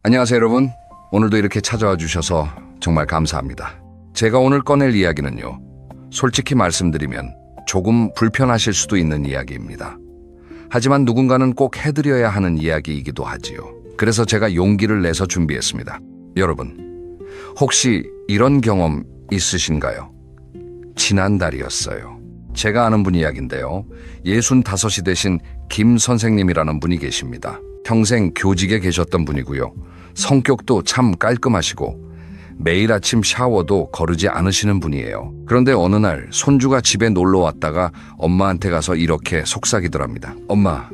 안녕하세요 여러분. 오늘도 이렇게 찾아와 주셔서 정말 감사합니다. 제가 오늘 꺼낼 이야기는요, 솔직히 말씀드리면 조금 불편하실 수도 있는 이야기입니다. 하지만 누군가는 꼭 해드려야 하는 이야기이기도 하지요. 그래서 제가 용기를 내서 준비했습니다. 여러분, 혹시 이런 경험 있으신가요? 지난달이었어요. 제가 아는 분 이야기인데요. 65이 되신 김 선생님이라는 분이 계십니다. 평생 교직에 계셨던 분이고요. 성격도 참 깔끔하시고 매일 아침 샤워도 거르지 않으시는 분이에요. 그런데 어느 날 손주가 집에 놀러 왔다가 엄마한테 가서 이렇게 속삭이더랍니다. 엄마,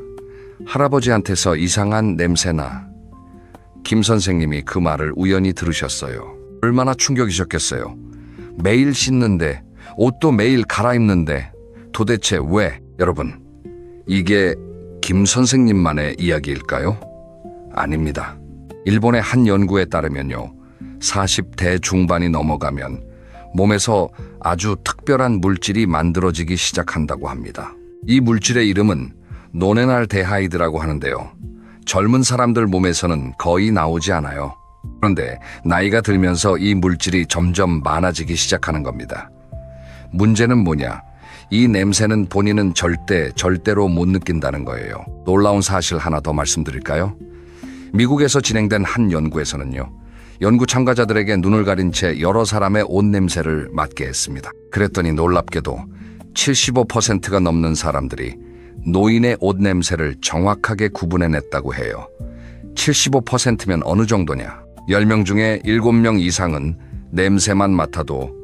할아버지한테서 이상한 냄새나. 김 선생님이 그 말을 우연히 들으셨어요. 얼마나 충격이셨겠어요. 매일 씻는데, 옷도 매일 갈아입는데 도대체 왜? 여러분, 이게 김 선생님만의 이야기일까요? 아닙니다. 일본의 한 연구에 따르면요, 40대 중반이 넘어가면 몸에서 아주 특별한 물질이 만들어지기 시작한다고 합니다. 이 물질의 이름은 노네날데하이드라고 하는데요. 젊은 사람들 몸에서는 거의 나오지 않아요. 그런데 나이가 들면서 이 물질이 점점 많아지기 시작하는 겁니다. 문제는 뭐냐? 이 냄새는 본인은 절대로 못 느낀다는 거예요. 놀라운 사실 하나 더 말씀드릴까요? 미국에서 진행된 한 연구에서는요, 연구 참가자들에게 눈을 가린 채 여러 사람의 옷 냄새를 맡게 했습니다. 그랬더니 놀랍게도 75%가 넘는 사람들이 노인의 옷 냄새를 정확하게 구분해냈다고 해요. 75%면 어느 정도냐? 10명 중에 7명 이상은 냄새만 맡아도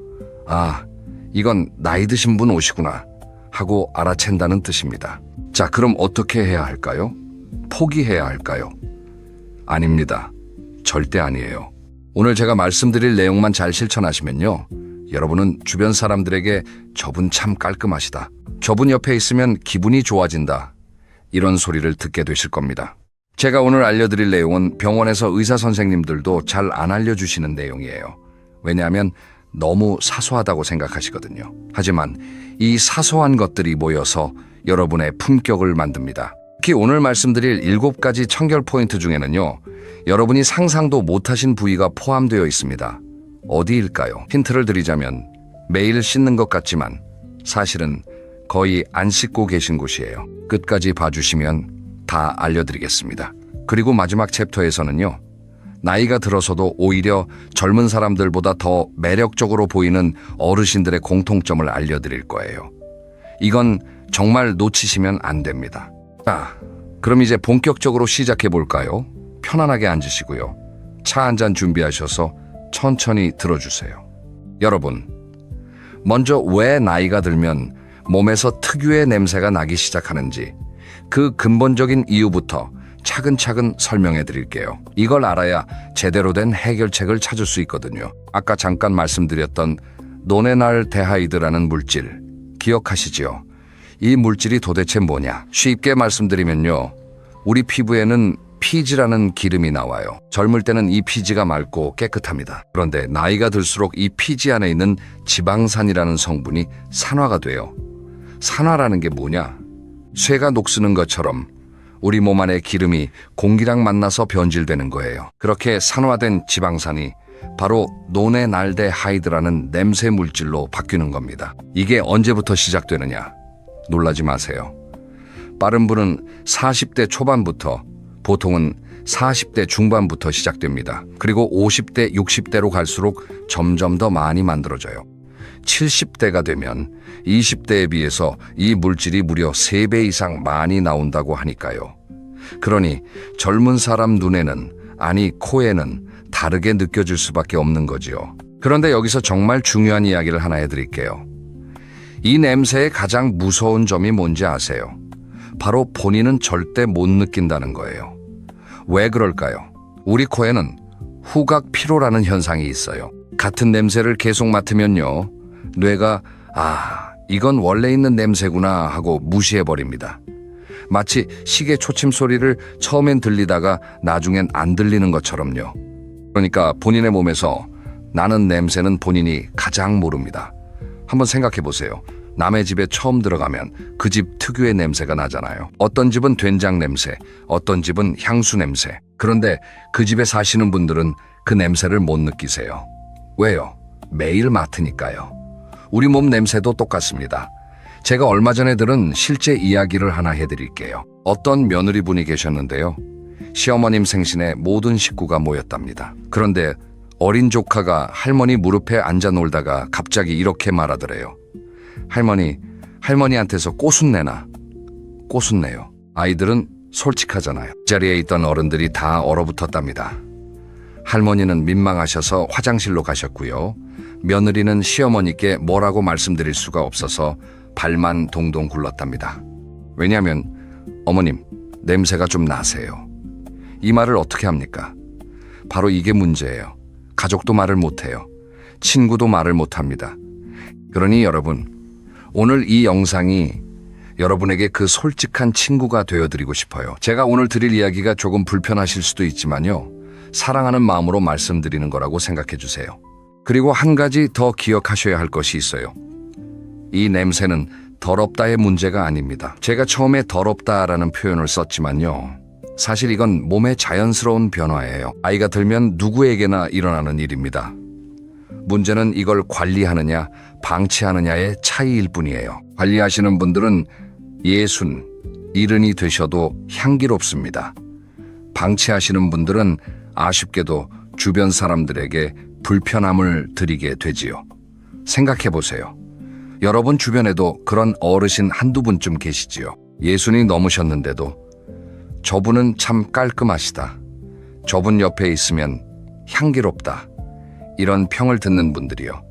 아, 이건 나이 드신 분 옷이구나 하고 알아챈다는 뜻입니다. 자, 그럼 어떻게 해야 할까요? 포기해야 할까요? 아닙니다. 절대 아니에요. 오늘 제가 말씀드릴 내용만 잘 실천하시면요, 여러분은 주변 사람들에게 저분 참 깔끔하시다, 저분 옆에 있으면 기분이 좋아진다, 이런 소리를 듣게 되실 겁니다. 제가 오늘 알려드릴 내용은 병원에서 의사 선생님들도 잘 안 알려주시는 내용이에요. 왜냐하면 너무 사소하다고 생각하시거든요. 하지만 이 사소한 것들이 모여서 여러분의 품격을 만듭니다. 특히 오늘 말씀드릴 7가지 청결 포인트 중에는요, 여러분이 상상도 못하신 부위가 포함되어 있습니다. 어디일까요? 힌트를 드리자면 매일 씻는 것 같지만 사실은 거의 안 씻고 계신 곳이에요. 끝까지 봐주시면 다 알려드리겠습니다. 그리고 마지막 챕터에서는요, 나이가 들어서도 오히려 젊은 사람들보다 더 매력적으로 보이는 어르신들의 공통점을 알려드릴 거예요. 이건 정말 놓치시면 안 됩니다. 자, 그럼 이제 본격적으로 시작해 볼까요? 편안하게 앉으시고요. 차 한 잔 준비하셔서 천천히 들어주세요. 여러분, 먼저 왜 나이가 들면 몸에서 특유의 냄새가 나기 시작하는지 그 근본적인 이유부터 차근차근 설명해 드릴게요. 이걸 알아야 제대로 된 해결책을 찾을 수 있거든요. 아까 잠깐 말씀드렸던 노네날데하이드라는 물질 기억하시지요? 이 물질이 도대체 뭐냐? 쉽게 말씀드리면요, 우리 피부에는 피지라는 기름이 나와요. 젊을 때는 이 피지가 맑고 깨끗합니다. 그런데 나이가 들수록 이 피지 안에 있는 지방산이라는 성분이 산화가 돼요. 산화라는 게 뭐냐? 쇠가 녹쓰는 것처럼 우리 몸 안의 기름이 공기랑 만나서 변질되는 거예요. 그렇게 산화된 지방산이 바로 노네날데하이드라는 냄새 물질로 바뀌는 겁니다. 이게 언제부터 시작되느냐? 놀라지 마세요. 빠른 분은 40대 초반부터, 보통은 40대 중반부터 시작됩니다. 그리고 50대, 60대로 갈수록 점점 더 많이 만들어져요. 70대가 되면 20대에 비해서 이 물질이 무려 3배 이상 많이 나온다고 하니까요. 그러니 젊은 사람 눈에는, 아니 코에는 다르게 느껴질 수밖에 없는 거지요. 그런데 여기서 정말 중요한 이야기를 하나 해드릴게요. 이 냄새의 가장 무서운 점이 뭔지 아세요? 바로 본인은 절대 못 느낀다는 거예요. 왜 그럴까요? 우리 코에는 후각 피로라는 현상이 있어요. 같은 냄새를 계속 맡으면요, 뇌가 이건 원래 있는 냄새구나 하고 무시해버립니다. 마치 시계 초침 소리를 처음엔 들리다가 나중엔 안 들리는 것처럼요. 그러니까 본인의 몸에서 나는 냄새는 본인이 가장 모릅니다. 한번 생각해 보세요. 남의 집에 처음 들어가면 그 집 특유의 냄새가 나잖아요. 어떤 집은 된장 냄새, 어떤 집은 향수 냄새. 그런데 그 집에 사시는 분들은 그 냄새를 못 느끼세요. 왜요? 매일 맡으니까요. 우리 몸 냄새도 똑같습니다. 제가 얼마 전에 들은 실제 이야기를 하나 해드릴게요. 어떤 며느리분이 계셨는데요. 시어머님 생신에 모든 식구가 모였답니다. 그런데 어린 조카가 할머니 무릎에 앉아 놀다가 갑자기 이렇게 말하더래요. 할머니한테서 꼬순내나. 꼬순내요. 아이들은 솔직하잖아요. 그 자리에 있던 어른들이 다 얼어붙었답니다. 할머니는 민망하셔서 화장실로 가셨고요. 며느리는 시어머니께 뭐라고 말씀드릴 수가 없어서 발만 동동 굴렀답니다. 왜냐하면 어머님, 냄새가 좀 나세요. 이 말을 어떻게 합니까? 바로 이게 문제예요. 가족도 말을 못해요. 친구도 말을 못합니다. 그러니 여러분, 오늘 이 영상이 여러분에게 그 솔직한 친구가 되어드리고 싶어요. 제가 오늘 드릴 이야기가 조금 불편하실 수도 있지만요. 사랑하는 마음으로 말씀드리는 거라고 생각해 주세요. 그리고 한 가지 더 기억하셔야 할 것이 있어요. 이 냄새는 더럽다의 문제가 아닙니다. 제가 처음에 더럽다라는 표현을 썼지만요. 사실 이건 몸의 자연스러운 변화예요. 아이가 들면 누구에게나 일어나는 일입니다. 문제는 이걸 관리하느냐, 방치하느냐의 차이일 뿐이에요. 관리하시는 분들은 60, 70이 되셔도 향기롭습니다. 방치하시는 분들은 아쉽게도 주변 사람들에게 불편함을 드리게 되지요. 생각해 보세요. 여러분 주변에도 그런 어르신 한두 분쯤 계시지요. 60이 넘으셨는데도 저분은 참 깔끔하시다. 저분 옆에 있으면 향기롭다. 이런 평을 듣는 분들이요.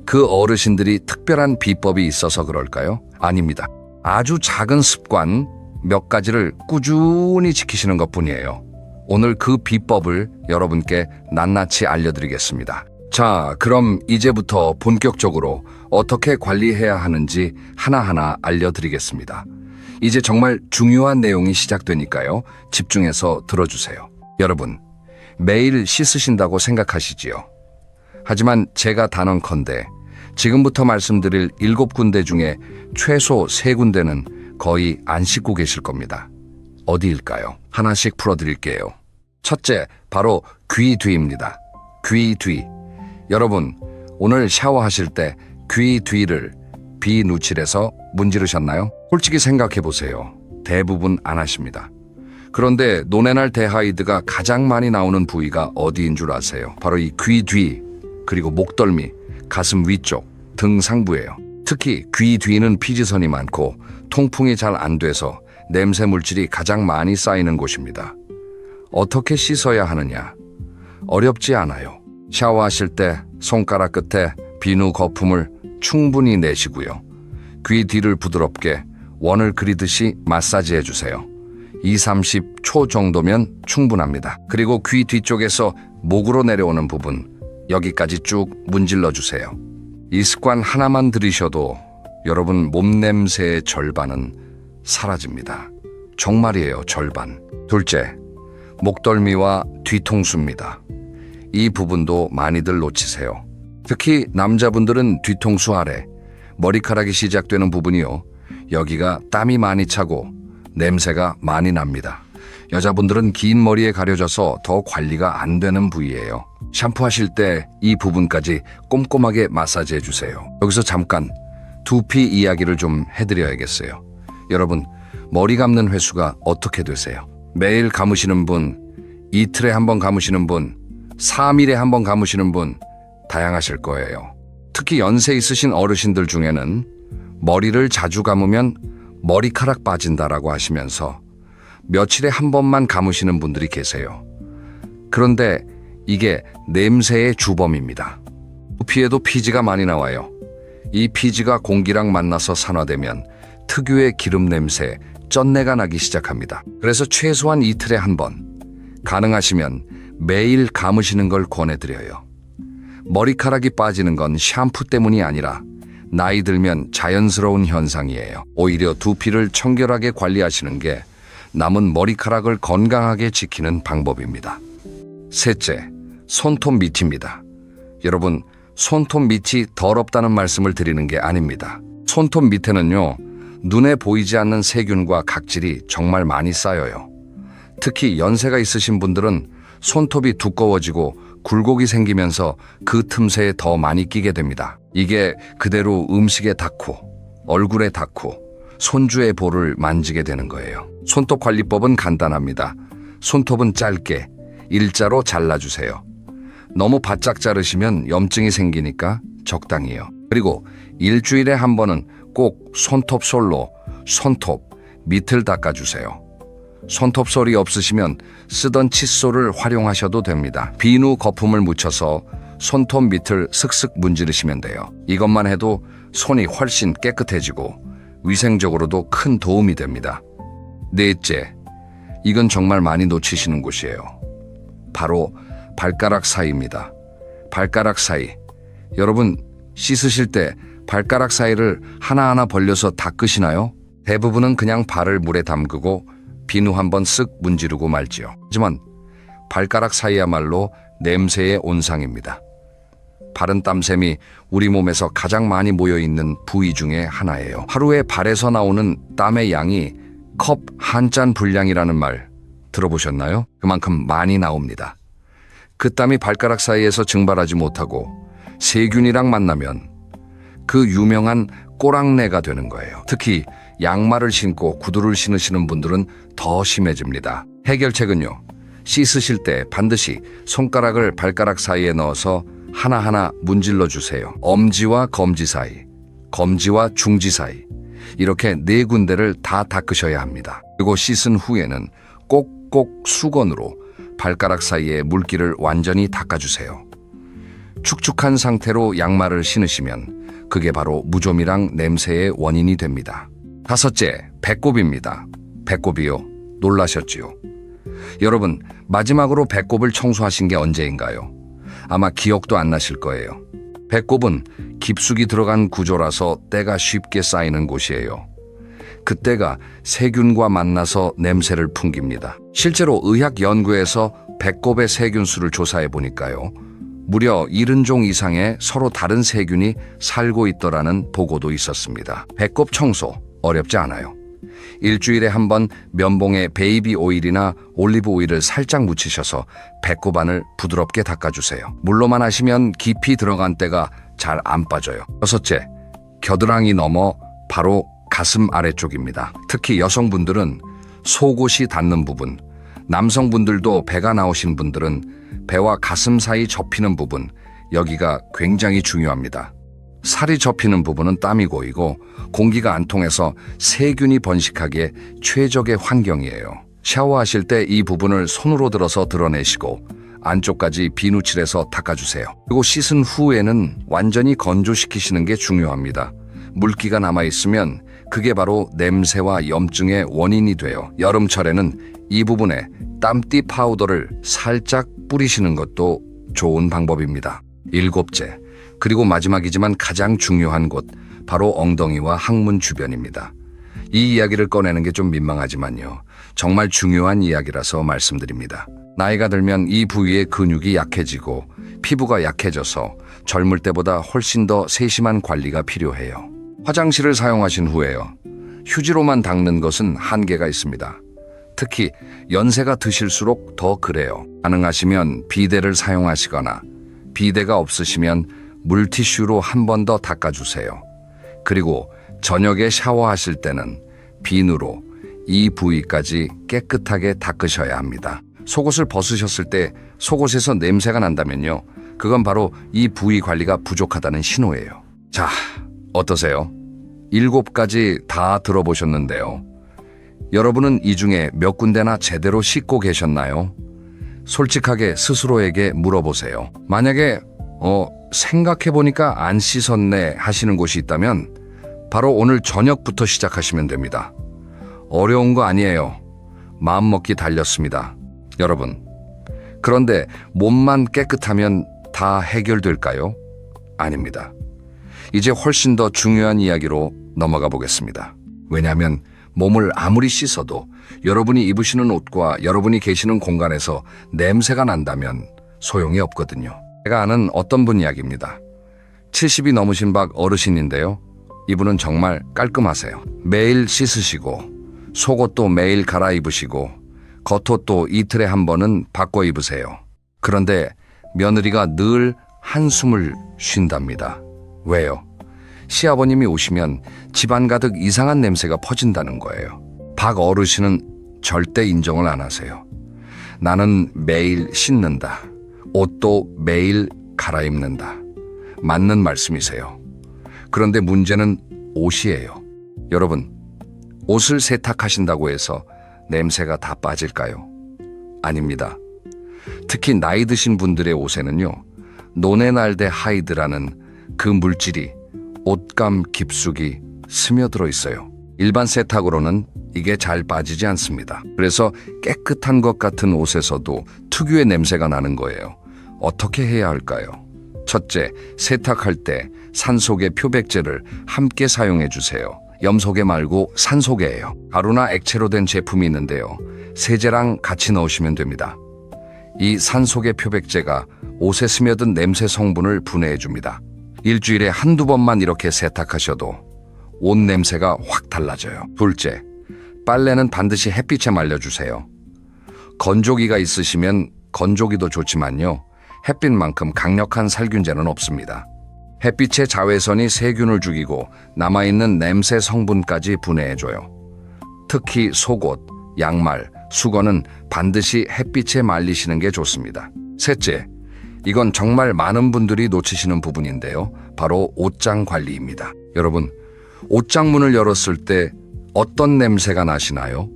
그 어르신들이 특별한 비법이 있어서 그럴까요? 아닙니다. 아주 작은 습관 몇 가지를 꾸준히 지키시는 것뿐이에요. 오늘 그 비법을 여러분께 낱낱이 알려드리겠습니다. 자, 그럼 이제부터 본격적으로 어떻게 관리해야 하는지 하나하나 알려드리겠습니다. 이제 정말 중요한 내용이 시작되니까요. 집중해서 들어주세요. 여러분, 매일 씻으신다고 생각하시지요? 하지만 제가 단언컨대 지금부터 말씀드릴 7군데 중에 최소 3군데는 거의 안 씻고 계실 겁니다. 어디일까요? 하나씩 풀어드릴게요. 첫째, 바로 귀 뒤입니다. 귀 뒤. 여러분, 오늘 샤워하실 때 귀 뒤를 비누칠해서 문지르셨나요? 솔직히 생각해 보세요. 대부분 안 하십니다. 그런데 노네날 데하이드가 가장 많이 나오는 부위가 어디인 줄 아세요? 바로 이 귀 뒤, 그리고 목덜미, 가슴 위쪽, 등 상부예요. 특히 귀 뒤는 피지선이 많고 통풍이 잘 안 돼서 냄새 물질이 가장 많이 쌓이는 곳입니다. 어떻게 씻어야 하느냐? 어렵지 않아요. 샤워하실 때 손가락 끝에 비누 거품을 충분히 내시고요. 귀 뒤를 부드럽게 원을 그리듯이 마사지해 주세요. 20-30초 정도면 충분합니다. 그리고 귀 뒤쪽에서 목으로 내려오는 부분, 여기까지 쭉 문질러 주세요. 이 습관 하나만 들이셔도 여러분 몸 냄새의 절반은 사라집니다. 정말이에요, 절반. 둘째, 목덜미와 뒤통수입니다. 이 부분도 많이들 놓치세요. 특히 남자분들은 뒤통수 아래, 머리카락이 시작되는 부분이요. 여기가 땀이 많이 차고 냄새가 많이 납니다. 여자분들은 긴 머리에 가려져서 더 관리가 안 되는 부위예요. 샴푸하실 때 이 부분까지 꼼꼼하게 마사지해 주세요. 여기서 잠깐 두피 이야기를 좀 해드려야겠어요. 여러분, 머리 감는 횟수가 어떻게 되세요? 매일 감으시는 분, 이틀에 한 번 감으시는 분, 3일에 한 번 감으시는 분, 다양하실 거예요. 특히 연세 있으신 어르신들 중에는 머리를 자주 감으면 머리카락 빠진다라고 하시면서 며칠에 한 번만 감으시는 분들이 계세요. 그런데 이게 냄새의 주범입니다. 두피에도 피지가 많이 나와요. 이 피지가 공기랑 만나서 산화되면 특유의 기름 냄새, 쩐내가 나기 시작합니다. 그래서 최소한 이틀에 한 번, 가능하시면 매일 감으시는 걸 권해드려요. 머리카락이 빠지는 건 샴푸 때문이 아니라 나이 들면 자연스러운 현상이에요. 오히려 두피를 청결하게 관리하시는 게 남은 머리카락을 건강하게 지키는 방법입니다. 셋째, 손톱 밑입니다. 여러분, 손톱 밑이 더럽다는 말씀을 드리는 게 아닙니다. 손톱 밑에는요, 눈에 보이지 않는 세균과 각질이 정말 많이 쌓여요. 특히 연세가 있으신 분들은 손톱이 두꺼워지고 굴곡이 생기면서 그 틈새에 더 많이 끼게 됩니다. 이게 그대로 음식에 닿고 얼굴에 닿고 손주의 볼을 만지게 되는 거예요. 손톱 관리법은 간단합니다. 손톱은 짧게 일자로 잘라주세요. 너무 바짝 자르시면 염증이 생기니까 적당히요. 그리고 일주일에 한 번은 꼭 손톱솔로 손톱 밑을 닦아주세요. 손톱솔이 없으시면 쓰던 칫솔을 활용하셔도 됩니다. 비누 거품을 묻혀서 손톱 밑을 슥슥 문지르시면 돼요. 이것만 해도 손이 훨씬 깨끗해지고 위생적으로도 큰 도움이 됩니다. 넷째, 이건 정말 많이 놓치시는 곳이에요. 바로 발가락 사이입니다. 발가락 사이. 여러분, 씻으실 때 발가락 사이를 하나하나 벌려서 닦으시나요? 대부분은 그냥 발을 물에 담그고 비누 한번 쓱 문지르고 말지요. 하지만 발가락 사이야말로 냄새의 온상입니다. 발은 땀샘이 우리 몸에서 가장 많이 모여있는 부위 중에 하나예요. 하루에 발에서 나오는 땀의 양이 컵 한 잔 분량이라는 말 들어보셨나요? 그만큼 많이 나옵니다. 그 땀이 발가락 사이에서 증발하지 못하고 세균이랑 만나면 그 유명한 꼬랑내가 되는 거예요. 특히 양말을 신고 구두를 신으시는 분들은 더 심해집니다. 해결책은요, 씻으실 때 반드시 손가락을 발가락 사이에 넣어서 하나하나 문질러 주세요. 엄지와 검지 사이, 검지와 중지 사이, 이렇게 4군데를 다 닦으셔야 합니다. 그리고 씻은 후에는 꼭꼭 수건으로 발가락 사이에 물기를 완전히 닦아주세요. 축축한 상태로 양말을 신으시면 그게 바로 무좀이랑 냄새의 원인이 됩니다. 5째, 배꼽입니다. 배꼽이요. 놀라셨지요? 여러분, 마지막으로 배꼽을 청소하신 게 언제인가요? 아마 기억도 안 나실 거예요. 배꼽은 깊숙이 들어간 구조라서 때가 쉽게 쌓이는 곳이에요. 그때가 세균과 만나서 냄새를 풍깁니다. 실제로 의학 연구에서 배꼽의 세균 수를 조사해 보니까요, 무려 70종 이상의 서로 다른 세균이 살고 있더라는 보고도 있었습니다. 배꼽 청소 어렵지 않아요. 일주일에 한 번 면봉에 베이비 오일이나 올리브 오일을 살짝 묻히셔서 배꼽 안을 부드럽게 닦아주세요. 물로만 하시면 깊이 들어간 때가 잘 안 빠져요. 6째, 겨드랑이 넘어 바로 가슴 아래쪽입니다. 특히 여성분들은 속옷이 닿는 부분, 남성분들도 배가 나오신 분들은 배와 가슴 사이 접히는 부분, 여기가 굉장히 중요합니다. 살이 접히는 부분은 땀이 고이고 공기가 안 통해서 세균이 번식하기에 최적의 환경이에요. 샤워하실 때 이 부분을 손으로 들어서 드러내시고 안쪽까지 비누칠해서 닦아주세요. 그리고 씻은 후에는 완전히 건조시키시는 게 중요합니다. 물기가 남아있으면 그게 바로 냄새와 염증의 원인이 돼요. 여름철에는 이 부분에 땀띠 파우더를 살짝 뿌리시는 것도 좋은 방법입니다. 7째, 그리고 마지막이지만 가장 중요한 곳, 바로 엉덩이와 항문 주변입니다. 이 이야기를 꺼내는 게 좀 민망하지만요, 정말 중요한 이야기라서 말씀드립니다. 나이가 들면 이 부위의 근육이 약해지고 피부가 약해져서 젊을 때보다 훨씬 더 세심한 관리가 필요해요. 화장실을 사용하신 후에요, 휴지로만 닦는 것은 한계가 있습니다. 특히 연세가 드실수록 더 그래요. 가능하시면 비데를 사용하시거나 비데가 없으시면 물티슈로 한 번 더 닦아주세요. 그리고 저녁에 샤워하실 때는 비누로 이 부위까지 깨끗하게 닦으셔야 합니다. 속옷을 벗으셨을 때 속옷에서 냄새가 난다면요, 그건 바로 이 부위 관리가 부족하다는 신호예요. 자, 어떠세요? 7가지 다 들어보셨는데요. 여러분은 이 중에 몇 군데나 제대로 씻고 계셨나요? 솔직하게 스스로에게 물어보세요. 만약에 생각해보니까 안 씻었네 하시는 곳이 있다면 바로 오늘 저녁부터 시작하시면 됩니다. 어려운 거 아니에요. 마음먹기 달렸습니다. 여러분, 그런데 몸만 깨끗하면 다 해결될까요? 아닙니다. 이제 훨씬 더 중요한 이야기로 넘어가 보겠습니다. 왜냐하면 몸을 아무리 씻어도 여러분이 입으시는 옷과 여러분이 계시는 공간에서 냄새가 난다면 소용이 없거든요. 제가 아는 어떤 분 이야기입니다. 70이 넘으신 박 어르신인데요, 이분은 정말 깔끔하세요. 매일 씻으시고 속옷도 매일 갈아입으시고 겉옷도 이틀에 한 번은 바꿔 입으세요. 그런데 며느리가 늘 한숨을 쉰답니다. 왜요? 시아버님이 오시면 집안 가득 이상한 냄새가 퍼진다는 거예요. 박 어르신은 절대 인정을 안 하세요. 나는 매일 씻는다. 옷도 매일 갈아입는다. 맞는 말씀이세요. 그런데 문제는 옷이에요. 여러분, 옷을 세탁하신다고 해서 냄새가 다 빠질까요? 아닙니다. 특히 나이 드신 분들의 옷에는요, 노네날데 하이드라는 그 물질이 옷감 깊숙이 스며들어 있어요. 일반 세탁으로는 이게 잘 빠지지 않습니다. 그래서 깨끗한 것 같은 옷에서도 특유의 냄새가 나는 거예요. 어떻게 해야 할까요? 첫째, 세탁할 때 산소계 표백제를 함께 사용해 주세요. 염소계 말고 산소계예요. 가루나 액체로 된 제품이 있는데요. 세제랑 같이 넣으시면 됩니다. 이 산소계 표백제가 옷에 스며든 냄새 성분을 분해해 줍니다. 일주일에 한두 번만 이렇게 세탁하셔도 옷 냄새가 확 달라져요. 둘째, 빨래는 반드시 햇빛에 말려주세요. 건조기가 있으시면 건조기도 좋지만요. 햇빛만큼 강력한 살균제는 없습니다. 햇빛의 자외선이 세균을 죽이고 남아있는 냄새 성분까지 분해해줘요. 특히 속옷, 양말, 수건은 반드시 햇빛에 말리시는 게 좋습니다. 셋째, 이건 정말 많은 분들이 놓치시는 부분인데요. 바로 옷장 관리입니다. 여러분, 옷장 문을 열었을 때 어떤 냄새가 나시나요?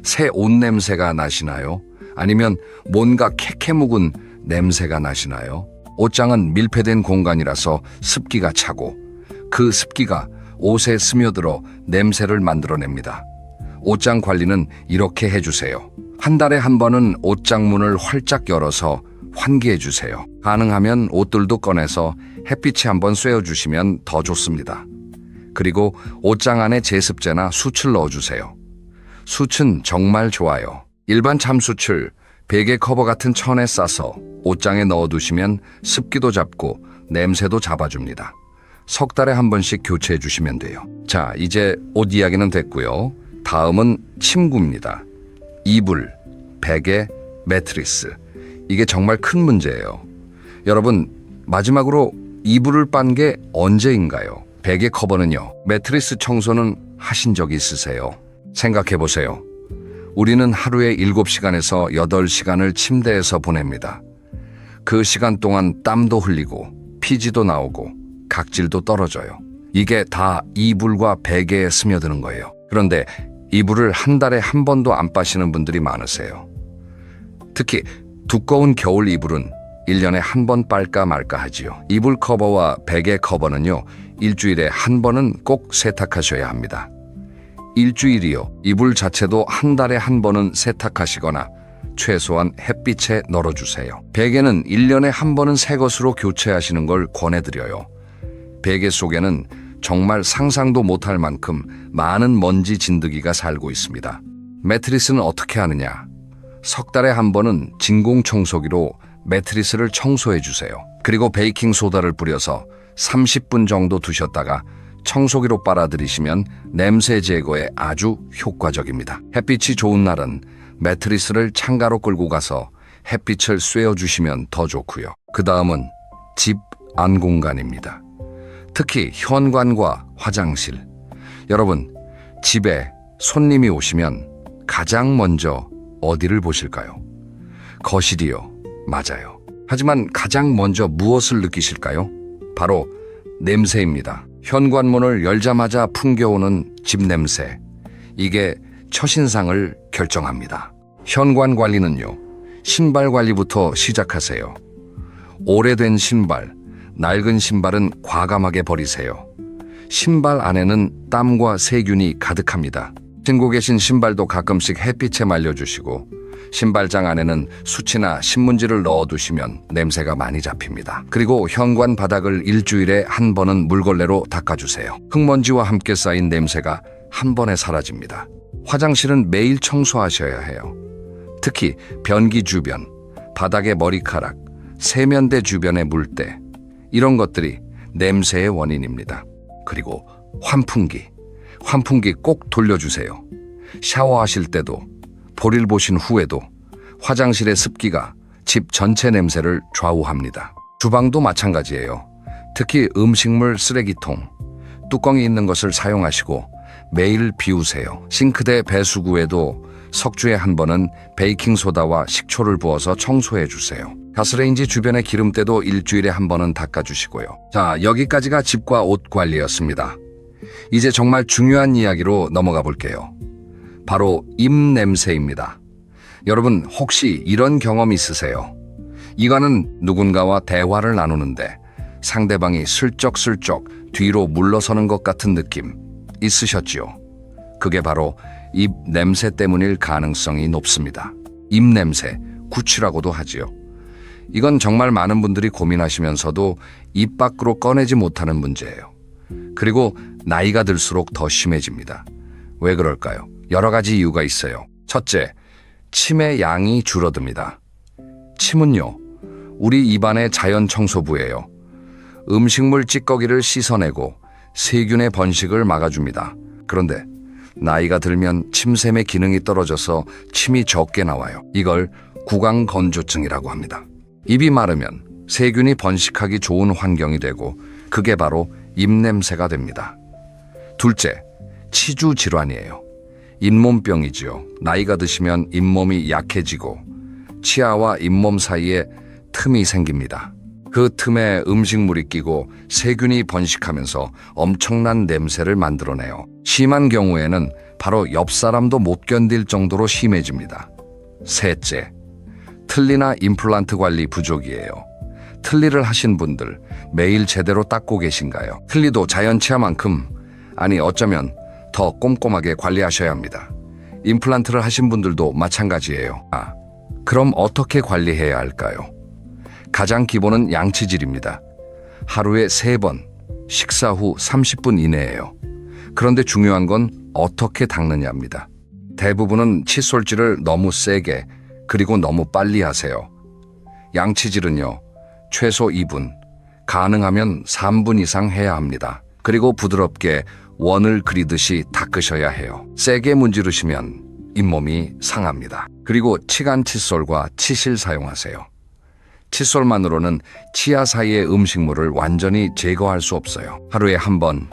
새 옷 냄새가 나시나요? 아니면 뭔가 캐캐 묵은 냄새가 나시나요? 옷장은 밀폐된 공간이라서 습기가 차고 그 습기가 옷에 스며들어 냄새를 만들어냅니다. 옷장 관리는 이렇게 해주세요. 한 달에 한 번은 옷장 문을 활짝 열어서 환기해 주세요. 가능하면 옷들도 꺼내서 햇빛에 한번 쐬어주시면 더 좋습니다. 그리고 옷장 안에 제습제나 숯을 넣어주세요. 숯은 정말 좋아요. 일반 참숯을 베개 커버 같은 천에 싸서 옷장에 넣어두시면 습기도 잡고 냄새도 잡아줍니다. 석 달에 한 번씩 교체해 주시면 돼요. 자, 이제 옷 이야기는 됐고요. 다음은 침구입니다. 이불, 베개, 매트리스. 이게 정말 큰 문제예요. 여러분, 마지막으로 이불을 빤 게 언제인가요? 베개 커버는요. 매트리스 청소는 하신 적 있으세요? 생각해 보세요. 우리는 하루에 7시간에서 8시간을 침대에서 보냅니다. 그 시간 동안 땀도 흘리고 피지도 나오고 각질도 떨어져요. 이게 다 이불과 베개에 스며드는 거예요. 그런데 이불을 한 달에 한 번도 안 빠시는 분들이 많으세요. 특히 두꺼운 겨울 이불은 1년에 한 번 빨까 말까 하지요. 이불 커버와 베개 커버는요, 일주일에 한 번은 꼭 세탁하셔야 합니다. 일주일이요. 이불 자체도 한 달에 한 번은 세탁하시거나 최소한 햇빛에 널어주세요. 베개는 1년에 한 번은 새 것으로 교체하시는 걸 권해드려요. 베개 속에는 정말 상상도 못할 만큼 많은 먼지 진드기가 살고 있습니다. 매트리스는 어떻게 하느냐? 석 달에 한 번은 진공 청소기로 매트리스를 청소해 주세요. 그리고 베이킹 소다를 뿌려서 30분 정도 두셨다가 청소기로 빨아들이시면 냄새 제거에 아주 효과적입니다. 햇빛이 좋은 날은 매트리스를 창가로 끌고 가서 햇빛을 쐬어주시면 더 좋고요. 그 다음은 집 안 공간입니다. 특히 현관과 화장실. 여러분, 집에 손님이 오시면 가장 먼저 어디를 보실까요? 거실이요. 맞아요. 하지만 가장 먼저 무엇을 느끼실까요? 바로 냄새입니다. 현관문을 열자마자 풍겨오는 집 냄새. 이게 첫인상을 결정합니다. 현관 관리는요, 신발 관리부터 시작하세요. 오래된 신발, 낡은 신발은 과감하게 버리세요. 신발 안에는 땀과 세균이 가득합니다. 신고 계신 신발도 가끔씩 햇빛에 말려주시고 신발장 안에는 수치나 신문지를 넣어두시면 냄새가 많이 잡힙니다. 그리고 현관 바닥을 일주일에 한 번은 물걸레로 닦아주세요. 흙먼지와 함께 쌓인 냄새가 한 번에 사라집니다. 화장실은 매일 청소하셔야 해요. 특히 변기 주변, 바닥의 머리카락, 세면대 주변의 물때, 이런 것들이 냄새의 원인입니다. 그리고 환풍기 꼭 돌려주세요. 샤워하실 때도, 볼일 보신 후에도 화장실의 습기가 집 전체 냄새를 좌우합니다. 주방도 마찬가지예요. 특히 음식물 쓰레기통, 뚜껑이 있는 것을 사용하시고 매일 비우세요. 싱크대 배수구에도 석주에 한 번은 베이킹소다와 식초를 부어서 청소해 주세요. 가스레인지 주변의 기름때도 일주일에 한 번은 닦아주시고요. 자, 여기까지가 집과 옷 관리였습니다. 이제 정말 중요한 이야기로 넘어가 볼게요. 바로 입냄새입니다. 여러분, 혹시 이런 경험 있으세요? 이거는 누군가와 대화를 나누는데 상대방이 슬쩍슬쩍 뒤로 물러서는 것 같은 느낌 있으셨지요? 그게 바로 입 냄새 때문일 가능성이 높습니다. 입 냄새, 구취라고도 하지요. 이건 정말 많은 분들이 고민하시면서도 입 밖으로 꺼내지 못하는 문제예요. 그리고 나이가 들수록 더 심해집니다. 왜 그럴까요? 여러 가지 이유가 있어요. 첫째, 침의 양이 줄어듭니다. 침은요, 우리 입안의 자연 청소부예요. 음식물 찌꺼기를 씻어내고 세균의 번식을 막아줍니다. 그런데 나이가 들면 침샘의 기능이 떨어져서 침이 적게 나와요. 이걸 구강건조증이라고 합니다. 입이 마르면 세균이 번식하기 좋은 환경이 되고 그게 바로 입냄새가 됩니다. 둘째, 치주 질환이에요. 잇몸병이지요. 나이가 드시면 잇몸이 약해지고 치아와 잇몸 사이에 틈이 생깁니다. 그 틈에 음식물이 끼고 세균이 번식하면서 엄청난 냄새를 만들어내요. 심한 경우에는 바로 옆 사람도 못 견딜 정도로 심해집니다. 셋째, 틀니나 임플란트 관리 부족이에요. 틀니를 하신 분들 매일 제대로 닦고 계신가요? 틀니도 자연 치아만큼, 아니 어쩌면 더 꼼꼼하게 관리하셔야 합니다. 임플란트를 하신 분들도 마찬가지예요. 그럼 어떻게 관리해야 할까요? 가장 기본은 양치질입니다. 하루에 3번, 식사 후 30분 이내예요. 그런데 중요한 건 어떻게 닦느냐입니다. 대부분은 칫솔질을 너무 세게 그리고 너무 빨리 하세요. 양치질은요, 최소 2분, 가능하면 3분 이상 해야 합니다. 그리고 부드럽게 원을 그리듯이 닦으셔야 해요. 세게 문지르시면 잇몸이 상합니다. 그리고 치간 칫솔과 치실 사용하세요. 칫솔만으로는 치아 사이의 음식물을 완전히 제거할 수 없어요. 하루에 한 번,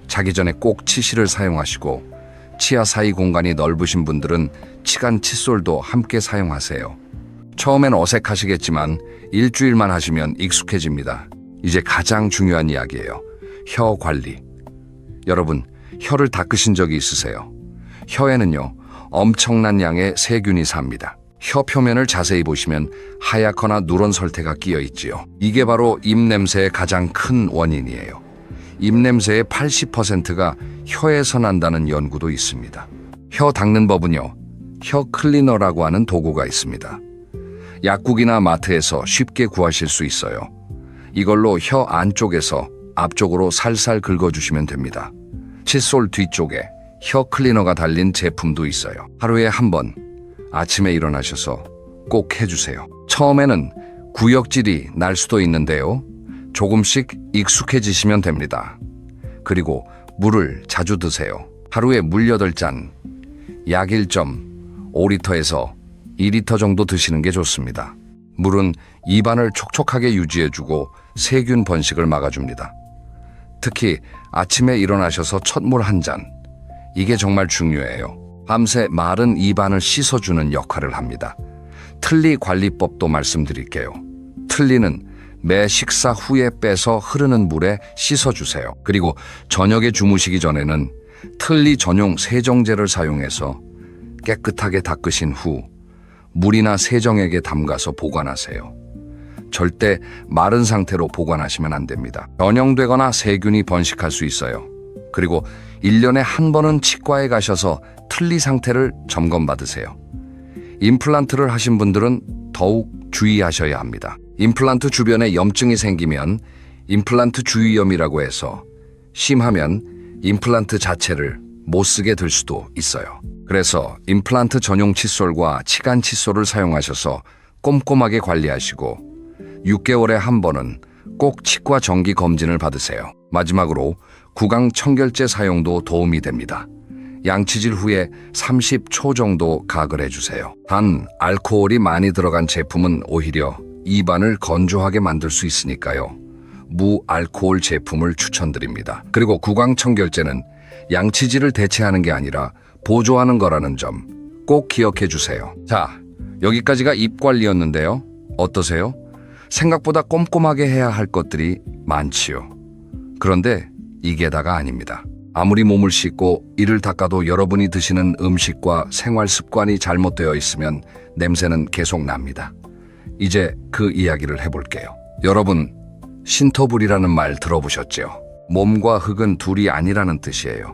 자기 전에 꼭 치실을 사용하시고 치아 사이 공간이 넓으신 분들은 치간 칫솔도 함께 사용하세요. 처음엔 어색하시겠지만 일주일만 하시면 익숙해집니다. 이제 가장 중요한 이야기예요. 혀 관리. 여러분, 혀를 닦으신 적이 있으세요? 혀에는요, 엄청난 양의 세균이 삽니다. 혀 표면을 자세히 보시면 하얗거나 누런 설태가 끼어 있지요. 이게 바로 입냄새의 가장 큰 원인이에요. 입냄새의 80%가 혀에서 난다는 연구도 있습니다. 혀 닦는 법은요, 혀 클리너라고 하는 도구가 있습니다. 약국이나 마트에서 쉽게 구하실 수 있어요. 이걸로 혀 안쪽에서 앞쪽으로 살살 긁어주시면 됩니다. 칫솔 뒤쪽에 혀 클리너가 달린 제품도 있어요. 하루에 한 번, 아침에 일어나셔서 꼭 해주세요. 처음에는 구역질이 날 수도 있는데요. 조금씩 익숙해지시면 됩니다. 그리고 물을 자주 드세요. 하루에 물 8잔, 약 1.5리터에서 2리터 정도 드시는 게 좋습니다. 물은 입안을 촉촉하게 유지해주고 세균 번식을 막아줍니다. 특히 아침에 일어나셔서 첫 물 1잔, 이게 정말 중요해요. 밤새 마른 입안을 씻어주는 역할을 합니다. 틀니 관리법도 말씀드릴게요. 틀니는 매 식사 후에 빼서 흐르는 물에 씻어주세요. 그리고 저녁에 주무시기 전에는 틀니 전용 세정제를 사용해서 깨끗하게 닦으신 후 물이나 세정액에 담가서 보관하세요. 절대 마른 상태로 보관하시면 안 됩니다. 변형되거나 세균이 번식할 수 있어요. 그리고 1년에 한 번은 치과에 가셔서 틀니 상태를 점검받으세요. 임플란트를 하신 분들은 더욱 주의하셔야 합니다. 임플란트 주변에 염증이 생기면 임플란트 주위염이라고 해서 심하면 임플란트 자체를 못 쓰게 될 수도 있어요. 그래서 임플란트 전용 칫솔과 치간 칫솔을 사용하셔서 꼼꼼하게 관리하시고 6개월에 한 번은 꼭 치과 정기 검진을 받으세요. 마지막으로 구강 청결제 사용도 도움이 됩니다. 양치질 후에 30초 정도 가글 해주세요. 단, 알코올이 많이 들어간 제품은 오히려 입안을 건조하게 만들 수 있으니까요. 무알코올 제품을 추천드립니다. 그리고 구강 청결제는 양치질을 대체하는 게 아니라 보조하는 거라는 점 꼭 기억해 주세요. 자, 여기까지가 입 관리였는데요. 어떠세요? 생각보다 꼼꼼하게 해야 할 것들이 많지요. 그런데 이게 다가 아닙니다. 아무리 몸을 씻고 이를 닦아도 여러분이 드시는 음식과 생활 습관이 잘못되어 있으면 냄새는 계속 납니다. 이제 그 이야기를 해볼게요. 여러분, 신토불이라는 말 들어보셨죠? 몸과 흙은 둘이 아니라는 뜻이에요.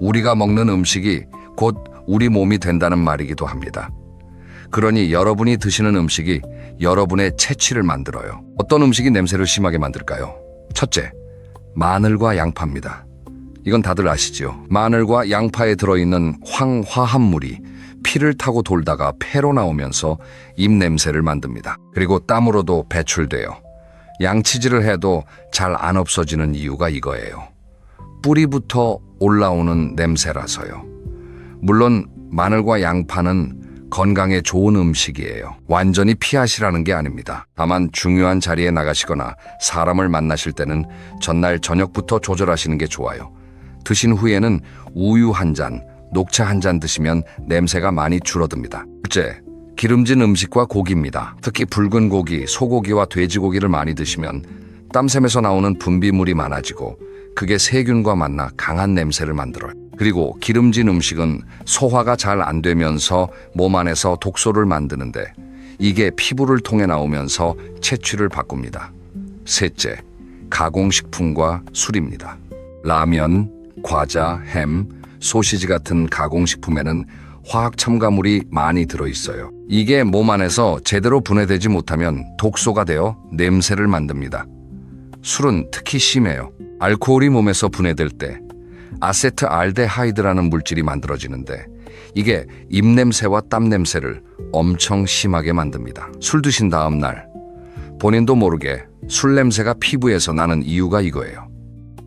우리가 먹는 음식이 곧 우리 몸이 된다는 말이기도 합니다. 그러니 여러분이 드시는 음식이 여러분의 체취를 만들어요. 어떤 음식이 냄새를 심하게 만들까요? 첫째, 마늘과 양파입니다. 이건 다들 아시죠? 마늘과 양파에 들어있는 황화합물이 피를 타고 돌다가 폐로 나오면서 입 냄새를 만듭니다. 그리고 땀으로도 배출돼요. 양치질을 해도 잘 안 없어지는 이유가 이거예요. 뿌리부터 올라오는 냄새라서요. 물론 마늘과 양파는 건강에 좋은 음식이에요. 완전히 피하시라는 게 아닙니다. 다만 중요한 자리에 나가시거나 사람을 만나실 때는 전날 저녁부터 조절하시는 게 좋아요. 드신 후에는 우유 한 잔, 녹차 한 잔 드시면 냄새가 많이 줄어듭니다. 둘째, 기름진 음식과 고기입니다. 특히 붉은 고기, 소고기와 돼지고기를 많이 드시면 땀샘에서 나오는 분비물이 많아지고 그게 세균과 만나 강한 냄새를 만들어요. 그리고 기름진 음식은 소화가 잘 안 되면서 몸 안에서 독소를 만드는데 이게 피부를 통해 나오면서 체취를 바꿉니다. 셋째, 가공식품과 술입니다. 라면, 과자, 햄, 소시지 같은 가공식품에는 화학 첨가물이 많이 들어있어요. 이게 몸 안에서 제대로 분해되지 못하면 독소가 되어 냄새를 만듭니다. 술은 특히 심해요. 알코올이 몸에서 분해될 때 아세트알데하이드라는 물질이 만들어지는데 이게 입냄새와 땀냄새를 엄청 심하게 만듭니다. 술 드신 다음 날 본인도 모르게 술 냄새가 피부에서 나는 이유가 이거예요.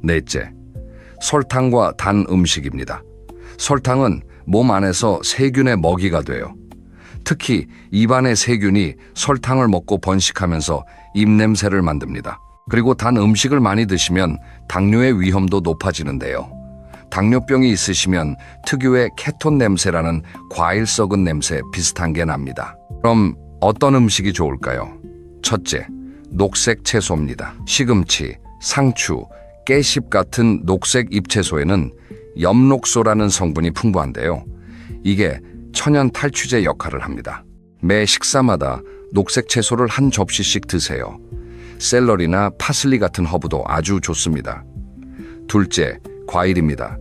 넷째, 설탕과 단 음식입니다. 설탕은 몸 안에서 세균의 먹이가 돼요. 특히 입안의 세균이 설탕을 먹고 번식하면서 입냄새를 만듭니다. 그리고 단 음식을 많이 드시면 당뇨의 위험도 높아지는데요. 당뇨병이 있으시면 특유의 케톤 냄새라는 과일 썩은 냄새 비슷한 게 납니다. 그럼 어떤 음식이 좋을까요? 첫째, 녹색 채소입니다. 시금치, 상추, 깨씹 같은 녹색 잎채소에는 엽록소라는 성분이 풍부한데요. 이게 천연 탈취제 역할을 합니다. 매 식사마다 녹색 채소를 한 접시씩 드세요. 샐러리나 파슬리 같은 허브도 아주 좋습니다. 둘째, 과일입니다.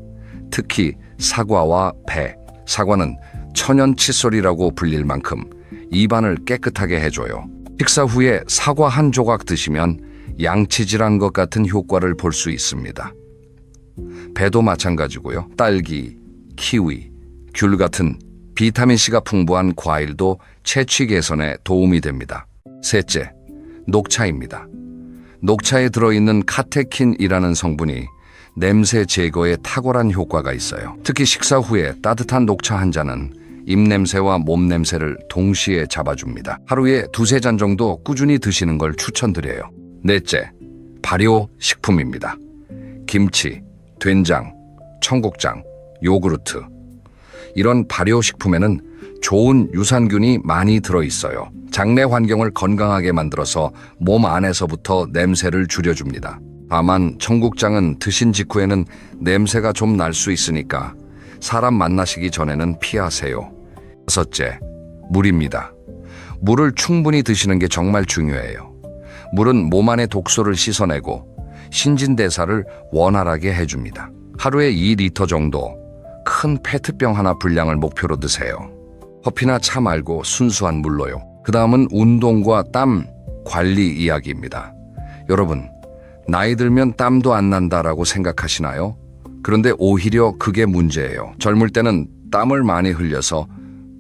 특히 사과와 배. 사과는 천연 칫솔이라고 불릴 만큼 입안을 깨끗하게 해줘요. 식사 후에 사과 한 조각 드시면 양치질한 것 같은 효과를 볼 수 있습니다. 배도 마찬가지고요. 딸기, 키위, 귤 같은 비타민C가 풍부한 과일도 체취 개선에 도움이 됩니다. 셋째, 녹차입니다. 녹차에 들어있는 카테킨이라는 성분이 냄새 제거에 탁월한 효과가 있어요. 특히 식사 후에 따뜻한 녹차 한 잔은 입냄새와 몸냄새를 동시에 잡아줍니다. 하루에 2~3잔 정도 꾸준히 드시는 걸 추천드려요. 넷째, 발효 식품입니다. 김치, 된장, 청국장, 요구르트. 이런 발효 식품에는 좋은 유산균이 많이 들어있어요. 장내 환경을 건강하게 만들어서 몸 안에서부터 냄새를 줄여줍니다. 다만 청국장은 드신 직후에는 냄새가 좀 날 수 있으니까 사람 만나시기 전에는 피하세요. 다섯째, 물입니다. 물을 충분히 드시는 게 정말 중요해요. 물은 몸 안의 독소를 씻어내고 신진대사를 원활하게 해줍니다. 하루에 2리터 정도 큰 페트병 하나 분량을 목표로 드세요. 커피나 차 말고 순수한 물로요. 그 다음은 운동과 땀 관리 이야기입니다. 여러분, 나이 들면 땀도 안 난다라고 생각하시나요? 그런데 오히려 그게 문제예요. 젊을 때는 땀을 많이 흘려서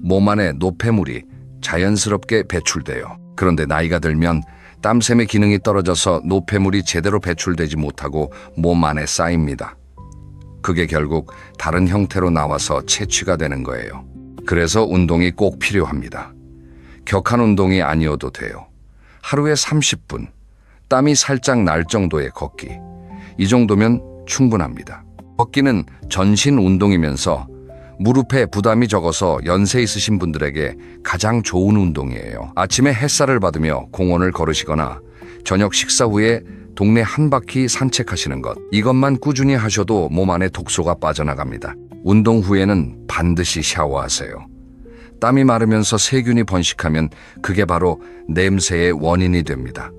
몸 안에 노폐물이 자연스럽게 배출돼요. 그런데 나이가 들면 땀샘의 기능이 떨어져서 노폐물이 제대로 배출되지 못하고 몸 안에 쌓입니다. 그게 결국 다른 형태로 나와서 채취가 되는 거예요. 그래서 운동이 꼭 필요합니다. 격한 운동이 아니어도 돼요. 하루에 30분, 땀이 살짝 날 정도의 걷기. 이 정도면 충분합니다. 걷기는 전신 운동이면서 무릎에 부담이 적어서 연세 있으신 분들에게 가장 좋은 운동이에요. 아침에 햇살을 받으며 공원을 걸으시거나 저녁 식사 후에 동네 한 바퀴 산책하시는 것. 이것만 꾸준히 하셔도 몸 안에 독소가 빠져나갑니다. 운동 후에는 반드시 샤워하세요. 땀이 마르면서 세균이 번식하면 그게 바로 냄새의 원인이 됩니다.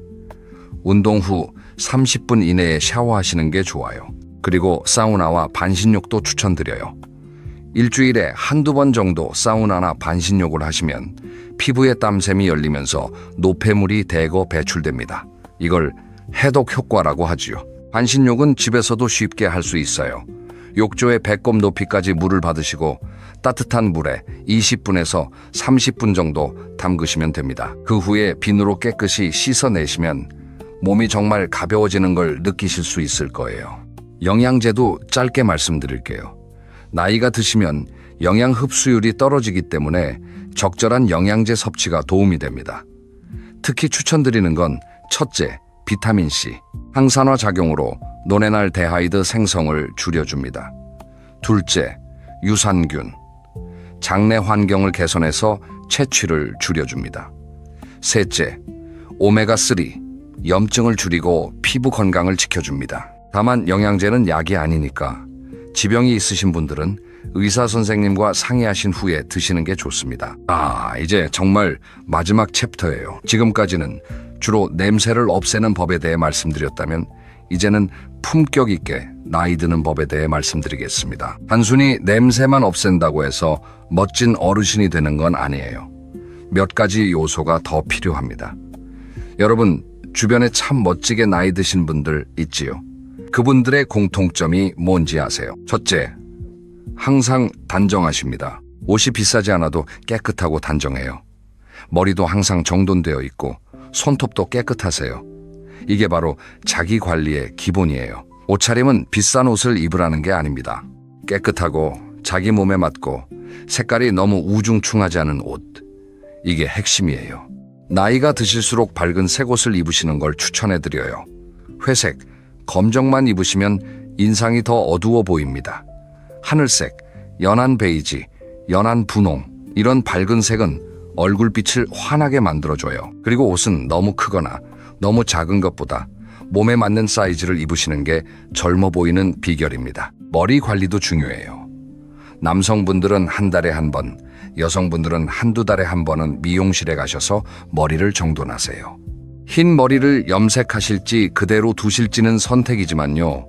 운동 후 30분 이내에 샤워하시는 게 좋아요. 그리고 사우나와 반신욕도 추천드려요. 일주일에 한두 번 정도 사우나나 반신욕을 하시면 피부에 땀샘이 열리면서 노폐물이 대거 배출됩니다. 이걸 해독 효과라고 하지요. 반신욕은 집에서도 쉽게 할 수 있어요. 욕조에 배꼽 높이까지 물을 받으시고 따뜻한 물에 20분에서 30분 정도 담그시면 됩니다. 그 후에 비누로 깨끗이 씻어내시면 몸이 정말 가벼워지는 걸 느끼실 수 있을 거예요. 영양제도 짧게 말씀드릴게요. 나이가 드시면 영양 흡수율이 떨어지기 때문에 적절한 영양제 섭취가 도움이 됩니다. 특히 추천드리는 건 첫째, 비타민C. 항산화 작용으로 노네날데하이드 생성을 줄여줍니다. 둘째, 유산균. 장내 환경을 개선해서 채취를 줄여줍니다. 셋째, 오메가3. 염증을 줄이고 피부 건강을 지켜줍니다. 다만 영양제는 약이 아니니까 지병이 있으신 분들은 의사 선생님과 상의하신 후에 드시는 게 좋습니다. 이제 정말 마지막 챕터예요. 지금까지는 주로 냄새를 없애는 법에 대해 말씀드렸다면 이제는 품격 있게 나이 드는 법에 대해 말씀드리겠습니다. 단순히 냄새만 없앤다고 해서 멋진 어르신이 되는 건 아니에요. 몇 가지 요소가 더 필요합니다. 여러분, 주변에 참 멋지게 나이 드신 분들 있지요? 그분들의 공통점이 뭔지 아세요? 첫째, 항상 단정하십니다. 옷이 비싸지 않아도 깨끗하고 단정해요. 머리도 항상 정돈되어 있고 손톱도 깨끗하세요. 이게 바로 자기 관리의 기본이에요. 옷차림은 비싼 옷을 입으라는 게 아닙니다. 깨끗하고 자기 몸에 맞고 색깔이 너무 우중충하지 않은 옷. 이게 핵심이에요. 나이가 드실수록 밝은 색 옷을 입으시는 걸 추천해드려요. 회색, 검정만 입으시면 인상이 더 어두워 보입니다. 하늘색, 연한 베이지, 연한 분홍, 이런 밝은 색은 얼굴빛을 환하게 만들어줘요. 그리고 옷은 너무 크거나 너무 작은 것보다 몸에 맞는 사이즈를 입으시는 게 젊어 보이는 비결입니다. 머리 관리도 중요해요. 남성분들은 한 달에 한 번, 여성분들은 한두 달에 한 번은 미용실에 가셔서 머리를 정돈하세요. 흰 머리를 염색하실지 그대로 두실지는 선택이지만요.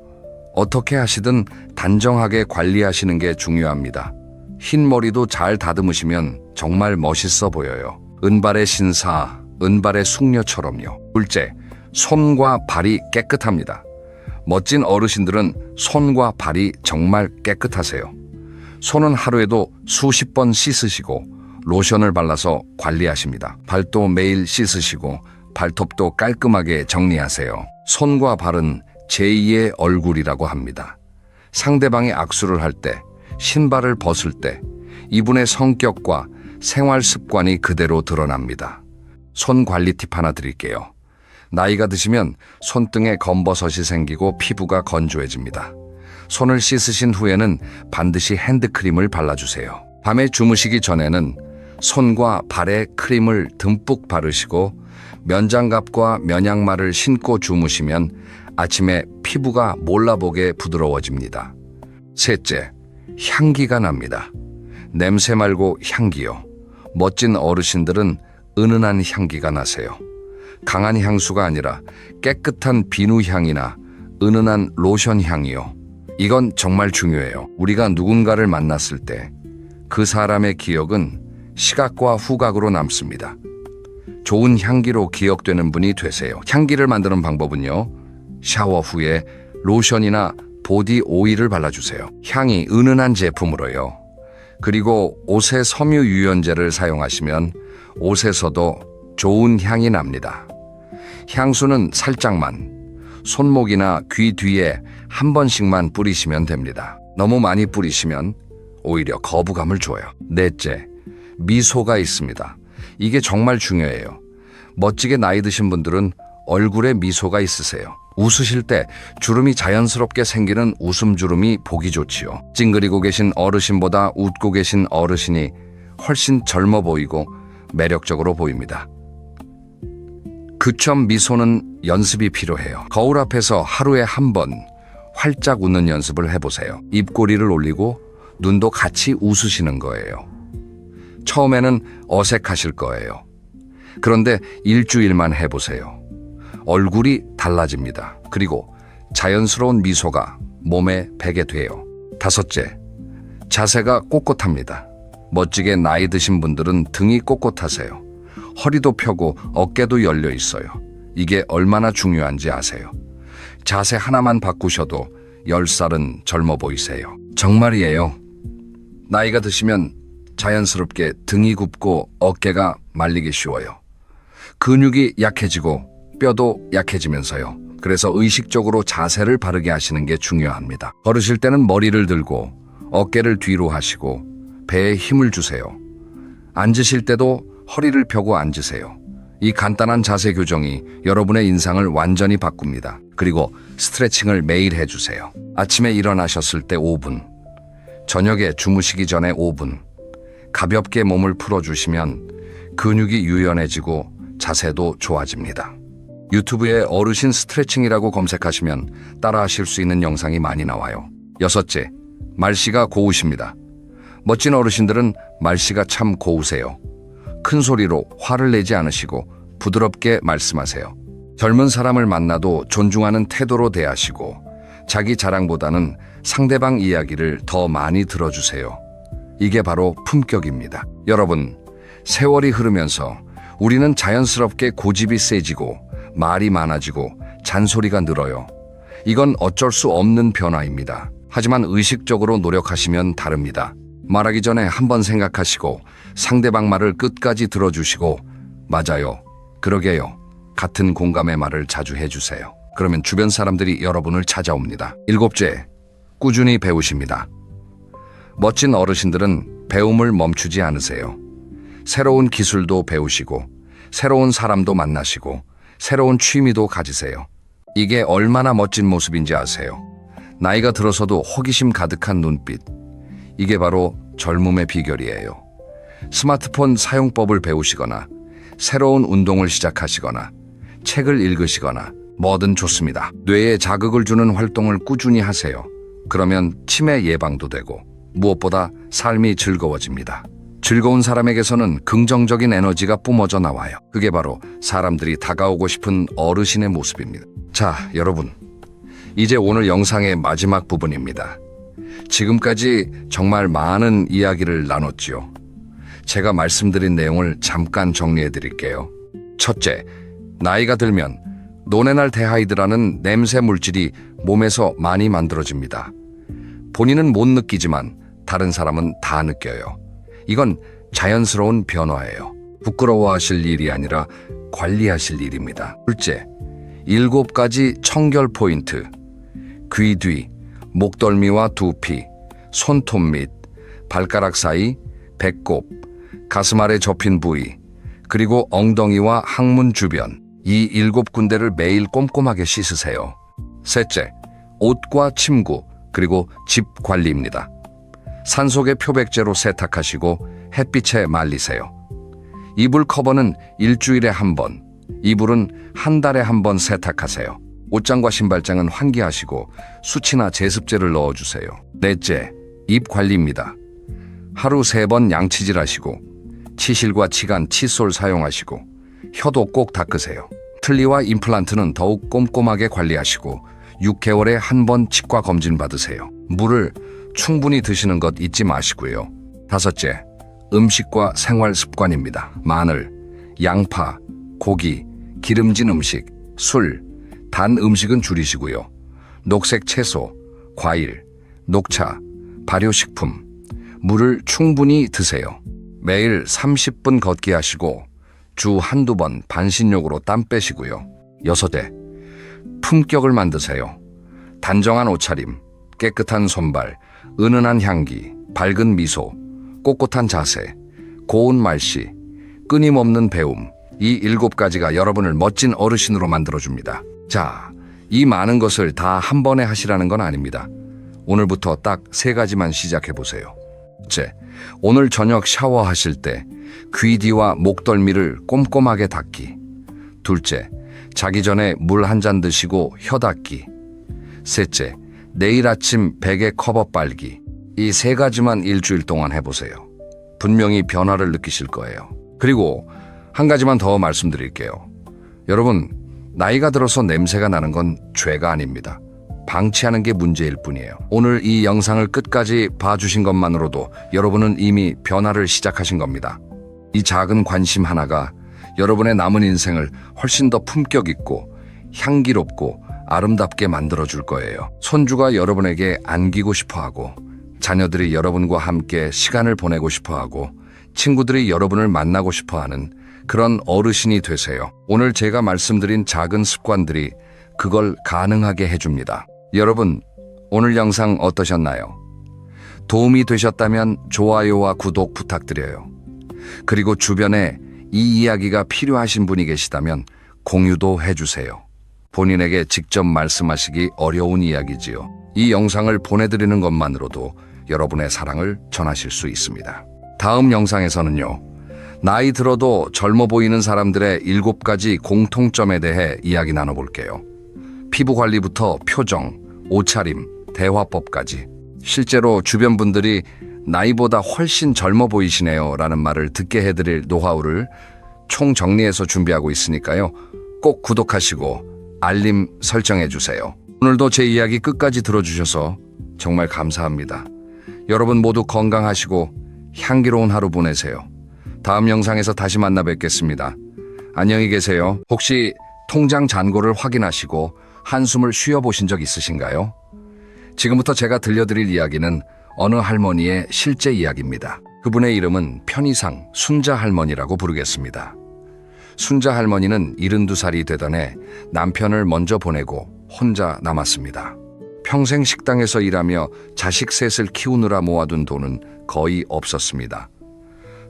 어떻게 하시든 단정하게 관리하시는 게 중요합니다. 흰 머리도 잘 다듬으시면 정말 멋있어 보여요. 은발의 신사, 은발의 숙녀처럼요. 둘째, 손과 발이 깨끗합니다. 멋진 어르신들은 손과 발이 정말 깨끗하세요. 손은 하루에도 수십 번 씻으시고 로션을 발라서 관리하십니다. 발도 매일 씻으시고 발톱도 깔끔하게 정리하세요. 손과 발은 제2의 얼굴이라고 합니다. 상대방이 악수를 할 때, 신발을 벗을 때 이분의 성격과 생활 습관이 그대로 드러납니다. 손 관리 팁 하나 드릴게요. 나이가 드시면 손등에 검버섯이 생기고 피부가 건조해집니다. 손을 씻으신 후에는 반드시 핸드크림을 발라주세요. 밤에 주무시기 전에는 손과 발에 크림을 듬뿍 바르시고 면장갑과 면양말을 신고 주무시면 아침에 피부가 몰라보게 부드러워집니다. 셋째, 향기가 납니다. 냄새 말고 향기요. 멋진 어르신들은 은은한 향기가 나세요. 강한 향수가 아니라 깨끗한 비누 향이나 은은한 로션 향이요. 이건 정말 중요해요. 우리가 누군가를 만났을 때 그 사람의 기억은 시각과 후각으로 남습니다. 좋은 향기로 기억되는 분이 되세요. 향기를 만드는 방법은요. 샤워 후에 로션이나 보디 오일을 발라주세요. 향이 은은한 제품으로요. 그리고 옷에 섬유 유연제를 사용하시면 옷에서도 좋은 향이 납니다. 향수는 살짝만, 손목이나 귀 뒤에 한 번씩만 뿌리시면 됩니다. 너무 많이 뿌리시면 오히려 거부감을 줘요. 넷째, 미소가 있습니다. 이게 정말 중요해요. 멋지게 나이 드신 분들은 얼굴에 미소가 있으세요. 웃으실 때 주름이 자연스럽게 생기는 웃음 주름이 보기 좋지요. 찡그리고 계신 어르신보다 웃고 계신 어르신이 훨씬 젊어 보이고 매력적으로 보입니다. 그점 미소는 연습이 필요해요. 거울 앞에서 하루에 한 번 활짝 웃는 연습을 해보세요. 입꼬리를 올리고 눈도 같이 웃으시는 거예요. 처음에는 어색하실 거예요. 그런데 일주일만 해보세요. 얼굴이 달라집니다. 그리고 자연스러운 미소가 몸에 배게 돼요. 다섯째, 자세가 꼿꼿합니다. 멋지게 나이 드신 분들은 등이 꼿꼿하세요. 허리도 펴고 어깨도 열려 있어요. 이게 얼마나 중요한지 아세요? 자세 하나만 바꾸셔도 10살은 젊어 보이세요. 정말이에요. 나이가 드시면 자연스럽게 등이 굽고 어깨가 말리기 쉬워요. 근육이 약해지고 뼈도 약해지면서요. 그래서 의식적으로 자세를 바르게 하시는 게 중요합니다. 걸으실 때는 머리를 들고 어깨를 뒤로 하시고 배에 힘을 주세요. 앉으실 때도 허리를 펴고 앉으세요. 이 간단한 자세 교정이 여러분의 인상을 완전히 바꿉니다. 그리고 스트레칭을 매일 해주세요. 아침에 일어나셨을 때 5분, 저녁에 주무시기 전에 5분, 가볍게 몸을 풀어주시면 근육이 유연해지고 자세도 좋아집니다. 유튜브에 어르신 스트레칭이라고 검색하시면 따라하실 수 있는 영상이 많이 나와요. 여섯째, 말씨가 고우십니다. 멋진 어르신들은 말씨가 참 고우세요. 큰 소리로 화를 내지 않으시고 부드럽게 말씀하세요. 젊은 사람을 만나도 존중하는 태도로 대하시고 자기 자랑보다는 상대방 이야기를 더 많이 들어주세요. 이게 바로 품격입니다. 여러분, 세월이 흐르면서 우리는 자연스럽게 고집이 세지고 말이 많아지고 잔소리가 늘어요. 이건 어쩔 수 없는 변화입니다. 하지만 의식적으로 노력하시면 다릅니다. 말하기 전에 한번 생각하시고 상대방 말을 끝까지 들어주시고 맞아요, 그러게요, 같은 공감의 말을 자주 해주세요. 그러면 주변 사람들이 여러분을 찾아옵니다. 일곱째, 꾸준히 배우십니다. 멋진 어르신들은 배움을 멈추지 않으세요. 새로운 기술도 배우시고 새로운 사람도 만나시고 새로운 취미도 가지세요. 이게 얼마나 멋진 모습인지 아세요? 나이가 들어서도 호기심 가득한 눈빛, 이게 바로 젊음의 비결이에요. 스마트폰 사용법을 배우시거나 새로운 운동을 시작하시거나 책을 읽으시거나 뭐든 좋습니다. 뇌에 자극을 주는 활동을 꾸준히 하세요. 그러면 치매 예방도 되고 무엇보다 삶이 즐거워집니다. 즐거운 사람에게서는 긍정적인 에너지가 뿜어져 나와요. 그게 바로 사람들이 다가오고 싶은 어르신의 모습입니다. 자, 여러분, 이제 오늘 영상의 마지막 부분입니다. 지금까지 정말 많은 이야기를 나눴지요. 제가 말씀드린 내용을 잠깐 정리해 드릴게요. 첫째, 나이가 들면 노네날 데하이드라는 냄새 물질이 몸에서 많이 만들어집니다. 본인은 못 느끼지만 다른 사람은 다 느껴요. 이건 자연스러운 변화예요. 부끄러워하실 일이 아니라 관리하실 일입니다. 둘째, 7가지 청결 포인트. 귀 뒤, 목덜미와 두피, 손톱 밑, 발가락 사이, 배꼽, 가슴 아래 접힌 부위, 그리고 엉덩이와 항문 주변. 이 7군데를 매일 꼼꼼하게 씻으세요. 셋째, 옷과 침구, 그리고 집 관리입니다. 산속의 표백제로 세탁하시고 햇빛에 말리세요. 이불 커버는 일주일에 한 번, 이불은 한 달에 한 번 세탁하세요. 옷장과 신발장은 환기하시고 수치나 제습제를 넣어주세요. 넷째, 입 관리입니다. 하루 3번 양치질하시고 치실과 치간, 칫솔 사용하시고 혀도 꼭 닦으세요. 틀니와 임플란트는 더욱 꼼꼼하게 관리하시고 6개월에 한 번 치과 검진 받으세요. 물을 충분히 드시는 것 잊지 마시고요. 다섯째, 음식과 생활 습관입니다. 마늘, 양파, 고기, 기름진 음식, 술, 단 음식은 줄이시고요. 녹색 채소, 과일, 녹차, 발효식품, 물을 충분히 드세요. 매일 30분 걷기 하시고 주 한두 번 반신욕으로 땀 빼시고요. 여섯째, 품격을 만드세요. 단정한 옷차림, 깨끗한 손발, 은은한 향기, 밝은 미소, 꼿꼿한 자세, 고운 말씨, 끊임없는 배움, 이 7가지가 여러분을 멋진 어르신으로 만들어줍니다. 자, 이 많은 것을 다 한 번에 하시라는 건 아닙니다. 오늘부터 딱 3가지만 시작해보세요. 첫째, 오늘 저녁 샤워하실 때 귀 뒤와 목덜미를 꼼꼼하게 닦기. 둘째, 자기 전에 물 한 잔 드시고 혀 닦기. 셋째, 내일 아침 베개 커버 빨기. 이 3가지만 일주일 동안 해보세요. 분명히 변화를 느끼실 거예요. 그리고 한 가지만 더 말씀드릴게요. 여러분, 나이가 들어서 냄새가 나는 건 죄가 아닙니다. 방치하는 게 문제일 뿐이에요. 오늘 이 영상을 끝까지 봐주신 것만으로도 여러분은 이미 변화를 시작하신 겁니다. 이 작은 관심 하나가 여러분의 남은 인생을 훨씬 더 품격 있고 향기롭고 아름답게 만들어줄 거예요. 손주가 여러분에게 안기고 싶어하고, 자녀들이 여러분과 함께 시간을 보내고 싶어하고, 친구들이 여러분을 만나고 싶어하는 그런 어르신이 되세요. 오늘 제가 말씀드린 작은 습관들이 그걸 가능하게 해줍니다. 여러분, 오늘 영상 어떠셨나요? 도움이 되셨다면 좋아요와 구독 부탁드려요. 그리고 주변에 이 이야기가 필요하신 분이 계시다면 공유도 해주세요. 본인에게 직접 말씀하시기 어려운 이야기지요. 이 영상을 보내드리는 것만으로도 여러분의 사랑을 전하실 수 있습니다. 다음 영상에서는요, 나이 들어도 젊어 보이는 사람들의 7가지 공통점에 대해 이야기 나눠볼게요. 피부 관리부터 표정, 옷차림, 대화법까지. 실제로 주변 분들이 나이보다 훨씬 젊어 보이시네요 라는 말을 듣게 해드릴 노하우를 총 정리해서 준비하고 있으니까요. 꼭 구독하시고 알림 설정해주세요. 오늘도 제 이야기 끝까지 들어주셔서 정말 감사합니다. 여러분 모두 건강하시고 향기로운 하루 보내세요. 다음 영상에서 다시 만나 뵙겠습니다. 안녕히 계세요. 혹시 통장 잔고를 확인하시고 한숨을 쉬어보신 적 있으신가요? 지금부터 제가 들려드릴 이야기는 어느 할머니의 실제 이야기입니다. 그분의 이름은 편의상 순자 할머니라고 부르겠습니다. 순자 할머니는 72살이 되던 해 남편을 먼저 보내고 혼자 남았습니다. 평생 식당에서 일하며 자식 셋을 키우느라 모아둔 돈은 거의 없었습니다.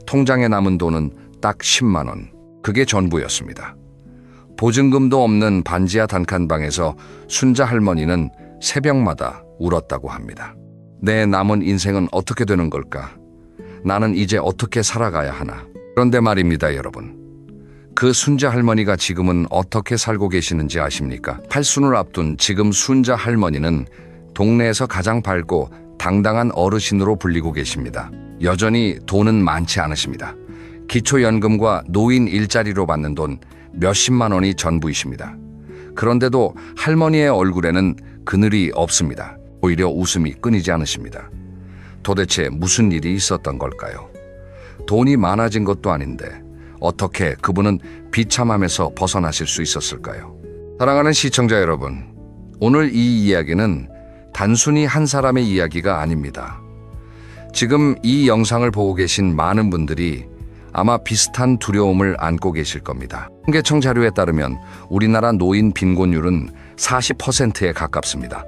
통장에 남은 돈은 딱 10만 원. 그게 전부였습니다. 보증금도 없는 반지하 단칸방에서 순자 할머니는 새벽마다 울었다고 합니다. 내 남은 인생은 어떻게 되는 걸까? 나는 이제 어떻게 살아가야 하나? 그런데 말입니다, 여러분. 그 순자 할머니가 지금은 어떻게 살고 계시는지 아십니까? 팔순을 앞둔 지금 순자 할머니는 동네에서 가장 밝고 당당한 어르신으로 불리고 계십니다. 여전히 돈은 많지 않으십니다. 기초연금과 노인 일자리로 받는 돈 몇십만 원이 전부이십니다. 그런데도 할머니의 얼굴에는 그늘이 없습니다. 오히려 웃음이 끊이지 않으십니다. 도대체 무슨 일이 있었던 걸까요? 돈이 많아진 것도 아닌데 어떻게 그분은 비참함에서 벗어나실 수 있었을까요? 사랑하는 시청자 여러분, 오늘 이 이야기는 단순히 한 사람의 이야기가 아닙니다. 지금 이 영상을 보고 계신 많은 분들이 아마 비슷한 두려움을 안고 계실 겁니다. 통계청 자료에 따르면 우리나라 노인 빈곤율은 40%에 가깝습니다.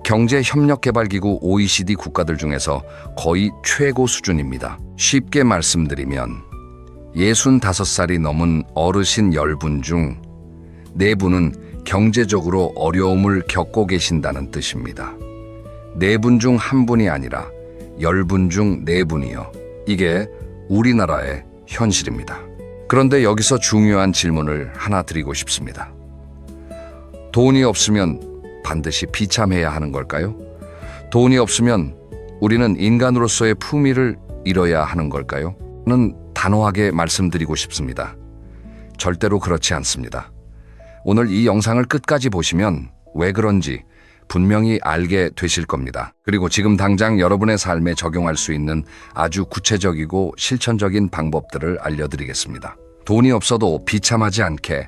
경제협력개발기구 OECD 국가들 중에서 거의 최고 수준입니다. 쉽게 말씀드리면 65살이 넘은 어르신 10분 중 4분은 경제적으로 어려움을 겪고 계신다는 뜻입니다. 4분 중 1분이 아니라 10분 중 4분이요. 이게 우리나라의 현실입니다. 그런데 여기서 중요한 질문을 하나 드리고 싶습니다. 돈이 없으면 반드시 비참해야 하는 걸까요? 돈이 없으면 우리는 인간으로서의 품위를 잃어야 하는 걸까요? 저는 단호하게 말씀드리고 싶습니다. 절대로 그렇지 않습니다. 오늘 이 영상을 끝까지 보시면 왜 그런지 분명히 알게 되실 겁니다. 그리고 지금 당장 여러분의 삶에 적용할 수 있는 아주 구체적이고 실천적인 방법들을 알려드리겠습니다. 돈이 없어도 비참하지 않게,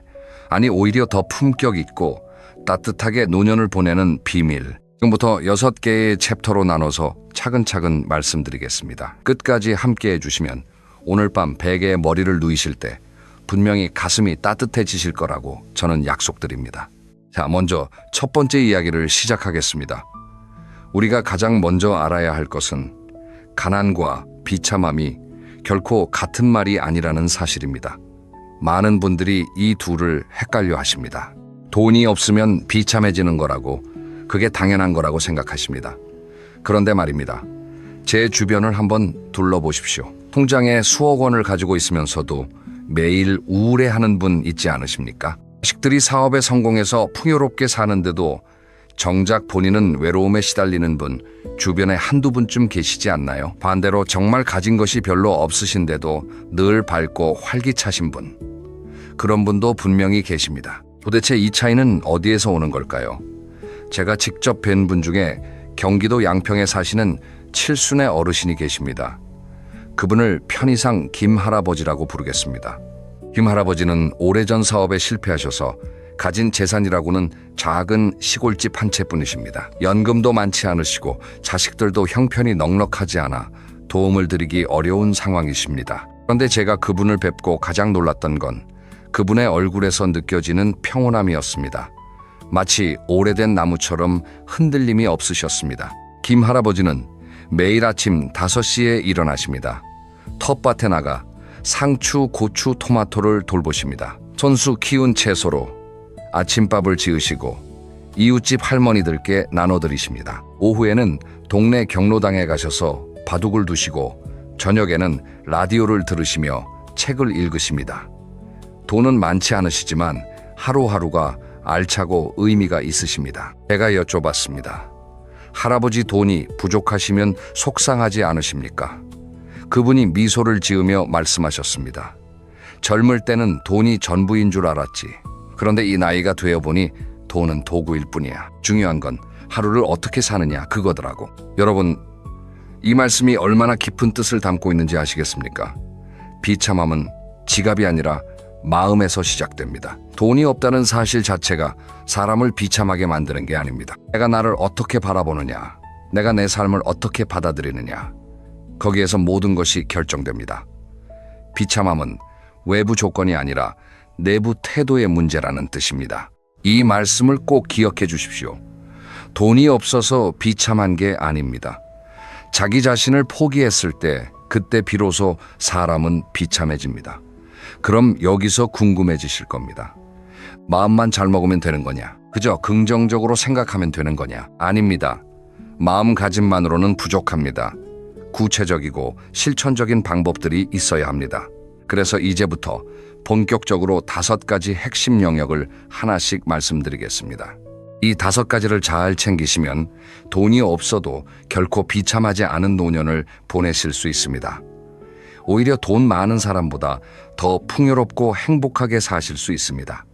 아니 오히려 더 품격 있고 따뜻하게 노년을 보내는 비밀. 지금부터 6개의 챕터로 나눠서 차근차근 말씀드리겠습니다. 끝까지 함께 해주시면 오늘 밤 베개에 머리를 누이실 때 분명히 가슴이 따뜻해지실 거라고 저는 약속드립니다. 자, 먼저 첫 번째 이야기를 시작하겠습니다. 우리가 가장 먼저 알아야 할 것은 가난과 비참함이 결코 같은 말이 아니라는 사실입니다. 많은 분들이 이 둘을 헷갈려 하십니다. 돈이 없으면 비참해지는 거라고, 그게 당연한 거라고 생각하십니다. 그런데 말입니다. 제 주변을 한번 둘러보십시오. 통장에 수억 원을 가지고 있으면서도 매일 우울해하는 분 있지 않으십니까? 자식들이 사업에 성공해서 풍요롭게 사는데도 정작 본인은 외로움에 시달리는 분, 주변에 한두 분쯤 계시지 않나요? 반대로 정말 가진 것이 별로 없으신데도 늘 밝고 활기차신 분, 그런 분도 분명히 계십니다. 도대체 이 차이는 어디에서 오는 걸까요? 제가 직접 뵌 분 중에 경기도 양평에 사시는 칠순의 어르신이 계십니다. 그분을 편의상 김할아버지라고 부르겠습니다. 김할아버지는 오래전 사업에 실패하셔서 가진 재산이라고는 작은 시골집 한 채뿐이십니다. 연금도 많지 않으시고 자식들도 형편이 넉넉하지 않아 도움을 드리기 어려운 상황이십니다. 그런데 제가 그분을 뵙고 가장 놀랐던 건 그분의 얼굴에서 느껴지는 평온함이었습니다. 마치 오래된 나무처럼 흔들림이 없으셨습니다. 김 할아버지는 매일 아침 5시에 일어나십니다. 텃밭에 나가 상추, 고추, 토마토를 돌보십니다. 손수 키운 채소로 아침밥을 지으시고 이웃집 할머니들께 나눠드리십니다. 오후에는 동네 경로당에 가셔서 바둑을 두시고 저녁에는 라디오를 들으시며 책을 읽으십니다. 돈은 많지 않으시지만 하루하루가 알차고 의미가 있으십니다. 제가 여쭤봤습니다. 할아버지 돈이 부족하시면 속상하지 않으십니까? 그분이 미소를 지으며 말씀하셨습니다. 젊을 때는 돈이 전부인 줄 알았지. 그런데 이 나이가 되어보니 돈은 도구일 뿐이야. 중요한 건 하루를 어떻게 사느냐, 그거더라고. 여러분, 이 말씀이 얼마나 깊은 뜻을 담고 있는지 아시겠습니까? 비참함은 지갑이 아니라 마음에서 시작됩니다. 돈이 없다는 사실 자체가 사람을 비참하게 만드는 게 아닙니다. 내가 나를 어떻게 바라보느냐, 내가 내 삶을 어떻게 받아들이느냐, 거기에서 모든 것이 결정됩니다. 비참함은 외부 조건이 아니라 내부 태도의 문제라는 뜻입니다. 이 말씀을 꼭 기억해 주십시오. 돈이 없어서 비참한 게 아닙니다. 자기 자신을 포기했을 때, 그때 비로소 사람은 비참해집니다. 그럼 여기서 궁금해지실 겁니다. 마음만 잘 먹으면 되는 거냐? 그저 긍정적으로 생각하면 되는 거냐? 아닙니다. 마음가짐만으로는 부족합니다. 구체적이고 실천적인 방법들이 있어야 합니다. 그래서 이제부터 본격적으로 5가지 핵심 영역을 하나씩 말씀드리겠습니다. 이 5가지를 잘 챙기시면 돈이 없어도 결코 비참하지 않은 노년을 보내실 수 있습니다. 오히려 돈 많은 사람보다 더 풍요롭고 행복하게 사실 수 있습니다.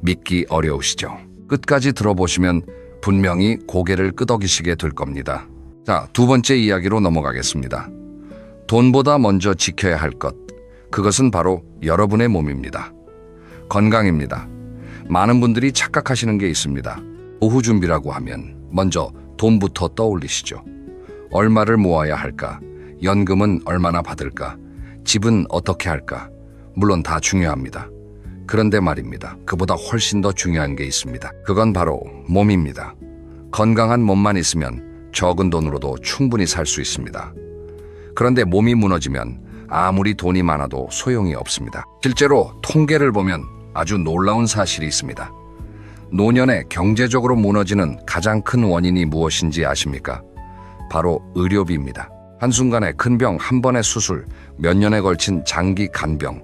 믿기 어려우시죠? 끝까지 들어보시면 분명히 고개를 끄덕이시게 될 겁니다. 자, 2번째 이야기로 넘어가겠습니다. 돈보다 먼저 지켜야 할 것, 그것은 바로 여러분의 몸입니다. 건강입니다. 많은 분들이 착각하시는 게 있습니다. 오후 준비라고 하면 먼저 돈부터 떠올리시죠. 얼마를 모아야 할까? 연금은 얼마나 받을까? 집은 어떻게 할까? 물론 다 중요합니다. 그런데 말입니다. 그보다 훨씬 더 중요한 게 있습니다. 그건 바로 몸입니다. 건강한 몸만 있으면 적은 돈으로도 충분히 살 수 있습니다. 그런데 몸이 무너지면 아무리 돈이 많아도 소용이 없습니다. 실제로 통계를 보면 아주 놀라운 사실이 있습니다. 노년에 경제적으로 무너지는 가장 큰 원인이 무엇인지 아십니까? 바로 의료비입니다. 한순간에 큰 병 한 번의 수술, 몇 년에 걸친 장기 간병,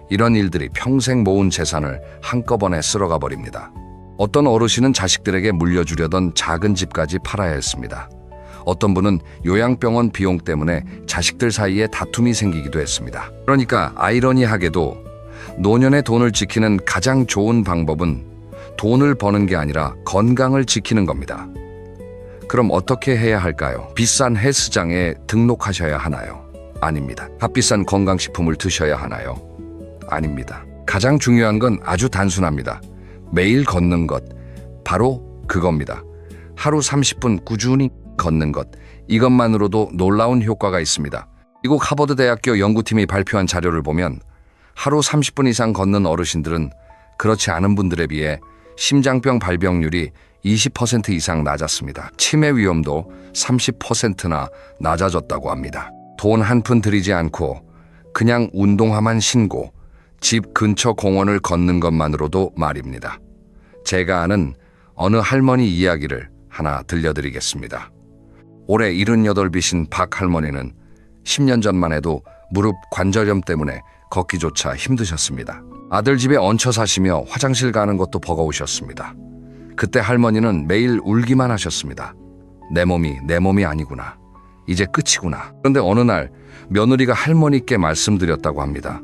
이런 일들이 평생 모은 재산을 한꺼번에 쓸어가 버립니다. 어떤 어르신은 자식들에게 물려주려던 작은 집까지 팔아야 했습니다. 어떤 분은 요양병원 비용 때문에 자식들 사이에 다툼이 생기기도 했습니다. 그러니까 아이러니하게도 노년의 돈을 지키는 가장 좋은 방법은 돈을 버는 게 아니라 건강을 지키는 겁니다. 그럼 어떻게 해야 할까요? 비싼 헬스장에 등록하셔야 하나요? 아닙니다. 값비싼 건강식품을 드셔야 하나요? 아닙니다. 가장 중요한 건 아주 단순합니다. 매일 걷는 것, 바로 그겁니다. 하루 30분 꾸준히 걷는 것, 이것만으로도 놀라운 효과가 있습니다. 미국 하버드 대학교 연구팀이 발표한 자료를 보면 하루 30분 이상 걷는 어르신들은 그렇지 않은 분들에 비해 심장병 발병률이 20% 이상 낮았습니다. 치매 위험도 30%나 낮아졌다고 합니다. 돈 한 푼 들이지 않고 그냥 운동화만 신고 집 근처 공원을 걷는 것만으로도 말입니다. 제가 아는 어느 할머니 이야기를 하나 들려드리겠습니다. 올해 78이신 박 할머니는 10년 전만 해도 무릎 관절염 때문에 걷기조차 힘드셨습니다. 아들 집에 얹혀 사시며 화장실 가는 것도 버거우셨습니다. 그때 할머니는 매일 울기만 하셨습니다. 내 몸이 아니구나. 이제 끝이구나. 그런데 어느 날 며느리가 할머니께 말씀드렸다고 합니다.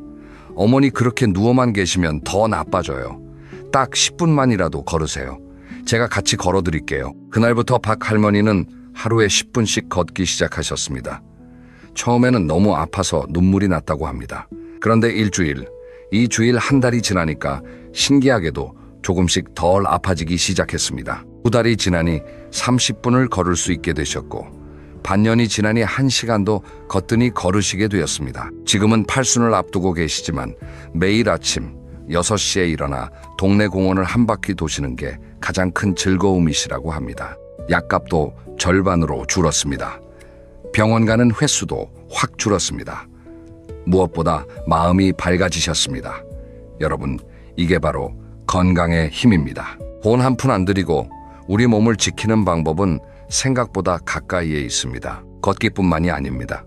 어머니 그렇게 누워만 계시면 더 나빠져요. 딱 10분만이라도 걸으세요. 제가 같이 걸어드릴게요. 그날부터 박 할머니는 하루에 10분씩 걷기 시작하셨습니다. 처음에는 너무 아파서 눈물이 났다고 합니다. 그런데 이 주일 한 달이 지나니까 신기하게도 조금씩 덜 아파지기 시작했습니다. 2달이 지나니 30분을 걸을 수 있게 되셨고 반년이 지나니 1시간도 거뜬히 걸으시게 되었습니다. 지금은 팔순을 앞두고 계시지만 매일 아침 6시에 일어나 동네 공원을 한 바퀴 도시는 게 가장 큰 즐거움이시라고 합니다. 약값도 절반으로 줄었습니다. 병원 가는 횟수도 확 줄었습니다. 무엇보다 마음이 밝아지셨습니다. 여러분, 이게 바로 건강의 힘입니다. 돈 한 푼 안 들이고 우리 몸을 지키는 방법은 생각보다 가까이에 있습니다. 걷기뿐만이 아닙니다.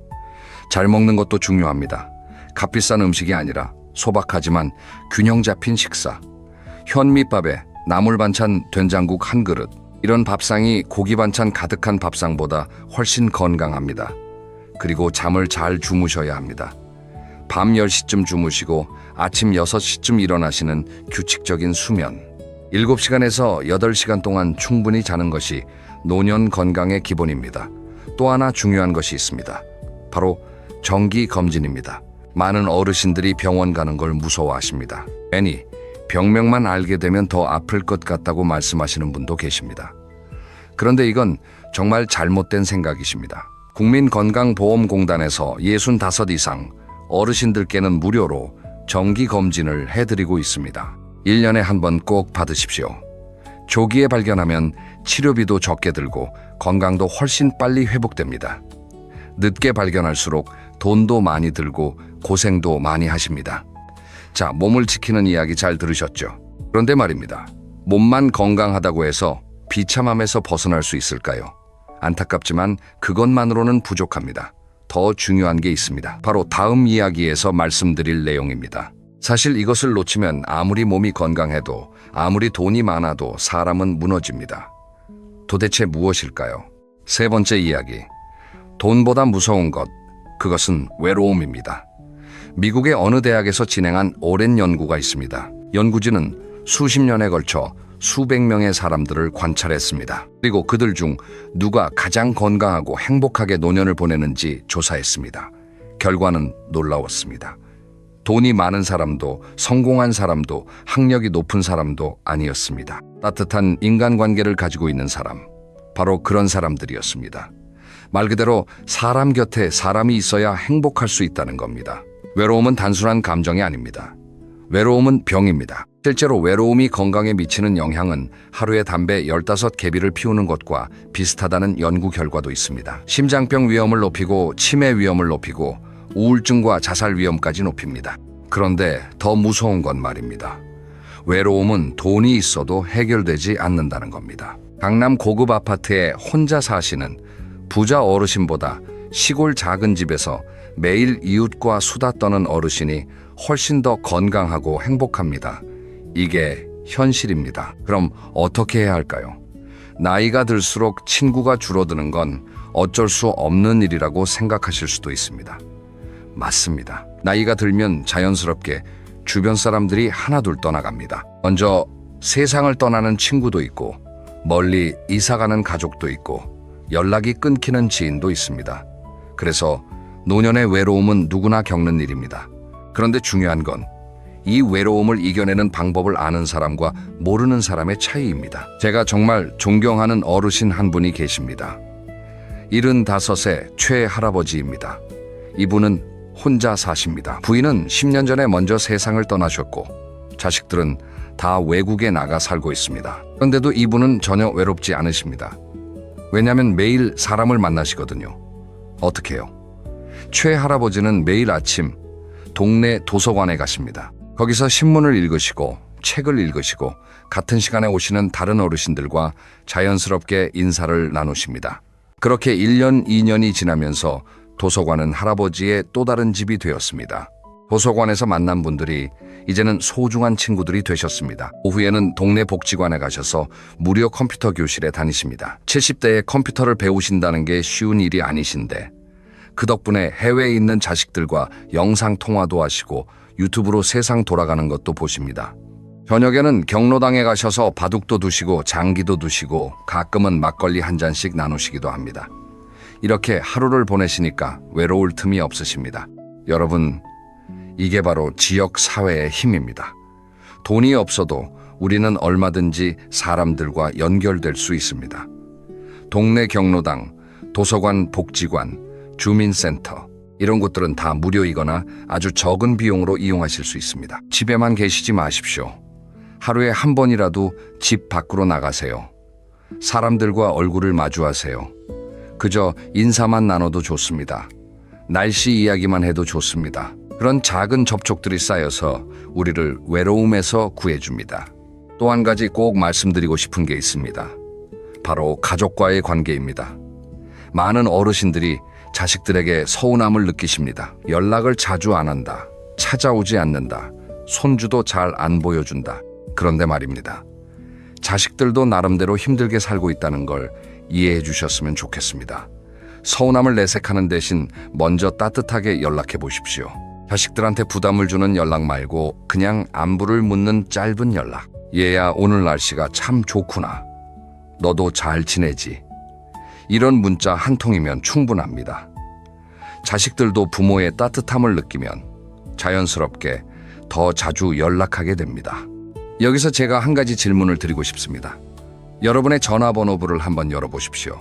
잘 먹는 것도 중요합니다. 값비싼 음식이 아니라 소박하지만 균형 잡힌 식사. 현미밥에 나물 반찬 된장국 한 그릇. 이런 밥상이 고기 반찬 가득한 밥상보다 훨씬 건강합니다. 그리고 잠을 잘 주무셔야 합니다. 밤 10시쯤 주무시고 아침 6시쯤 일어나시는 규칙적인 수면. 7시간에서 8시간 동안 충분히 자는 것이 노년 건강의 기본입니다. 또 하나 중요한 것이 있습니다. 바로 정기 검진입니다. 많은 어르신들이 병원 가는 걸 무서워하십니다. 괜히 병명만 알게 되면 더 아플 것 같다고 말씀하시는 분도 계십니다. 그런데 이건 정말 잘못된 생각이십니다. 국민건강보험공단에서 65 이상 어르신들께는 무료로 정기 검진을 해드리고 있습니다. 1년에 한 번 꼭 받으십시오. 조기에 발견하면 치료비도 적게 들고 건강도 훨씬 빨리 회복됩니다. 늦게 발견할수록 돈도 많이 들고 고생도 많이 하십니다. 자, 몸을 지키는 이야기 잘 들으셨죠? 그런데 말입니다. 몸만 건강하다고 해서 비참함에서 벗어날 수 있을까요? 안타깝지만 그것만으로는 부족합니다. 더 중요한 게 있습니다. 바로 다음 이야기에서 말씀드릴 내용입니다. 사실 이것을 놓치면 아무리 몸이 건강해도 아무리 돈이 많아도 사람은 무너집니다. 도대체 무엇일까요? 세 번째 이야기. 돈보다 무서운 것, 그것은 외로움입니다. 미국의 어느 대학에서 진행한 오랜 연구가 있습니다. 연구진은 수십 년에 걸쳐 수백 명의 사람들을 관찰했습니다. 그리고 그들 중 누가 가장 건강하고 행복하게 노년을 보내는지 조사했습니다. 결과는 놀라웠습니다. 돈이 많은 사람도 성공한 사람도 학력이 높은 사람도 아니었습니다. 따뜻한 인간관계를 가지고 있는 사람, 바로 그런 사람들이었습니다. 말 그대로 사람 곁에 사람이 있어야 행복할 수 있다는 겁니다. 외로움은 단순한 감정이 아닙니다. 외로움은 병입니다. 실제로 외로움이 건강에 미치는 영향은 하루에 담배 15개비를 피우는 것과 비슷하다는 연구 결과도 있습니다. 심장병 위험을 높이고 치매 위험을 높이고 우울증과 자살 위험까지 높입니다. 그런데 더 무서운 건 말입니다. 외로움은 돈이 있어도 해결되지 않는다는 겁니다. 강남 고급 아파트에 혼자 사시는 부자 어르신보다 시골 작은 집에서 매일 이웃과 수다 떠는 어르신이 훨씬 더 건강하고 행복합니다. 이게 현실입니다. 그럼 어떻게 해야 할까요? 나이가 들수록 친구가 줄어드는 건 어쩔 수 없는 일이라고 생각하실 수도 있습니다. 맞습니다. 나이가 들면 자연스럽게 주변 사람들이 하나둘 떠나갑니다. 먼저 세상을 떠나는 친구도 있고 멀리 이사가는 가족도 있고 연락이 끊기는 지인도 있습니다. 그래서 노년의 외로움은 누구나 겪는 일입니다. 그런데 중요한 건 이 외로움을 이겨내는 방법을 아는 사람과 모르는 사람의 차이입니다. 제가 정말 존경하는 어르신 한 분이 계십니다. 75세 최 할아버지입니다. 이분은 혼자 사십니다. 부인은 10년 전에 먼저 세상을 떠나셨고 자식들은 다 외국에 나가 살고 있습니다. 그런데도 이분은 전혀 외롭지 않으십니다. 왜냐하면 매일 사람을 만나시거든요. 어떻게 해요? 최할아버지는 매일 아침 동네 도서관에 가십니다. 거기서 신문을 읽으시고 책을 읽으시고 같은 시간에 오시는 다른 어르신들과 자연스럽게 인사를 나누십니다. 그렇게 1년, 2년이 지나면서 도서관은 할아버지의 또 다른 집이 되었습니다. 도서관에서 만난 분들이 이제는 소중한 친구들이 되셨습니다. 오후에는 동네 복지관에 가셔서 무료 컴퓨터 교실에 다니십니다. 70대에 컴퓨터를 배우신다는 게 쉬운 일이 아니신데 그 덕분에 해외에 있는 자식들과 영상 통화도 하시고 유튜브로 세상 돌아가는 것도 보십니다. 저녁에는 경로당에 가셔서 바둑도 두시고 장기도 두시고 가끔은 막걸리 한 잔씩 나누시기도 합니다. 이렇게 하루를 보내시니까 외로울 틈이 없으십니다. 여러분, 이게 바로 지역 사회의 힘입니다. 돈이 없어도 우리는 얼마든지 사람들과 연결될 수 있습니다. 동네 경로당, 도서관, 복지관, 주민센터 이런 곳들은 다 무료이거나 아주 적은 비용으로 이용하실 수 있습니다. 집에만 계시지 마십시오. 하루에 한 번이라도 집 밖으로 나가세요. 사람들과 얼굴을 마주하세요. 그저 인사만 나눠도 좋습니다. 날씨 이야기만 해도 좋습니다. 그런 작은 접촉들이 쌓여서 우리를 외로움에서 구해줍니다. 또 한 가지 꼭 말씀드리고 싶은 게 있습니다. 바로 가족과의 관계입니다. 많은 어르신들이 자식들에게 서운함을 느끼십니다. 연락을 자주 안 한다. 찾아오지 않는다. 손주도 잘 안 보여준다. 그런데 말입니다. 자식들도 나름대로 힘들게 살고 있다는 걸 이해해 주셨으면 좋겠습니다. 서운함을 내색하는 대신 먼저 따뜻하게 연락해 보십시오. 자식들한테 부담을 주는 연락 말고 그냥 안부를 묻는 짧은 연락. 얘야, 오늘 날씨가 참 좋구나. 너도 잘 지내지? 이런 문자 한 통이면 충분합니다. 자식들도 부모의 따뜻함을 느끼면 자연스럽게 더 자주 연락하게 됩니다. 여기서 제가 한 가지 질문을 드리고 싶습니다. 여러분의 전화번호부를 한번 열어보십시오.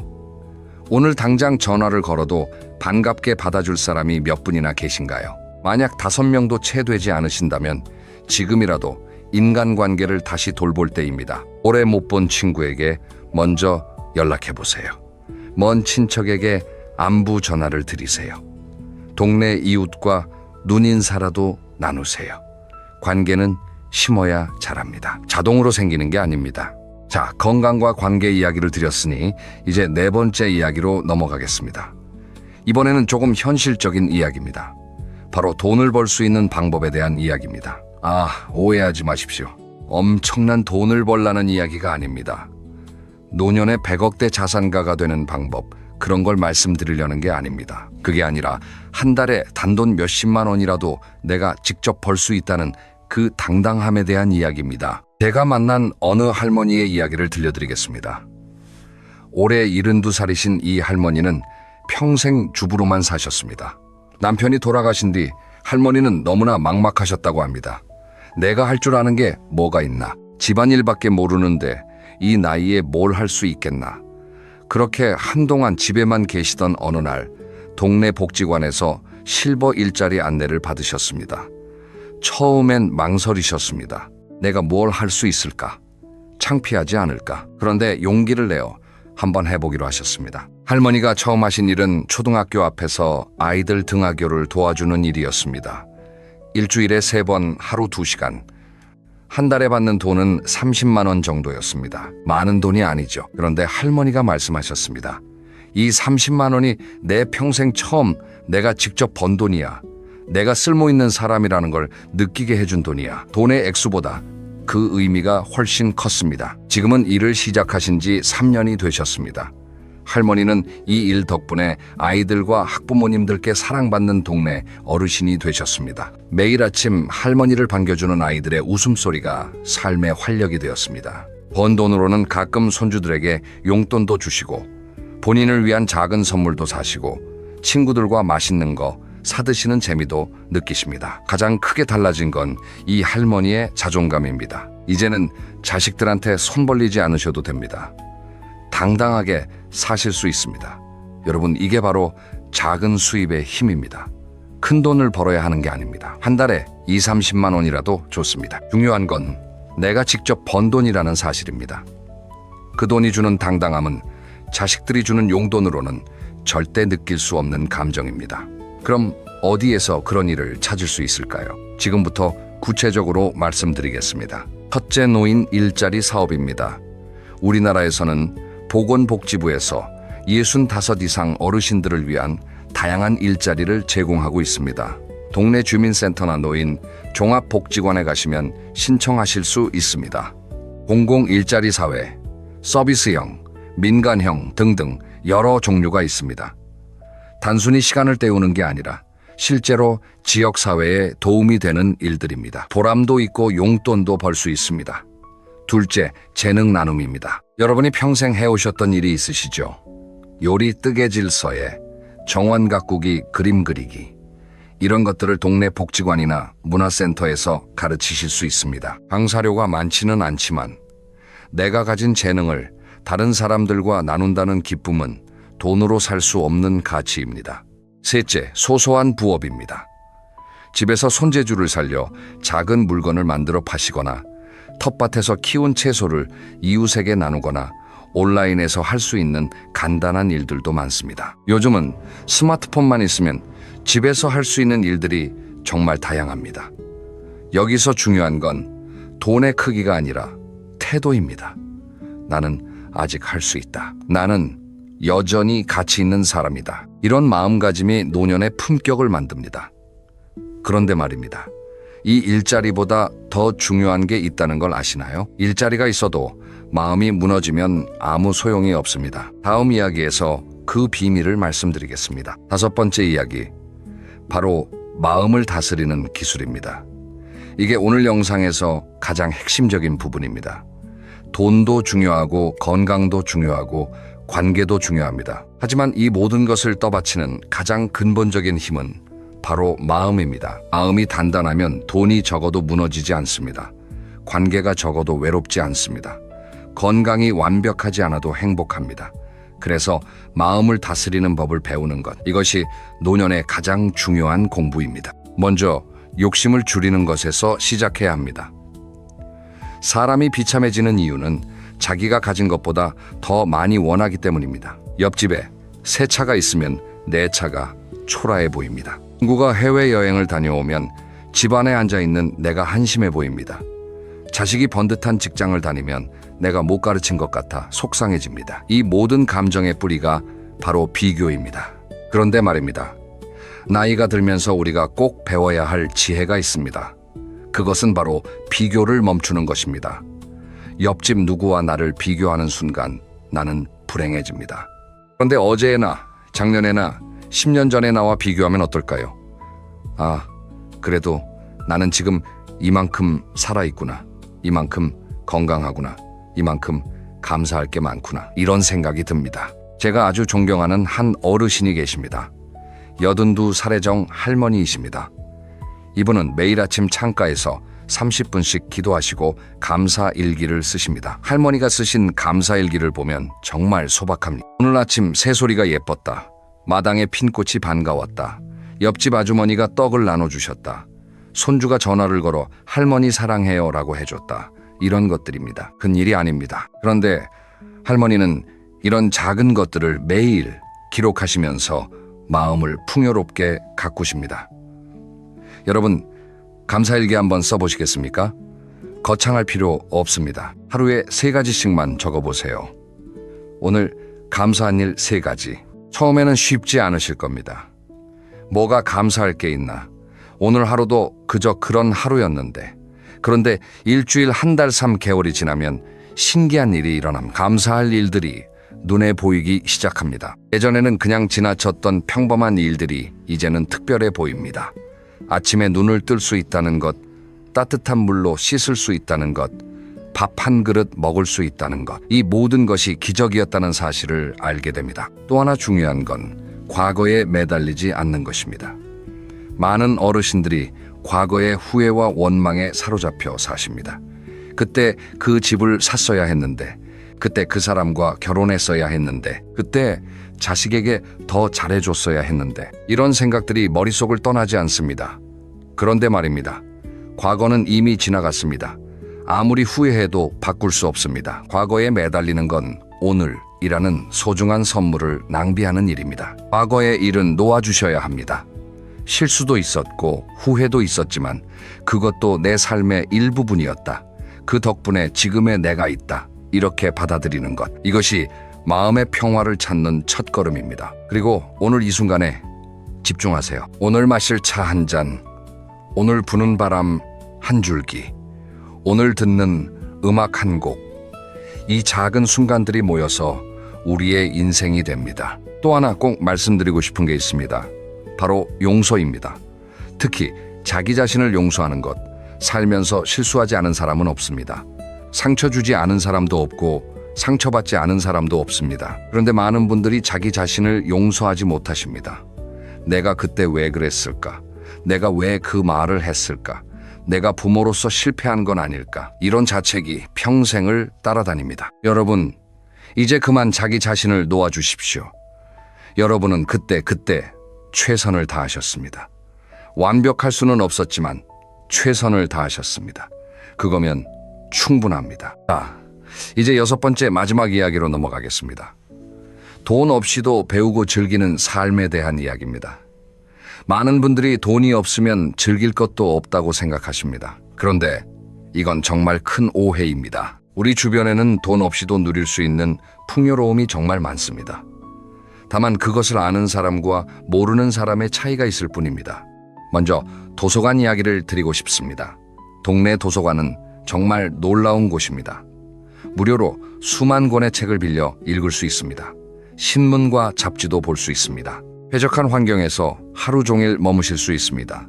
오늘 당장 전화를 걸어도 반갑게 받아줄 사람이 몇 분이나 계신가요? 만약 5명도 채 되지 않으신다면 지금이라도 인간관계를 다시 돌볼 때입니다. 오래 못 본 친구에게 먼저 연락해보세요. 먼 친척에게 안부 전화를 드리세요. 동네 이웃과 눈인사라도 나누세요. 관계는 심어야 자랍니다. 자동으로 생기는 게 아닙니다. 자, 건강과 관계 이야기를 드렸으니 이제 4번째 이야기로 넘어가겠습니다. 이번에는 조금 현실적인 이야기입니다. 바로 돈을 벌 수 있는 방법에 대한 이야기입니다. 오해하지 마십시오. 엄청난 돈을 벌라는 이야기가 아닙니다. 노년에 100억대 자산가가 되는 방법, 그런 걸 말씀드리려는 게 아닙니다. 그게 아니라 한 달에 단돈 몇십만 원이라도 내가 직접 벌 수 있다는 그 당당함에 대한 이야기입니다. 제가 만난 어느 할머니의 이야기를 들려드리겠습니다. 올해 72살이신 이 할머니는 평생 주부로만 사셨습니다. 남편이 돌아가신 뒤 할머니는 너무나 막막하셨다고 합니다. 내가 할 줄 아는 게 뭐가 있나? 집안일밖에 모르는데 이 나이에 뭘 할 수 있겠나? 그렇게 한동안 집에만 계시던 어느 날 동네 복지관에서 실버 일자리 안내를 받으셨습니다. 처음엔 망설이셨습니다. 내가 뭘 할 수 있을까? 창피하지 않을까? 그런데 용기를 내어 한번 해보기로 하셨습니다. 할머니가 처음 하신 일은 초등학교 앞에서 아이들 등하교를 도와주는 일이었습니다. 일주일에 3번 하루 2시간. 한 달에 받는 돈은 30만 원 정도였습니다. 많은 돈이 아니죠. 그런데 할머니가 말씀하셨습니다. 이 30만 원이 내 평생 처음 내가 직접 번 돈이야. 내가 쓸모있는 사람이라는 걸 느끼게 해준 돈이야. 돈의 액수보다 그 의미가 훨씬 컸습니다. 지금은 일을 시작하신 지 3년이 되셨습니다. 할머니는 이 일 덕분에 아이들과 학부모님들께 사랑받는 동네 어르신이 되셨습니다. 매일 아침 할머니를 반겨주는 아이들의 웃음소리가 삶의 활력이 되었습니다. 번 돈으로는 가끔 손주들에게 용돈도 주시고 본인을 위한 작은 선물도 사시고 친구들과 맛있는 거 사드시는 재미도 느끼십니다. 가장 크게 달라진 건 이 할머니의 자존감입니다. 이제는 자식들한테 손 벌리지 않으셔도 됩니다. 당당하게 사실 수 있습니다. 여러분, 이게 바로 작은 수입의 힘입니다. 큰 돈을 벌어야 하는 게 아닙니다. 한 달에 2, 30만 원이라도 좋습니다. 중요한 건 내가 직접 번 돈이라는 사실입니다. 그 돈이 주는 당당함은 자식들이 주는 용돈으로는 절대 느낄 수 없는 감정입니다. 그럼 어디에서 그런 일을 찾을 수 있을까요? 지금부터 구체적으로 말씀드리겠습니다. 첫째, 노인 일자리 사업입니다. 우리나라에서는 보건복지부에서 65 이상 어르신들을 위한 다양한 일자리를 제공하고 있습니다. 동네 주민센터나 노인 종합복지관에 가시면 신청하실 수 있습니다. 공공 일자리 사회, 서비스형, 민간형 등등 여러 종류가 있습니다. 단순히 시간을 때우는 게 아니라 실제로 지역사회에 도움이 되는 일들입니다. 보람도 있고 용돈도 벌 수 있습니다. 둘째, 재능 나눔입니다. 여러분이 평생 해오셨던 일이 있으시죠? 요리 뜨개질서에 정원 가꾸기, 그림 그리기, 이런 것들을 동네 복지관이나 문화센터에서 가르치실 수 있습니다. 강사료가 많지는 않지만 내가 가진 재능을 다른 사람들과 나눈다는 기쁨은 돈으로 살 수 없는 가치입니다. 셋째, 소소한 부업입니다. 집에서 손재주를 살려 작은 물건을 만들어 파시거나 텃밭에서 키운 채소를 이웃에게 나누거나 온라인에서 할 수 있는 간단한 일들도 많습니다. 요즘은 스마트폰만 있으면 집에서 할 수 있는 일들이 정말 다양합니다. 여기서 중요한 건 돈의 크기가 아니라 태도입니다. 나는 아직 할 수 있다. 나는 여전히 가치 있는 사람이다. 이런 마음가짐이 노년의 품격을 만듭니다. 그런데 말입니다. 이 일자리보다 더 중요한 게 있다는 걸 아시나요? 일자리가 있어도 마음이 무너지면 아무 소용이 없습니다. 다음 이야기에서 그 비밀을 말씀드리겠습니다. 다섯 번째 이야기, 바로 마음을 다스리는 기술입니다. 이게 오늘 영상에서 가장 핵심적인 부분입니다. 돈도 중요하고 건강도 중요하고 관계도 중요합니다. 하지만 이 모든 것을 떠받치는 가장 근본적인 힘은 바로 마음입니다. 마음이 단단하면 돈이 적어도 무너지지 않습니다. 관계가 적어도 외롭지 않습니다. 건강이 완벽하지 않아도 행복합니다. 그래서 마음을 다스리는 법을 배우는 것, 이것이 노년의 가장 중요한 공부입니다. 먼저 욕심을 줄이는 것에서 시작해야 합니다. 사람이 비참해지는 이유는 자기가 가진 것보다 더 많이 원하기 때문입니다. 옆집에 새 차가 있으면 내 차가 초라해 보입니다. 친구가 해외여행을 다녀오면 집안에 앉아있는 내가 한심해 보입니다. 자식이 번듯한 직장을 다니면 내가 못 가르친 것 같아 속상해집니다. 이 모든 감정의 뿌리가 바로 비교입니다. 그런데 말입니다. 나이가 들면서 우리가 꼭 배워야 할 지혜가 있습니다. 그것은 바로 비교를 멈추는 것입니다. 옆집 누구와 나를 비교하는 순간 나는 불행해집니다. 그런데 어제나 작년에나 10년 전에 나와 비교하면 어떨까요? 아, 그래도 나는 지금 이만큼 살아있구나. 이만큼 건강하구나. 이만큼 감사할 게 많구나. 이런 생각이 듭니다. 제가 아주 존경하는 한 어르신이 계십니다. 82살의 할머니이십니다. 이분은 매일 아침 창가에서 30분씩 기도하시고 감사일기를 쓰십니다. 할머니가 쓰신 감사일기를 보면 정말 소박합니다. 오늘 아침 새소리가 예뻤다. 마당에 핀 꽃이 반가웠다. 옆집 아주머니가 떡을 나눠주셨다. 손주가 전화를 걸어 할머니 사랑해요 라고 해줬다. 이런 것들입니다. 큰일이 아닙니다. 그런데 할머니는 이런 작은 것들을 매일 기록하시면서 마음을 풍요롭게 가꾸십니다. 여러분, 감사일기 한번 써보시겠습니까? 거창할 필요 없습니다. 하루에 3가지씩만 적어보세요. 오늘 감사한 일 3가지. 처음에는 쉽지 않으실 겁니다. 뭐가 감사할 게 있나? 오늘 하루도 그저 그런 하루였는데. 그런데 일주일, 한 달, 3개월이 지나면 신기한 일이 일어납니다. 감사할 일들이 눈에 보이기 시작합니다. 예전에는 그냥 지나쳤던 평범한 일들이 이제는 특별해 보입니다. 아침에 눈을 뜰 수 있다는 것, 따뜻한 물로 씻을 수 있다는 것, 밥 한 그릇 먹을 수 있다는 것, 이 모든 것이 기적이었다는 사실을 알게 됩니다. 또 하나 중요한 건 과거에 매달리지 않는 것입니다. 많은 어르신들이 과거의 후회와 원망에 사로잡혀 사십니다. 그때 그 집을 샀어야 했는데, 그때 그 사람과 결혼했어야 했는데, 그때 자식에게 더 잘해줬어야 했는데, 이런 생각들이 머릿속을 떠나지 않습니다. 그런데 말입니다. 과거는 이미 지나갔습니다. 아무리 후회해도 바꿀 수 없습니다. 과거에 매달리는 건 오늘이라는 소중한 선물을 낭비하는 일입니다. 과거의 일은 놓아주셔야 합니다. 실수도 있었고 후회도 있었지만 그것도 내 삶의 일부분이었다. 그 덕분에 지금의 내가 있다. 이렇게 받아들이는 것. 이것이 마음의 평화를 찾는 첫걸음입니다. 그리고 오늘 이 순간에 집중하세요. 오늘 마실 차 한 잔, 오늘 부는 바람 한 줄기, 오늘 듣는 음악 한 곡. 이 작은 순간들이 모여서 우리의 인생이 됩니다. 또 하나 꼭 말씀드리고 싶은 게 있습니다. 바로 용서입니다. 특히 자기 자신을 용서하는 것. 살면서 실수하지 않은 사람은 없습니다. 상처 주지 않은 사람도 없고 상처받지 않은 사람도 없습니다. 그런데 많은 분들이 자기 자신을 용서하지 못하십니다. 내가 그때 왜 그랬을까? 내가 왜 그 말을 했을까? 내가 부모로서 실패한 건 아닐까? 이런 자책이 평생을 따라다닙니다. 여러분, 이제 그만 자기 자신을 놓아주십시오. 여러분은 그때 최선을 다하셨습니다. 완벽할 수는 없었지만 최선을 다하셨습니다. 그거면 충분합니다. 자, 이제 6번째 마지막 이야기로 넘어가겠습니다. 돈 없이도 배우고 즐기는 삶에 대한 이야기입니다. 많은 분들이 돈이 없으면 즐길 것도 없다고 생각하십니다. 그런데 이건 정말 큰 오해입니다. 우리 주변에는 돈 없이도 누릴 수 있는 풍요로움이 정말 많습니다. 다만 그것을 아는 사람과 모르는 사람의 차이가 있을 뿐입니다. 먼저 도서관 이야기를 드리고 싶습니다. 동네 도서관은 정말 놀라운 곳입니다. 무료로 수만 권의 책을 빌려 읽을 수 있습니다. 신문과 잡지도 볼 수 있습니다. 쾌적한 환경에서 하루 종일 머무실 수 있습니다.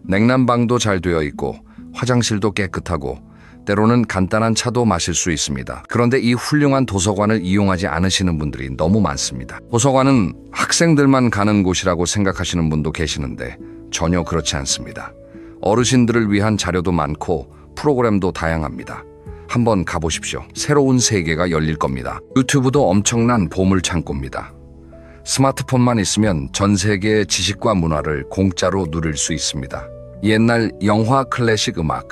냉난방도 잘 되어 있고 화장실도 깨끗하고 때로는 간단한 차도 마실 수 있습니다. 그런데 이 훌륭한 도서관을 이용하지 않으시는 분들이 너무 많습니다. 도서관은 학생들만 가는 곳이라고 생각하시는 분도 계시는데 전혀 그렇지 않습니다. 어르신들을 위한 자료도 많고 프로그램도 다양합니다. 한번 가보십시오. 새로운 세계가 열릴 겁니다. 유튜브도 엄청난 보물창고입니다. 스마트폰만 있으면 전 세계의 지식과 문화를 공짜로 누릴 수 있습니다. 옛날 영화, 클래식 음악,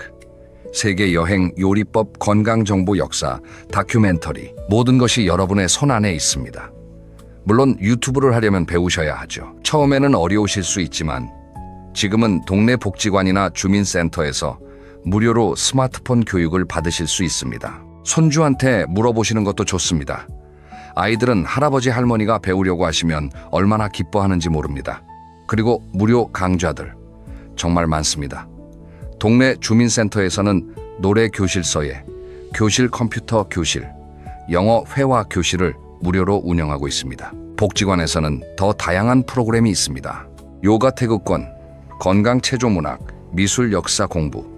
세계 여행, 요리법, 건강정보, 역사, 다큐멘터리, 모든 것이 여러분의 손안에 있습니다. 물론 유튜브를 하려면 배우셔야 하죠. 처음에는 어려우실 수 있지만 지금은 동네 복지관이나 주민센터에서 무료로 스마트폰 교육을 받으실 수 있습니다. 손주한테 물어보시는 것도 좋습니다. 아이들은 할아버지 할머니가 배우려고 하시면 얼마나 기뻐하는지 모릅니다. 그리고 무료 강좌들 정말 많습니다. 동네 주민센터에서는 노래 교실서에 교실 컴퓨터 교실, 영어 회화 교실을 무료로 운영하고 있습니다. 복지관에서는 더 다양한 프로그램이 있습니다. 요가 태극권, 건강 체조문학, 미술 역사 공부.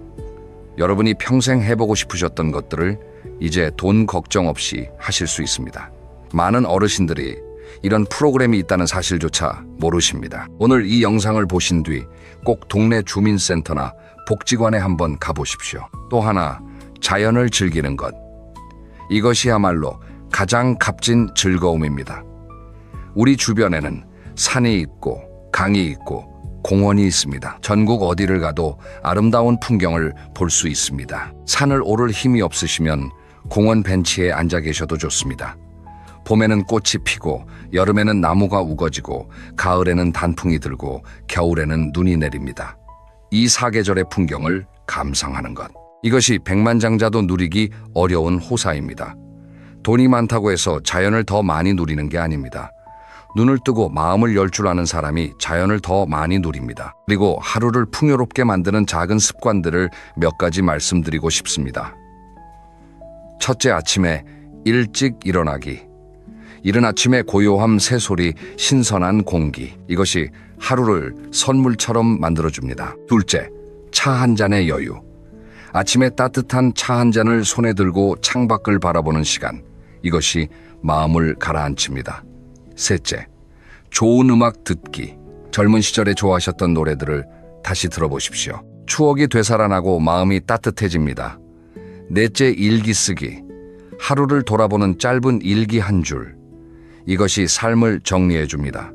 여러분이 평생 해보고 싶으셨던 것들을 이제 돈 걱정 없이 하실 수 있습니다. 많은 어르신들이 이런 프로그램이 있다는 사실조차 모르십니다. 오늘 이 영상을 보신 뒤 꼭 동네 주민센터나 복지관에 한번 가보십시오. 또 하나, 자연을 즐기는 것. 이것이야말로 가장 값진 즐거움입니다. 우리 주변에는 산이 있고 강이 있고 공원이 있습니다. 전국 어디를 가도 아름다운 풍경을 볼 수 있습니다. 산을 오를 힘이 없으시면 공원 벤치에 앉아 계셔도 좋습니다. 봄에는 꽃이 피고 여름에는 나무가 우거지고 가을에는 단풍이 들고 겨울에는 눈이 내립니다. 이 사계절의 풍경을 감상하는 것. 이것이 백만장자도 누리기 어려운 호사입니다. 돈이 많다고 해서 자연을 더 많이 누리는 게 아닙니다. 눈을 뜨고 마음을 열 줄 아는 사람이 자연을 더 많이 누립니다. 그리고 하루를 풍요롭게 만드는 작은 습관들을 몇 가지 말씀드리고 싶습니다. 첫째, 아침에 일찍 일어나기. 이른 아침에 고요함, 새소리, 신선한 공기. 이것이 하루를 선물처럼 만들어줍니다. 둘째, 차 한 잔의 여유. 아침에 따뜻한 차 한 잔을 손에 들고 창밖을 바라보는 시간. 이것이 마음을 가라앉힙니다. 셋째, 좋은 음악 듣기. 젊은 시절에 좋아하셨던 노래들을 다시 들어보십시오. 추억이 되살아나고 마음이 따뜻해집니다. 넷째, 일기 쓰기. 하루를 돌아보는 짧은 일기 한 줄. 이것이 삶을 정리해 줍니다.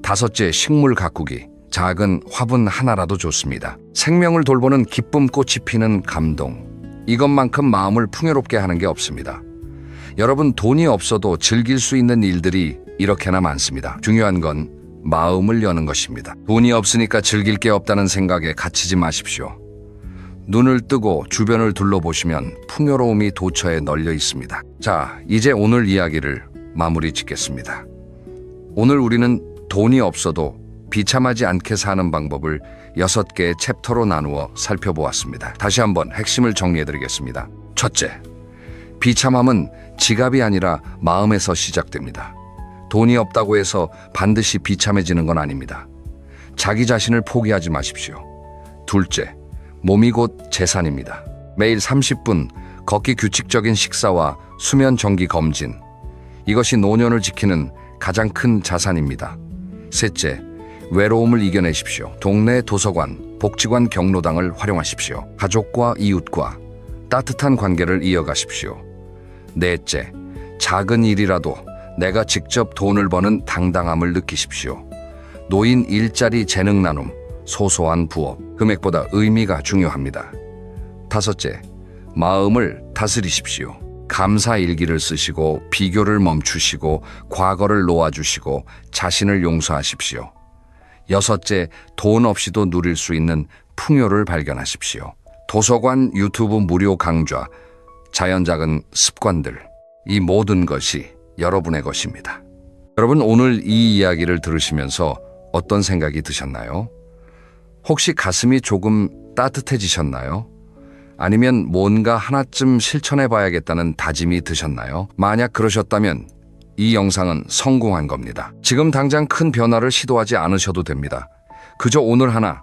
다섯째, 식물 가꾸기. 작은 화분 하나라도 좋습니다. 생명을 돌보는 기쁨 꽃이 피는 감동. 이것만큼 마음을 풍요롭게 하는 게 없습니다. 여러분, 돈이 없어도 즐길 수 있는 일들이 이렇게나 많습니다. 중요한 건 마음을 여는 것입니다. 돈이 없으니까 즐길 게 없다는 생각에 갇히지 마십시오. 눈을 뜨고 주변을 둘러보시면 풍요로움이 도처에 널려 있습니다. 자, 이제 오늘 이야기를 마무리 짓겠습니다. 오늘 우리는 돈이 없어도 비참하지 않게 사는 방법을 6개의 챕터로 나누어 살펴보았습니다. 다시 한번 핵심을 정리해드리겠습니다. 첫째, 비참함은 지갑이 아니라 마음에서 시작됩니다. 돈이 없다고 해서 반드시 비참해지는 건 아닙니다. 자기 자신을 포기하지 마십시오. 둘째, 몸이 곧 재산입니다. 매일 30분 걷기, 규칙적인 식사와 수면 정기 검진. 이것이 노년을 지키는 가장 큰 자산입니다. 셋째, 외로움을 이겨내십시오. 동네 도서관, 복지관, 경로당을 활용하십시오. 가족과 이웃과 따뜻한 관계를 이어가십시오. 넷째, 작은 일이라도 내가 직접 돈을 버는 당당함을 느끼십시오. 노인 일자리, 재능 나눔, 소소한 부업, 금액보다 의미가 중요합니다. 다섯째, 마음을 다스리십시오. 감사 일기를 쓰시고 비교를 멈추시고 과거를 놓아주시고 자신을 용서하십시오. 여섯째, 돈 없이도 누릴 수 있는 풍요를 발견하십시오. 도서관, 유튜브 무료 강좌, 자연 작은 습관들, 이 모든 것이 여러분의 것입니다. 여러분, 오늘 이 이야기를 들으시면서 어떤 생각이 드셨나요? 혹시 가슴이 조금 따뜻해지셨나요? 아니면 뭔가 하나쯤 실천해 봐야겠다는 다짐이 드셨나요? 만약 그러셨다면 이 영상은 성공한 겁니다. 지금 당장 큰 변화를 시도하지 않으셔도 됩니다. 그저 오늘 하나,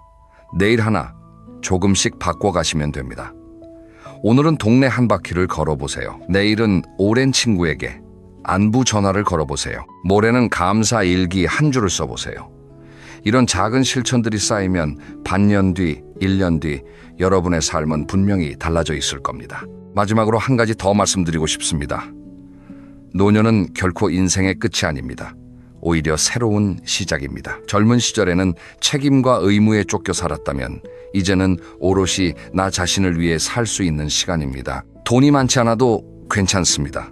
내일 하나 조금씩 바꿔가시면 됩니다. 오늘은 동네 한 바퀴를 걸어보세요. 내일은 오랜 친구에게 안부 전화를 걸어보세요. 모레는 감사 일기 한 줄을 써보세요. 이런 작은 실천들이 쌓이면 반년 뒤, 1년 뒤 여러분의 삶은 분명히 달라져 있을 겁니다. 마지막으로 한 가지 더 말씀드리고 싶습니다. 노년은 결코 인생의 끝이 아닙니다. 오히려 새로운 시작입니다. 젊은 시절에는 책임과 의무에 쫓겨 살았다면 이제는 오롯이 나 자신을 위해 살 수 있는 시간입니다. 돈이 많지 않아도 괜찮습니다.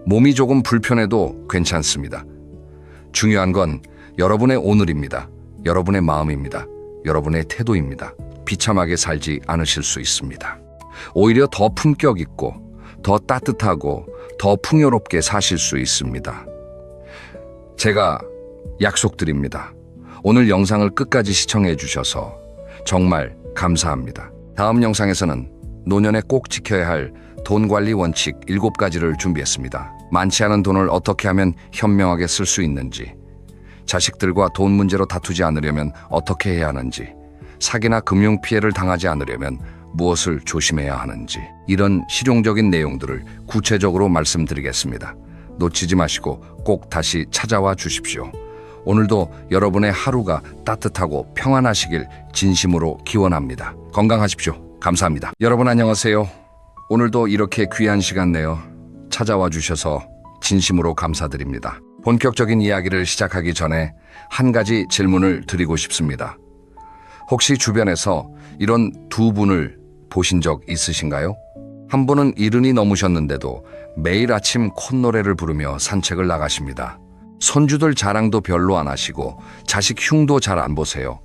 몸이 조금 불편해도 괜찮습니다. 중요한 건 여러분의 오늘입니다. 여러분의 마음입니다. 여러분의 태도입니다. 비참하게 살지 않으실 수 있습니다. 오히려 더 품격 있고 더 따뜻하고 더 풍요롭게 사실 수 있습니다. 제가 약속드립니다. 오늘 영상을 끝까지 시청해 주셔서 정말 감사합니다. 다음 영상에서는 노년에 꼭 지켜야 할 돈 관리 원칙 7가지를 준비했습니다. 많지 않은 돈을 어떻게 하면 현명하게 쓸 수 있는지, 자식들과 돈 문제로 다투지 않으려면 어떻게 해야 하는지, 사기나 금융 피해를 당하지 않으려면 무엇을 조심해야 하는지, 이런 실용적인 내용들을 구체적으로 말씀드리겠습니다. 놓치지 마시고 꼭 다시 찾아와 주십시오. 오늘도 여러분의 하루가 따뜻하고 평안하시길 진심으로 기원합니다. 건강하십시오. 감사합니다. 여러분 안녕하세요. 오늘도 이렇게 귀한 시간 내어 찾아와 주셔서 진심으로 감사드립니다. 본격적인 이야기를 시작하기 전에 한 가지 질문을 드리고 싶습니다. 혹시 주변에서 이런 두 분을 보신 적 있으신가요? 한 분은 70이 넘으셨는데도 매일 아침 콧노래를 부르며 산책을 나가십니다. 손주들 자랑도 별로 안 하시고 자식 흉도 잘 안 보세요.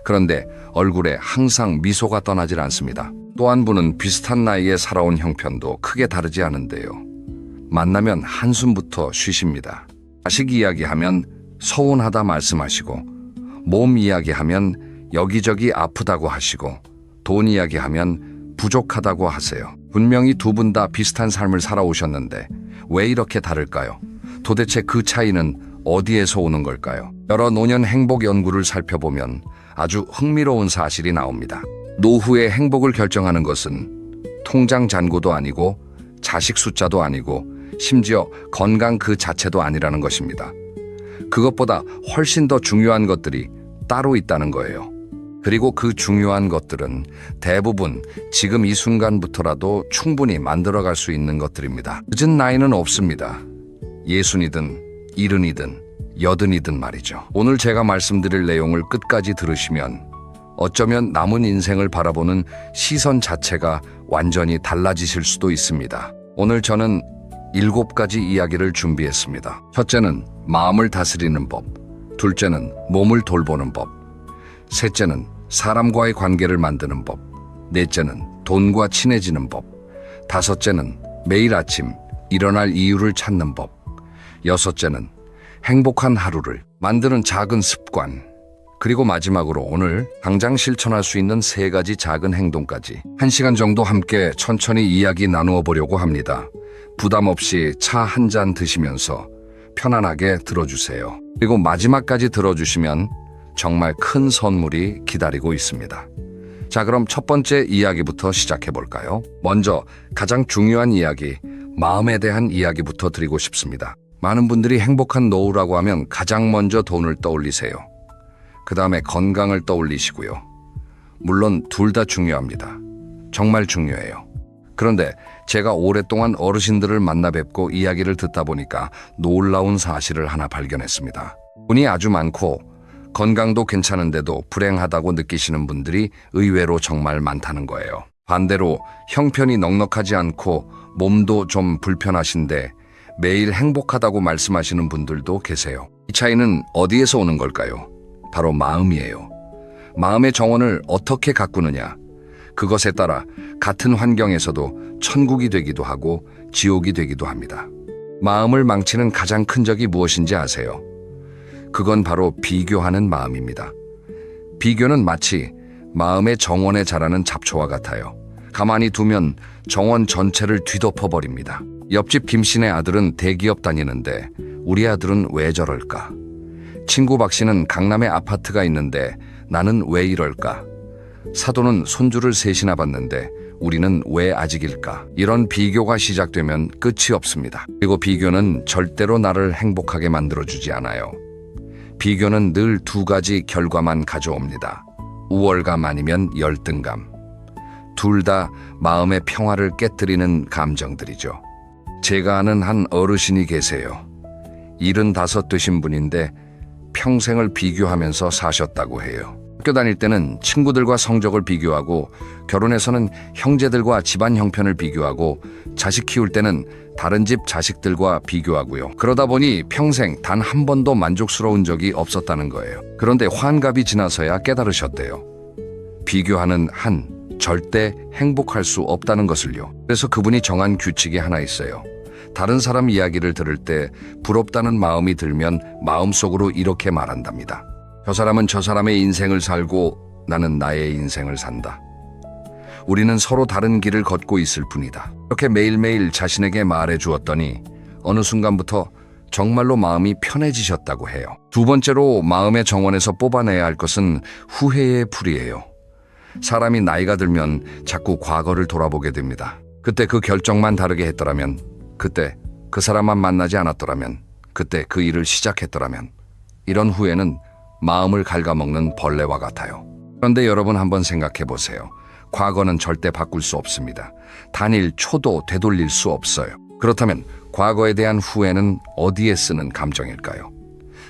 그런데 얼굴에 항상 미소가 떠나질 않습니다. 또 한 분은 비슷한 나이에 살아온 형편도 크게 다르지 않은데요. 만나면 한숨부터 쉬십니다. 자식 이야기하면 서운하다 말씀하시고, 몸 이야기하면 여기저기 아프다고 하시고, 돈 이야기하면 부족하다고 하세요. 분명히 두 분 다 비슷한 삶을 살아오셨는데 왜 이렇게 다를까요? 도대체 그 차이는 어디에서 오는 걸까요? 여러 노년 행복 연구를 살펴보면 아주 흥미로운 사실이 나옵니다. 노후의 행복을 결정하는 것은 통장 잔고도 아니고 자식 숫자도 아니고 심지어 건강 그 자체도 아니라는 것입니다. 그것보다 훨씬 더 중요한 것들이 따로 있다는 거예요. 그리고 그 중요한 것들은 대부분 지금 이 순간부터라도 충분히 만들어갈 수 있는 것들입니다. 늦은 나이는 없습니다. 60이든 70이든 80이든 말이죠. 오늘 제가 말씀드릴 내용을 끝까지 들으시면 어쩌면 남은 인생을 바라보는 시선 자체가 완전히 달라지실 수도 있습니다. 오늘 저는 7가지 이야기를 준비했습니다. 첫째는 마음을 다스리는 법, 둘째는 몸을 돌보는 법, 셋째는 사람과의 관계를 만드는 법, 넷째는 돈과 친해지는 법, 다섯째는 매일 아침 일어날 이유를 찾는 법, 여섯째는 행복한 하루를 만드는 작은 습관, 그리고 마지막으로 오늘 당장 실천할 수 있는 3가지 작은 행동까지 1시간 정도 함께 천천히 이야기 나누어 보려고 합니다. 부담 없이 차 한 잔 드시면서 편안하게 들어주세요. 그리고 마지막까지 들어주시면 정말 큰 선물이 기다리고 있습니다. 자, 그럼 첫 번째 이야기부터 시작해 볼까요? 먼저 가장 중요한 이야기, 마음에 대한 이야기부터 드리고 싶습니다. 많은 분들이 행복한 노후라고 하면 가장 먼저 돈을 떠올리세요. 그 다음에 건강을 떠올리시고요. 물론 둘 다 중요합니다. 정말 중요해요. 그런데 제가 오랫동안 어르신들을 만나 뵙고 이야기를 듣다 보니까 놀라운 사실을 하나 발견했습니다. 돈이 아주 많고 건강도 괜찮은데도 불행하다고 느끼시는 분들이 의외로 정말 많다는 거예요. 반대로 형편이 넉넉하지 않고 몸도 좀 불편하신데 매일 행복하다고 말씀하시는 분들도 계세요. 이 차이는 어디에서 오는 걸까요? 바로 마음이에요. 마음의 정원을 어떻게 가꾸느냐. 그것에 따라 같은 환경에서도 천국이 되기도 하고 지옥이 되기도 합니다. 마음을 망치는 가장 큰 적이 무엇인지 아세요? 그건 바로 비교하는 마음입니다. 비교는 마치 마음의 정원에 자라는 잡초와 같아요. 가만히 두면 정원 전체를 뒤덮어버립니다. 옆집 김씨네 아들은 대기업 다니는데 우리 아들은 왜 저럴까? 친구 박씨는 강남에 아파트가 있는데 나는 왜 이럴까? 사돈은 손주를 셋이나 봤는데 우리는 왜 아직일까? 이런 비교가 시작되면 끝이 없습니다. 그리고 비교는 절대로 나를 행복하게 만들어주지 않아요. 비교는 늘 2가지 결과만 가져옵니다. 우월감 아니면 열등감. 둘 다 마음의 평화를 깨뜨리는 감정들이죠. 제가 아는 한 어르신이 계세요. 75 되신 분인데 평생을 비교하면서 사셨다고 해요. 학교 다닐 때는 친구들과 성적을 비교하고, 결혼해서는 형제들과 집안 형편을 비교하고, 자식 키울 때는 다른 집 자식들과 비교하고요. 그러다 보니 평생 단 한 번도 만족스러운 적이 없었다는 거예요. 그런데 환갑이 지나서야 깨달으셨대요. 비교하는 한 절대 행복할 수 없다는 것을요. 그래서 그분이 정한 규칙이 하나 있어요. 다른 사람 이야기를 들을 때 부럽다는 마음이 들면 마음속으로 이렇게 말한답니다. 저 사람은 저 사람의 인생을 살고 나는 나의 인생을 산다. 우리는 서로 다른 길을 걷고 있을 뿐이다. 이렇게 매일매일 자신에게 말해 주었더니 어느 순간부터 정말로 마음이 편해지셨다고 해요. 2번째로 마음의 정원에서 뽑아내야 할 것은 후회의 풀이에요. 사람이 나이가 들면 자꾸 과거를 돌아보게 됩니다. 그때 그 결정만 다르게 했더라면, 그때 그 사람만 만나지 않았더라면, 그때 그 일을 시작했더라면, 이런 후회는 마음을 갉아먹는 벌레와 같아요. 그런데 여러분 한번 생각해 보세요. 과거는 절대 바꿀 수 없습니다. 단 1초도 되돌릴 수 없어요. 그렇다면 과거에 대한 후회는 어디에 쓰는 감정일까요?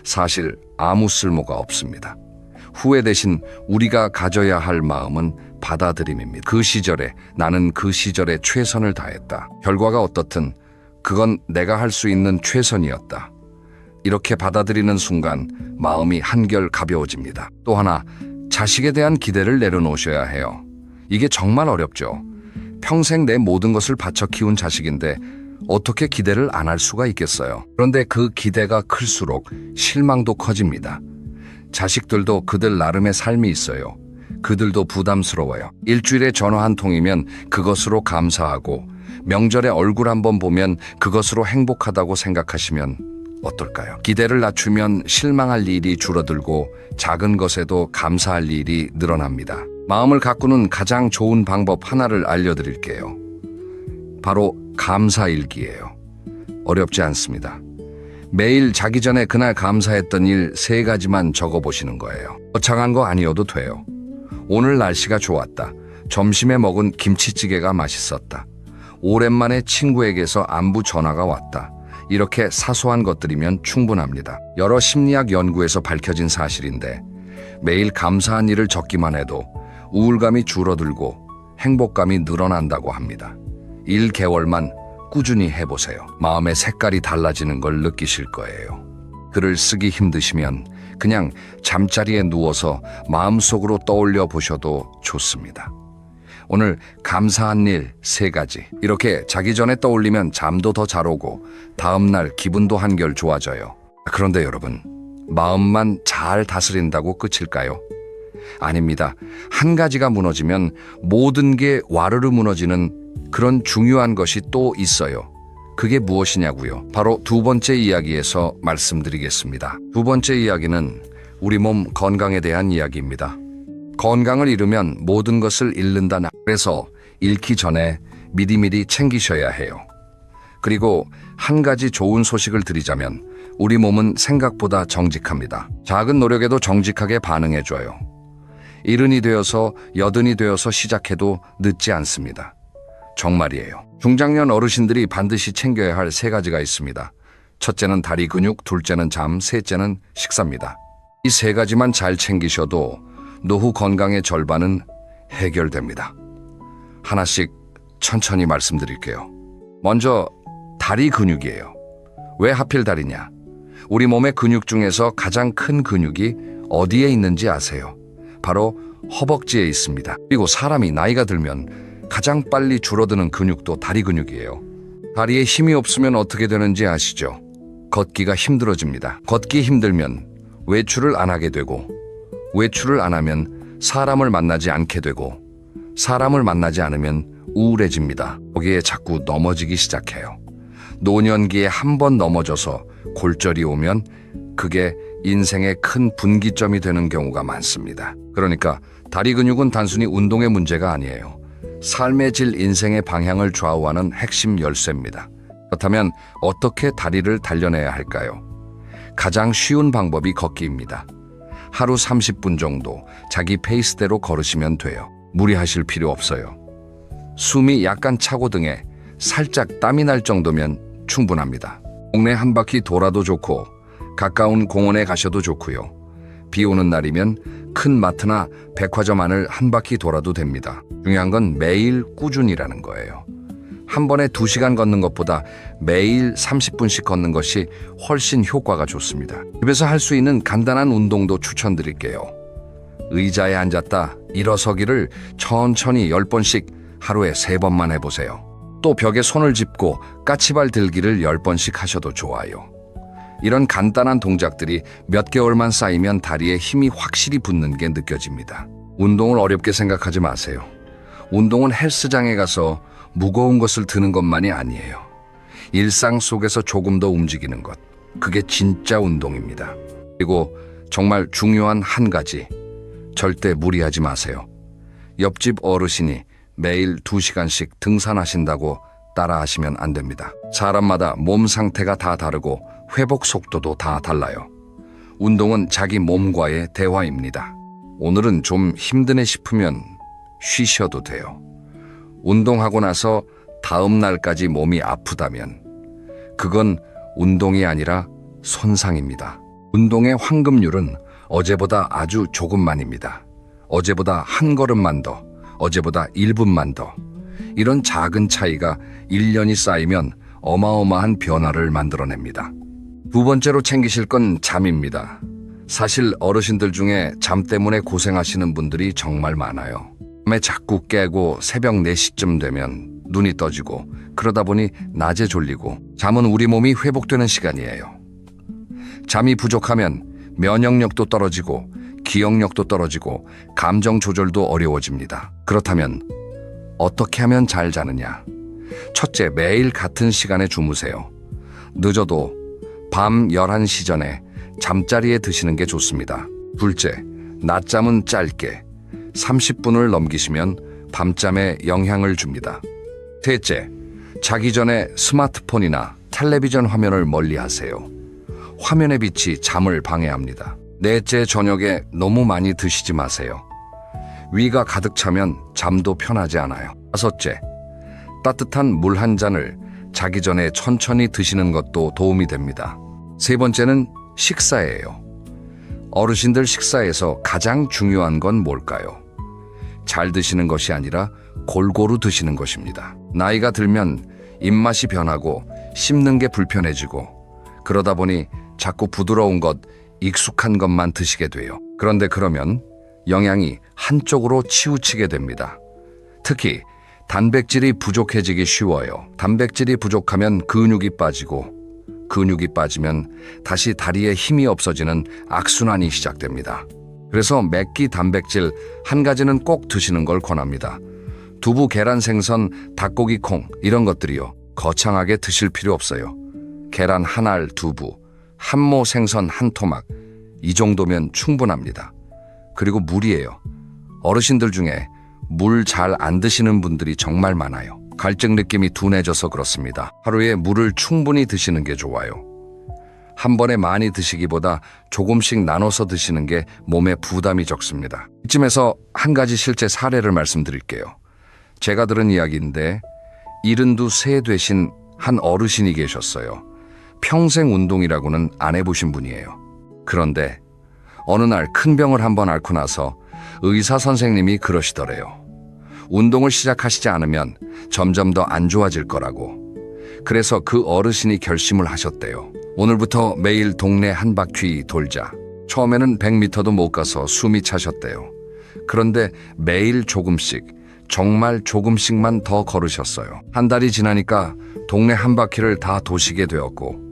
사실 아무 쓸모가 없습니다. 후회 대신 우리가 가져야 할 마음은 받아들임입니다. 그 시절에 나는 그 시절에 최선을 다했다. 결과가 어떻든 그건 내가 할 수 있는 최선이었다. 이렇게 받아들이는 순간 마음이 한결 가벼워집니다. 또 하나, 자식에 대한 기대를 내려놓으셔야 해요. 이게 정말 어렵죠. 평생 내 모든 것을 바쳐 키운 자식인데 어떻게 기대를 안 할 수가 있겠어요. 그런데 그 기대가 클수록 실망도 커집니다. 자식들도 그들 나름의 삶이 있어요. 그들도 부담스러워요. 일주일에 전화 한 통이면 그것으로 감사하고, 명절에 얼굴 한번 보면 그것으로 행복하다고 생각하시면 어떨까요? 기대를 낮추면 실망할 일이 줄어들고 작은 것에도 감사할 일이 늘어납니다. 마음을 가꾸는 가장 좋은 방법 하나를 알려드릴게요. 바로 감사일기예요. 어렵지 않습니다. 매일 자기 전에 그날 감사했던 일 3가지만 적어보시는 거예요. 거창한 거 아니어도 돼요. 오늘 날씨가 좋았다. 점심에 먹은 김치찌개가 맛있었다. 오랜만에 친구에게서 안부 전화가 왔다. 이렇게 사소한 것들이면 충분합니다. 여러 심리학 연구에서 밝혀진 사실인데 매일 감사한 일을 적기만 해도 우울감이 줄어들고 행복감이 늘어난다고 합니다. 1개월만 꾸준히 해보세요. 마음의 색깔이 달라지는 걸 느끼실 거예요. 글을 쓰기 힘드시면 그냥 잠자리에 누워서 마음속으로 떠올려 보셔도 좋습니다. 오늘 감사한 일 3가지. 이렇게 자기 전에 떠올리면 잠도 더 잘 오고 다음날 기분도 한결 좋아져요. 그런데 여러분, 마음만 잘 다스린다고 끝일까요? 아닙니다. 한 가지가 무너지면 모든 게 와르르 무너지는 그런 중요한 것이 또 있어요. 그게 무엇이냐고요? 바로 2번째 이야기에서 말씀드리겠습니다. 2번째 이야기는 우리 몸 건강에 대한 이야기입니다. 건강을 잃으면 모든 것을 잃는다. 그래서 잃기 전에 미리미리 챙기셔야 해요. 그리고 한 가지 좋은 소식을 드리자면 우리 몸은 생각보다 정직합니다. 작은 노력에도 정직하게 반응해줘요. 70이 되어서 80이 되어서 시작해도 늦지 않습니다. 정말이에요. 중장년 어르신들이 반드시 챙겨야 할 3가지가 있습니다. 첫째는 다리 근육, 둘째는 잠, 셋째는 식사입니다. 이 3가지만 잘 챙기셔도 노후 건강의 절반은 해결됩니다. 하나씩 천천히 말씀드릴게요. 먼저 다리 근육이에요. 왜 하필 다리냐? 우리 몸의 근육 중에서 가장 큰 근육이 어디에 있는지 아세요? 바로 허벅지에 있습니다. 그리고 사람이 나이가 들면 가장 빨리 줄어드는 근육도 다리 근육이에요. 다리에 힘이 없으면 어떻게 되는지 아시죠? 걷기가 힘들어집니다. 걷기 힘들면 외출을 안 하게 되고, 외출을 안 하면 사람을 만나지 않게 되고, 사람을 만나지 않으면 우울해집니다. 거기에 자꾸 넘어지기 시작해요. 노년기에 한 번 넘어져서 골절이 오면 그게 인생의 큰 분기점이 되는 경우가 많습니다. 그러니까 다리 근육은 단순히 운동의 문제가 아니에요. 삶의 질, 인생의 방향을 좌우하는 핵심 열쇠입니다. 그렇다면 어떻게 다리를 단련해야 할까요? 가장 쉬운 방법이 걷기입니다. 하루 30분 정도 자기 페이스대로 걸으시면 돼요. 무리하실 필요 없어요. 숨이 약간 차고 등에 살짝 땀이 날 정도면 충분합니다. 동네 한 바퀴 돌아도 좋고 가까운 공원에 가셔도 좋고요. 비 오는 날이면 큰 마트나 백화점 안을 한 바퀴 돌아도 됩니다. 중요한 건 매일 꾸준히라는 거예요. 한 번에 2시간 걷는 것보다 매일 30분씩 걷는 것이 훨씬 효과가 좋습니다. 집에서 할 수 있는 간단한 운동도 추천드릴게요. 의자에 앉았다 일어서기를 천천히 10번씩 하루에 3번만 해보세요. 또 벽에 손을 짚고 까치발 들기를 10번씩 하셔도 좋아요. 이런 간단한 동작들이 몇 개월만 쌓이면 다리에 힘이 확실히 붙는 게 느껴집니다. 운동을 어렵게 생각하지 마세요. 운동은 헬스장에 가서 무거운 것을 드는 것만이 아니에요. 일상 속에서 조금 더 움직이는 것, 그게 진짜 운동입니다. 그리고 정말 중요한 한 가지, 절대 무리하지 마세요. 옆집 어르신이 매일 2시간씩 등산하신다고 따라하시면 안 됩니다. 사람마다 몸 상태가 다 다르고 회복 속도도 다 달라요. 운동은 자기 몸과의 대화입니다. 오늘은 좀 힘드네 싶으면 쉬셔도 돼요. 운동하고 나서 다음 날까지 몸이 아프다면 그건 운동이 아니라 손상입니다. 운동의 황금률은 어제보다 아주 조금만입니다. 어제보다 한 걸음만 더, 어제보다 1분만 더. 이런 작은 차이가 1년이 쌓이면 어마어마한 변화를 만들어냅니다. 2번째로 챙기실 건 잠입니다. 사실 어르신들 중에 잠 때문에 고생하시는 분들이 정말 많아요. 밤에 자꾸 깨고 새벽 4시쯤 되면 눈이 떠지고 그러다 보니 낮에 졸리고, 잠은 우리 몸이 회복되는 시간이에요. 잠이 부족하면 면역력도 떨어지고 기억력도 떨어지고 감정 조절도 어려워집니다. 그렇다면 어떻게 하면 잘 자느냐? 첫째, 매일 같은 시간에 주무세요. 늦어도 밤 11시 전에 잠자리에 드시는 게 좋습니다. 둘째, 낮잠은 짧게 30분을 넘기시면 밤잠에 영향을 줍니다. 셋째, 자기 전에 스마트폰이나 텔레비전 화면을 멀리 하세요. 화면의 빛이 잠을 방해합니다. 넷째, 저녁에 너무 많이 드시지 마세요. 위가 가득 차면 잠도 편하지 않아요. 다섯째, 따뜻한 물 한 잔을 자기 전에 천천히 드시는 것도 도움이 됩니다. 세 번째는 식사예요. 어르신들 식사에서 가장 중요한 건 뭘까요? 잘 드시는 것이 아니라 골고루 드시는 것입니다. 나이가 들면 입맛이 변하고 씹는 게 불편해지고 그러다 보니 자꾸 부드러운 것, 익숙한 것만 드시게 돼요. 그런데 그러면 영양이 한쪽으로 치우치게 됩니다. 특히 단백질이 부족해지기 쉬워요. 단백질이 부족하면 근육이 빠지고 근육이 빠지면 다시 다리에 힘이 없어지는 악순환이 시작됩니다. 그래서 맵기 단백질 한 가지는 꼭 드시는 걸 권합니다. 두부, 계란, 생선, 닭고기, 콩 이런 것들이요. 거창하게 드실 필요 없어요. 계란 한 알, 두부, 한 모 생선 한 토막 이 정도면 충분합니다. 그리고 물이에요. 어르신들 중에 물 잘 안 드시는 분들이 정말 많아요. 갈증 느낌이 둔해져서 그렇습니다. 하루에 물을 충분히 드시는 게 좋아요. 한 번에 많이 드시기보다 조금씩 나눠서 드시는 게 몸에 부담이 적습니다. 이쯤에서 한 가지 실제 사례를 말씀드릴게요. 제가 들은 이야기인데 72세 되신 한 어르신이 계셨어요. 평생 운동이라고는 안 해보신 분이에요. 그런데 어느 날 큰 병을 한번 앓고 나서 의사 선생님이 그러시더래요. 운동을 시작하시지 않으면 점점 더 안 좋아질 거라고. 그래서 그 어르신이 결심을 하셨대요. 오늘부터 매일 동네 한 바퀴 돌자. 처음에는 100m도 못 가서 숨이 차셨대요. 그런데 매일 조금씩, 정말 조금씩만 더 걸으셨어요. 한 달이 지나니까 동네 한 바퀴를 다 도시게 되었고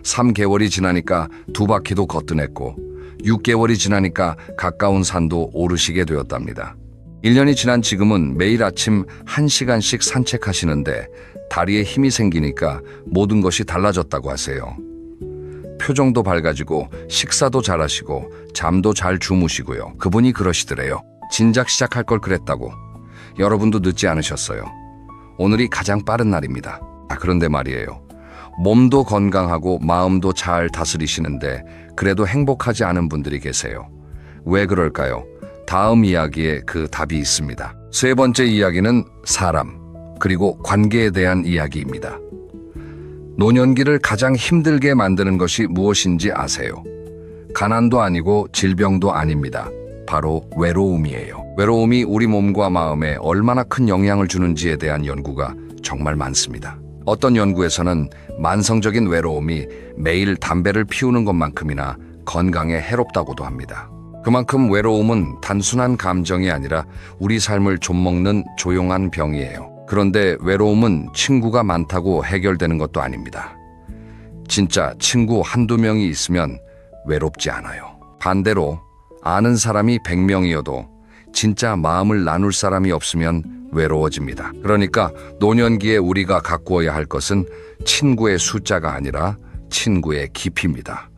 3개월이 지나니까 2바퀴도 거뜬했고 6개월이 지나니까 가까운 산도 오르시게 되었답니다. 1년이 지난 지금은 매일 아침 1시간씩 산책하시는데 다리에 힘이 생기니까 모든 것이 달라졌다고 하세요. 표정도 밝아지고 식사도 잘하시고 잠도 잘 주무시고요. 그분이 그러시더래요. 진작 시작할 걸 그랬다고. 여러분도 늦지 않으셨어요. 오늘이 가장 빠른 날입니다. 그런데 말이에요. 몸도 건강하고 마음도 잘 다스리시는데 그래도 행복하지 않은 분들이 계세요. 왜 그럴까요? 다음 이야기에 그 답이 있습니다. 세 번째 이야기는 사람, 그리고 관계에 대한 이야기입니다. 노년기를 가장 힘들게 만드는 것이 무엇인지 아세요? 가난도 아니고 질병도 아닙니다. 바로 외로움이에요. 외로움이 우리 몸과 마음에 얼마나 큰 영향을 주는지에 대한 연구가 정말 많습니다. 어떤 연구에서는 만성적인 외로움이 매일 담배를 피우는 것만큼이나 건강에 해롭다고도 합니다. 그만큼 외로움은 단순한 감정이 아니라 우리 삶을 좀먹는 조용한 병이에요. 그런데 외로움은 친구가 많다고 해결되는 것도 아닙니다. 진짜 친구 한두 명이 있으면 외롭지 않아요. 반대로 아는 사람이 100명이어도 진짜 마음을 나눌 사람이 없으면 외로워집니다. 그러니까 노년기에 우리가 가꾸어야 할 것은 친구의 숫자가 아니라 친구의 깊이입니다.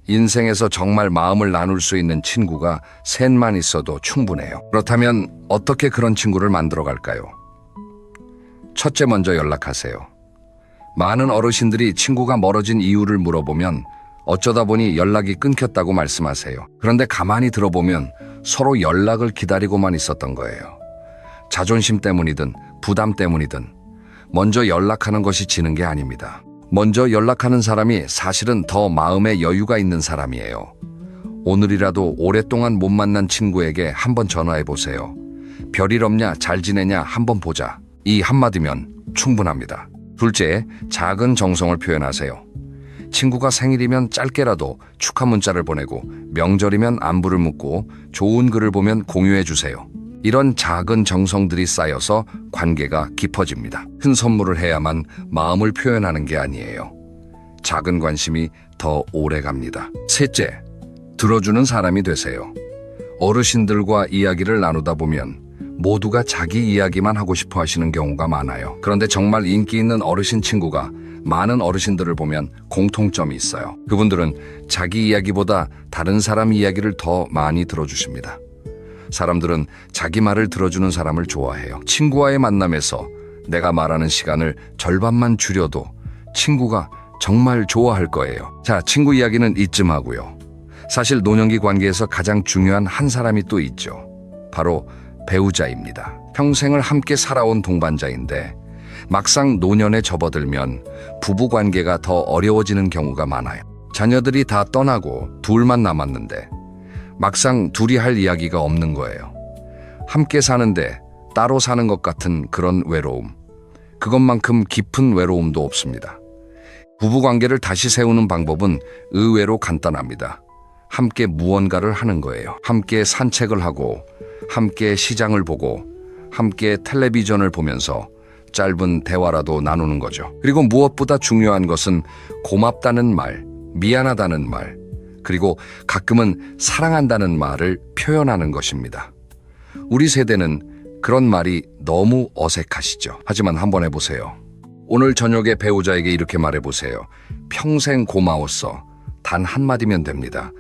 인생에서 정말 마음을 나눌 수 있는 친구가 셋만 있어도 충분해요. 그렇다면 어떻게 그런 친구를 만들어 갈까요? 첫째, 먼저 연락하세요. 많은 어르신들이 친구가 멀어진 이유를 물어보면 어쩌다 보니 연락이 끊겼다고 말씀하세요. 그런데 가만히 들어보면 서로 연락을 기다리고만 있었던 거예요. 자존심 때문이든 부담 때문이든 먼저 연락하는 것이 지는 게 아닙니다. 먼저 연락하는 사람이 사실은 더 마음에 여유가 있는 사람이에요. 오늘이라도 오랫동안 못 만난 친구에게 한번 전화해 보세요. 별일 없냐, 잘 지내냐 한번 보자. 이 한마디면 충분합니다. 둘째, 작은 정성을 표현하세요. 친구가 생일이면 짧게라도 축하 문자를 보내고 명절이면 안부를 묻고 좋은 글을 보면 공유해 주세요. 이런 작은 정성들이 쌓여서 관계가 깊어집니다. 큰 선물을 해야만 마음을 표현하는 게 아니에요. 작은 관심이 더 오래 갑니다. 셋째, 들어주는 사람이 되세요. 어르신들과 이야기를 나누다 보면 모두가 자기 이야기만 하고 싶어 하시는 경우가 많아요. 그런데 정말 인기 있는 어르신 친구가 많은 어르신들을 보면 공통점이 있어요. 그분들은 자기 이야기보다 다른 사람 이야기를 더 많이 들어주십니다. 사람들은 자기 말을 들어주는 사람을 좋아해요. 친구와의 만남에서 내가 말하는 시간을 절반만 줄여도 친구가 정말 좋아할 거예요. 자, 친구 이야기는 이쯤 하고요. 사실 노년기 관계에서 가장 중요한 한 사람이 또 있죠. 바로 배우자입니다. 평생을 함께 살아온 동반자인데 막상 노년에 접어들면 부부 관계가 더 어려워지는 경우가 많아요. 자녀들이 다 떠나고 둘만 남았는데 막상 둘이 할 이야기가 없는 거예요. 함께 사는데 따로 사는 것 같은 그런 외로움. 그것만큼 깊은 외로움도 없습니다. 부부 관계를 다시 세우는 방법은 의외로 간단합니다. 함께 무언가를 하는 거예요. 함께 산책을 하고, 함께 시장을 보고, 함께 텔레비전을 보면서 짧은 대화라도 나누는 거죠. 그리고 무엇보다 중요한 것은 고맙다는 말, 미안하다는 말, 그리고 가끔은 사랑한다는 말을 표현하는 것입니다. 우리 세대는 그런 말이 너무 어색하시죠. 하지만 한번 해보세요. 오늘 저녁에 배우자에게 이렇게 말해보세요. 평생 고마웠어. 단 한마디면 됩니다.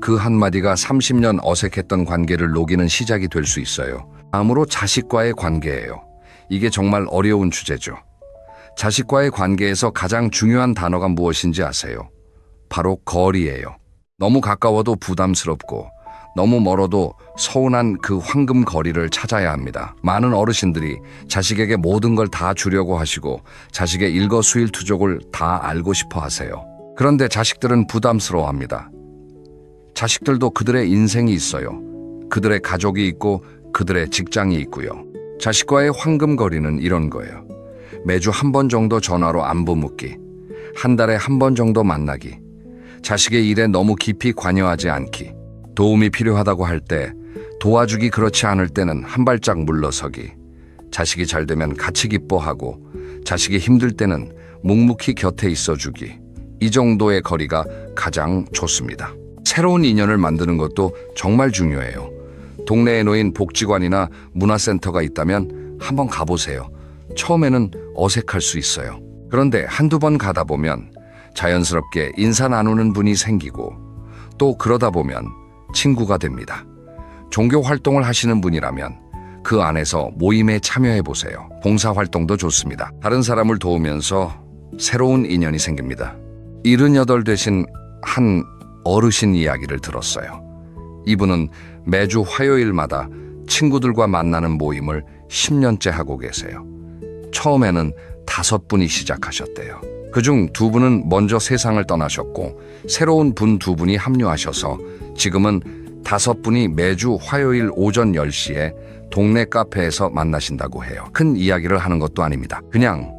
그 한마디가 30년 어색했던 관계를 녹이는 시작이 될 수 있어요. 다음으로 자식과의 관계예요. 이게 정말 어려운 주제죠. 자식과의 관계에서 가장 중요한 단어가 무엇인지 아세요? 바로 거리예요. 너무 가까워도 부담스럽고 너무 멀어도 서운한 그 황금 거리를 찾아야 합니다. 많은 어르신들이 자식에게 모든 걸 다 주려고 하시고 자식의 일거수일투족을 다 알고 싶어 하세요. 그런데 자식들은 부담스러워합니다. 자식들도 그들의 인생이 있어요. 그들의 가족이 있고 그들의 직장이 있고요. 자식과의 황금 거리는 이런 거예요. 매주 한 번 정도 전화로 안부 묻기, 한 달에 한 번 정도 만나기, 자식의 일에 너무 깊이 관여하지 않기, 도움이 필요하다고 할 때 도와주기, 그렇지 않을 때는 한 발짝 물러서기, 자식이 잘 되면 같이 기뻐하고 자식이 힘들 때는 묵묵히 곁에 있어주기. 이 정도의 거리가 가장 좋습니다. 새로운 인연을 만드는 것도 정말 중요해요. 동네에 놓인 복지관이나 문화센터가 있다면 한번 가보세요. 처음에는 어색할 수 있어요. 그런데 한두 번 가다 보면 자연스럽게 인사 나누는 분이 생기고 또 그러다 보면 친구가 됩니다. 종교 활동을 하시는 분이라면 그 안에서 모임에 참여해 보세요. 봉사 활동도 좋습니다. 다른 사람을 도우면서 새로운 인연이 생깁니다. 78 되신 한 어르신 이야기를 들었어요. 이분은 매주 화요일마다 친구들과 만나는 모임을 10년째 하고 계세요. 처음에는 5분이 시작하셨대요. 그중 2분은 먼저 세상을 떠나셨고 새로운 분 2분이 합류하셔서 지금은 5분이 매주 화요일 오전 10시에 동네 카페에서 만나신다고 해요. 큰 이야기를 하는 것도 아닙니다. 그냥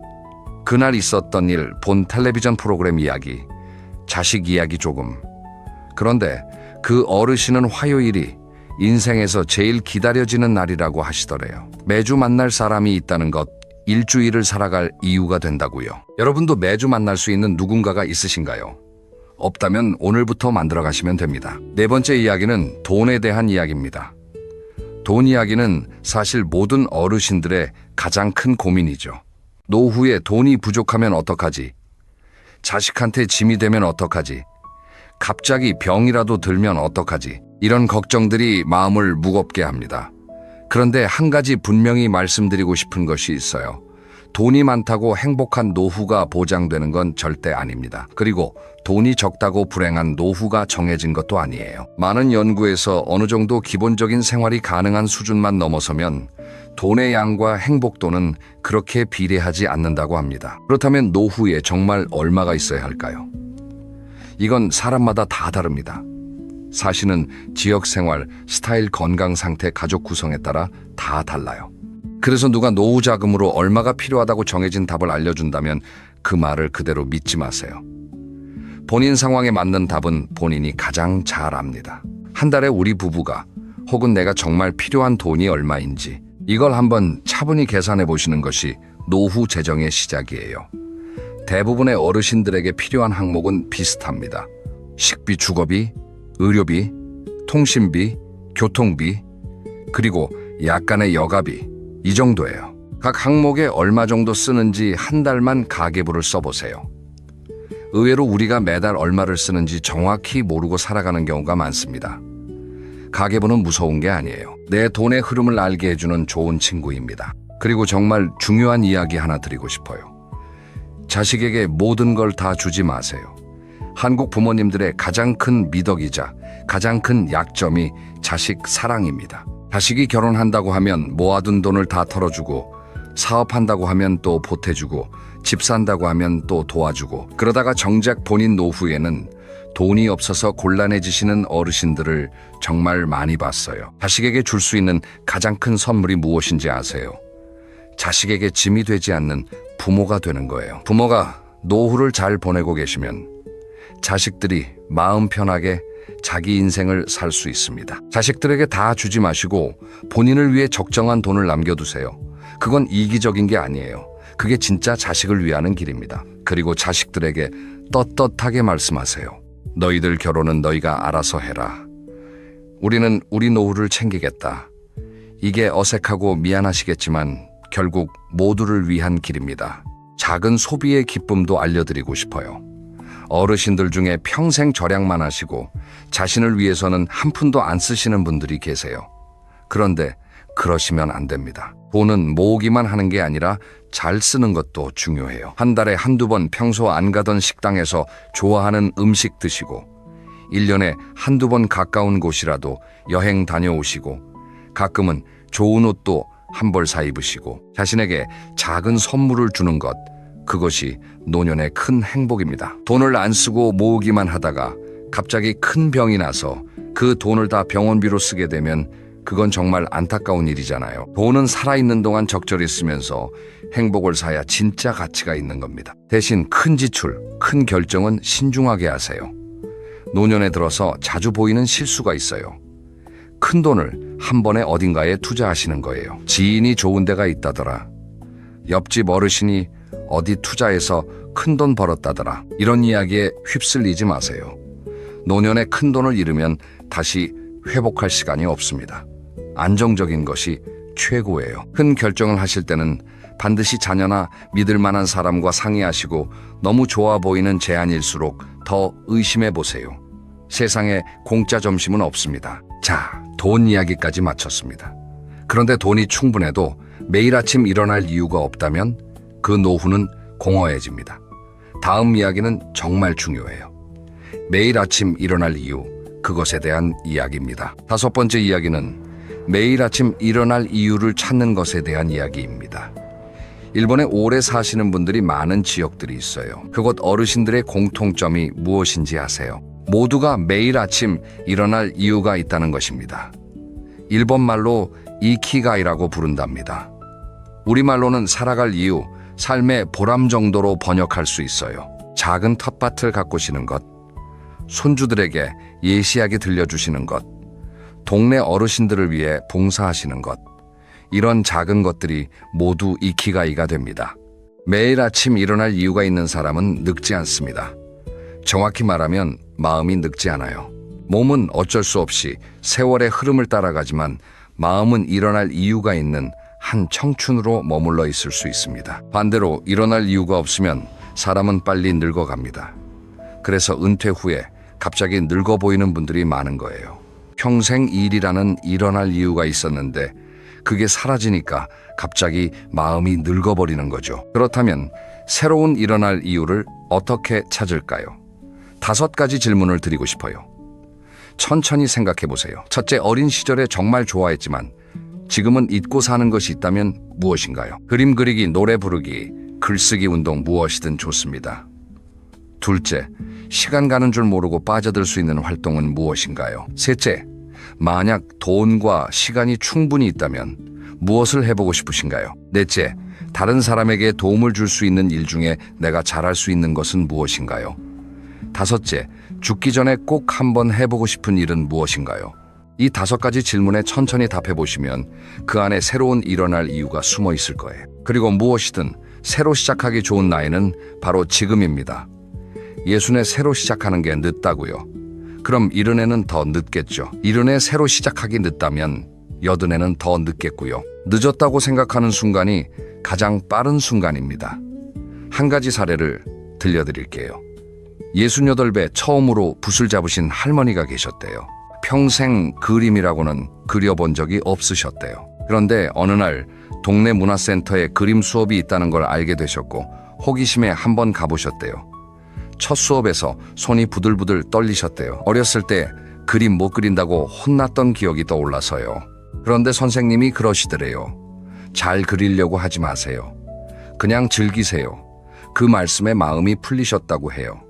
그날 있었던 일, 본 텔레비전 프로그램 이야기, 자식 이야기 조금. 그런데 그 어르신은 화요일이 인생에서 제일 기다려지는 날이라고 하시더래요. 매주 만날 사람이 있다는 것, 일주일을 살아갈 이유가 된다고요. 여러분도 매주 만날 수 있는 누군가가 있으신가요? 없다면 오늘부터 만들어 가시면 됩니다. 4번째 이야기는 돈에 대한 이야기입니다. 돈 이야기는 사실 모든 어르신들의 가장 큰 고민이죠. 노후에 돈이 부족하면 어떡하지? 자식한테 짐이 되면 어떡하지? 갑자기 병이라도 들면 어떡하지? 이런 걱정들이 마음을 무겁게 합니다. 그런데 한 가지 분명히 말씀드리고 싶은 것이 있어요. 돈이 많다고 행복한 노후가 보장되는 건 절대 아닙니다. 그리고 돈이 적다고 불행한 노후가 정해진 것도 아니에요. 많은 연구에서 어느 정도 기본적인 생활이 가능한 수준만 넘어서면 돈의 양과 행복도는 그렇게 비례하지 않는다고 합니다. 그렇다면 노후에 정말 얼마가 있어야 할까요? 이건 사람마다 다 다릅니다. 사실은 지역 생활, 스타일, 건강 상태, 가족 구성에 따라 다 달라요. 그래서 누가 노후 자금으로 얼마가 필요하다고 정해진 답을 알려준다면 그 말을 그대로 믿지 마세요. 본인 상황에 맞는 답은 본인이 가장 잘 압니다. 한 달에 우리 부부가 혹은 내가 정말 필요한 돈이 얼마인지 이걸 한번 차분히 계산해 보시는 것이 노후 재정의 시작이에요. 대부분의 어르신들에게 필요한 항목은 비슷합니다. 식비, 주거비, 의료비, 통신비, 교통비, 그리고 약간의 여가비, 이 정도예요. 각 항목에 얼마 정도 쓰는지 한 달만 가계부를 써보세요. 의외로 우리가 매달 얼마를 쓰는지 정확히 모르고 살아가는 경우가 많습니다. 가계부는 무서운 게 아니에요. 내 돈의 흐름을 알게 해주는 좋은 친구입니다. 그리고 정말 중요한 이야기 하나 드리고 싶어요. 자식에게 모든 걸 다 주지 마세요. 한국 부모님들의 가장 큰 미덕이자 가장 큰 약점이 자식 사랑입니다. 자식이 결혼한다고 하면 모아둔 돈을 다 털어주고, 사업한다고 하면 또 보태주고, 집 산다고 하면 또 도와주고, 그러다가 정작 본인 노후에는 돈이 없어서 곤란해지시는 어르신들을 정말 많이 봤어요. 자식에게 줄 수 있는 가장 큰 선물이 무엇인지 아세요? 자식에게 짐이 되지 않는 부모가 되는 거예요. 부모가 노후를 잘 보내고 계시면 자식들이 마음 편하게 자기 인생을 살 수 있습니다. 자식들에게 다 주지 마시고 본인을 위해 적정한 돈을 남겨두세요. 그건 이기적인 게 아니에요. 그게 진짜 자식을 위하는 길입니다. 그리고 자식들에게 떳떳하게 말씀하세요. 너희들 결혼은 너희가 알아서 해라. 우리는 우리 노후를 챙기겠다. 이게 어색하고 미안하시겠지만 결국 모두를 위한 길입니다. 작은 소비의 기쁨도 알려드리고 싶어요. 어르신들 중에 평생 절약만 하시고 자신을 위해서는 한 푼도 안 쓰시는 분들이 계세요. 그런데 그러시면 안 됩니다. 돈은 모으기만 하는 게 아니라 잘 쓰는 것도 중요해요. 한 달에 한두 번 평소 안 가던 식당에서 좋아하는 음식 드시고, 1년에 한두 번 가까운 곳이라도 여행 다녀오시고, 가끔은 좋은 옷도 한 벌 사 입으시고, 자신에게 작은 선물을 주는 것, 그것이 노년의 큰 행복입니다. 돈을 안 쓰고 모으기만 하다가 갑자기 큰 병이 나서 그 돈을 다 병원비로 쓰게 되면 그건 정말 안타까운 일이잖아요. 돈은 살아있는 동안 적절히 쓰면서 행복을 사야 진짜 가치가 있는 겁니다. 대신 큰 지출, 큰 결정은 신중하게 하세요. 노년에 들어서 자주 보이는 실수가 있어요. 큰 돈을 한 번에 어딘가에 투자하시는 거예요. 지인이 좋은 데가 있다더라. 옆집 어르신이 어디 투자해서 큰 돈 벌었다더라. 이런 이야기에 휩쓸리지 마세요. 노년에 큰 돈을 잃으면 다시 회복할 시간이 없습니다. 안정적인 것이 최고예요. 큰 결정을 하실 때는 반드시 자녀나 믿을 만한 사람과 상의하시고, 너무 좋아 보이는 제안일수록 더 의심해 보세요. 세상에 공짜 점심은 없습니다. 자, 돈 이야기까지 마쳤습니다. 그런데 돈이 충분해도 매일 아침 일어날 이유가 없다면 그 노후는 공허해집니다. 다음 이야기는 정말 중요해요. 매일 아침 일어날 이유, 그것에 대한 이야기입니다. 5번째 이야기는 매일 아침 일어날 이유를 찾는 것에 대한 이야기입니다. 일본에 오래 사시는 분들이 많은 지역들이 있어요. 그곳 어르신들의 공통점이 무엇인지 아세요? 모두가 매일 아침 일어날 이유가 있다는 것입니다. 일본 말로 이키가이라고 부른답니다. 우리말로는 살아갈 이유, 삶의 보람 정도로 번역할 수 있어요. 작은 텃밭을 가꾸시는 것, 손주들에게 예시하게 들려주시는 것, 동네 어르신들을 위해 봉사하시는 것, 이런 작은 것들이 모두 이키가이가 됩니다. 매일 아침 일어날 이유가 있는 사람은 늙지 않습니다. 정확히 말하면 마음이 늙지 않아요. 몸은 어쩔 수 없이 세월의 흐름을 따라가지만 마음은 일어날 이유가 있는 한 청춘으로 머물러 있을 수 있습니다. 반대로 일어날 이유가 없으면 사람은 빨리 늙어갑니다. 그래서 은퇴 후에 갑자기 늙어 보이는 분들이 많은 거예요. 평생 일이라는 일어날 이유가 있었는데 그게 사라지니까 갑자기 마음이 늙어버리는 거죠. 그렇다면 새로운 일어날 이유를 어떻게 찾을까요? 5가지 질문을 드리고 싶어요. 천천히 생각해 보세요. 첫째, 어린 시절에 정말 좋아했지만 지금은 잊고 사는 것이 있다면 무엇인가요? 그림 그리기, 노래 부르기, 글쓰기 운동 무엇이든 좋습니다. 둘째, 시간 가는 줄 모르고 빠져들 수 있는 활동은 무엇인가요? 셋째, 만약 돈과 시간이 충분히 있다면 무엇을 해보고 싶으신가요? 넷째, 다른 사람에게 도움을 줄 수 있는 일 중에 내가 잘할 수 있는 것은 무엇인가요? 다섯째, 죽기 전에 꼭 한번 해보고 싶은 일은 무엇인가요? 이 5가지 질문에 천천히 답해보시면 그 안에 새로운 일어날 이유가 숨어 있을 거예요. 그리고 무엇이든 새로 시작하기 좋은 나이는 바로 지금입니다. 60에 새로 시작하는 게 늦다고요? 그럼 70에는 더 늦겠죠. 70에 새로 시작하기 늦다면 80에는 더 늦겠고요. 늦었다고 생각하는 순간이 가장 빠른 순간입니다. 한 가지 사례를 들려드릴게요. 68배 처음으로 붓을 잡으신 할머니가 계셨대요. 평생 그림이라고는 그려본 적이 없으셨대요. 그런데 어느 날 동네 문화센터에 그림 수업이 있다는 걸 알게 되셨고 호기심에 한번 가보셨대요. 첫 수업에서 손이 부들부들 떨리셨대요. 어렸을 때 그림 못 그린다고 혼났던 기억이 떠올라서요. 그런데 선생님이 그러시더래요. 잘 그리려고 하지 마세요. 그냥 즐기세요. 그 말씀에 마음이 풀리셨다고 해요.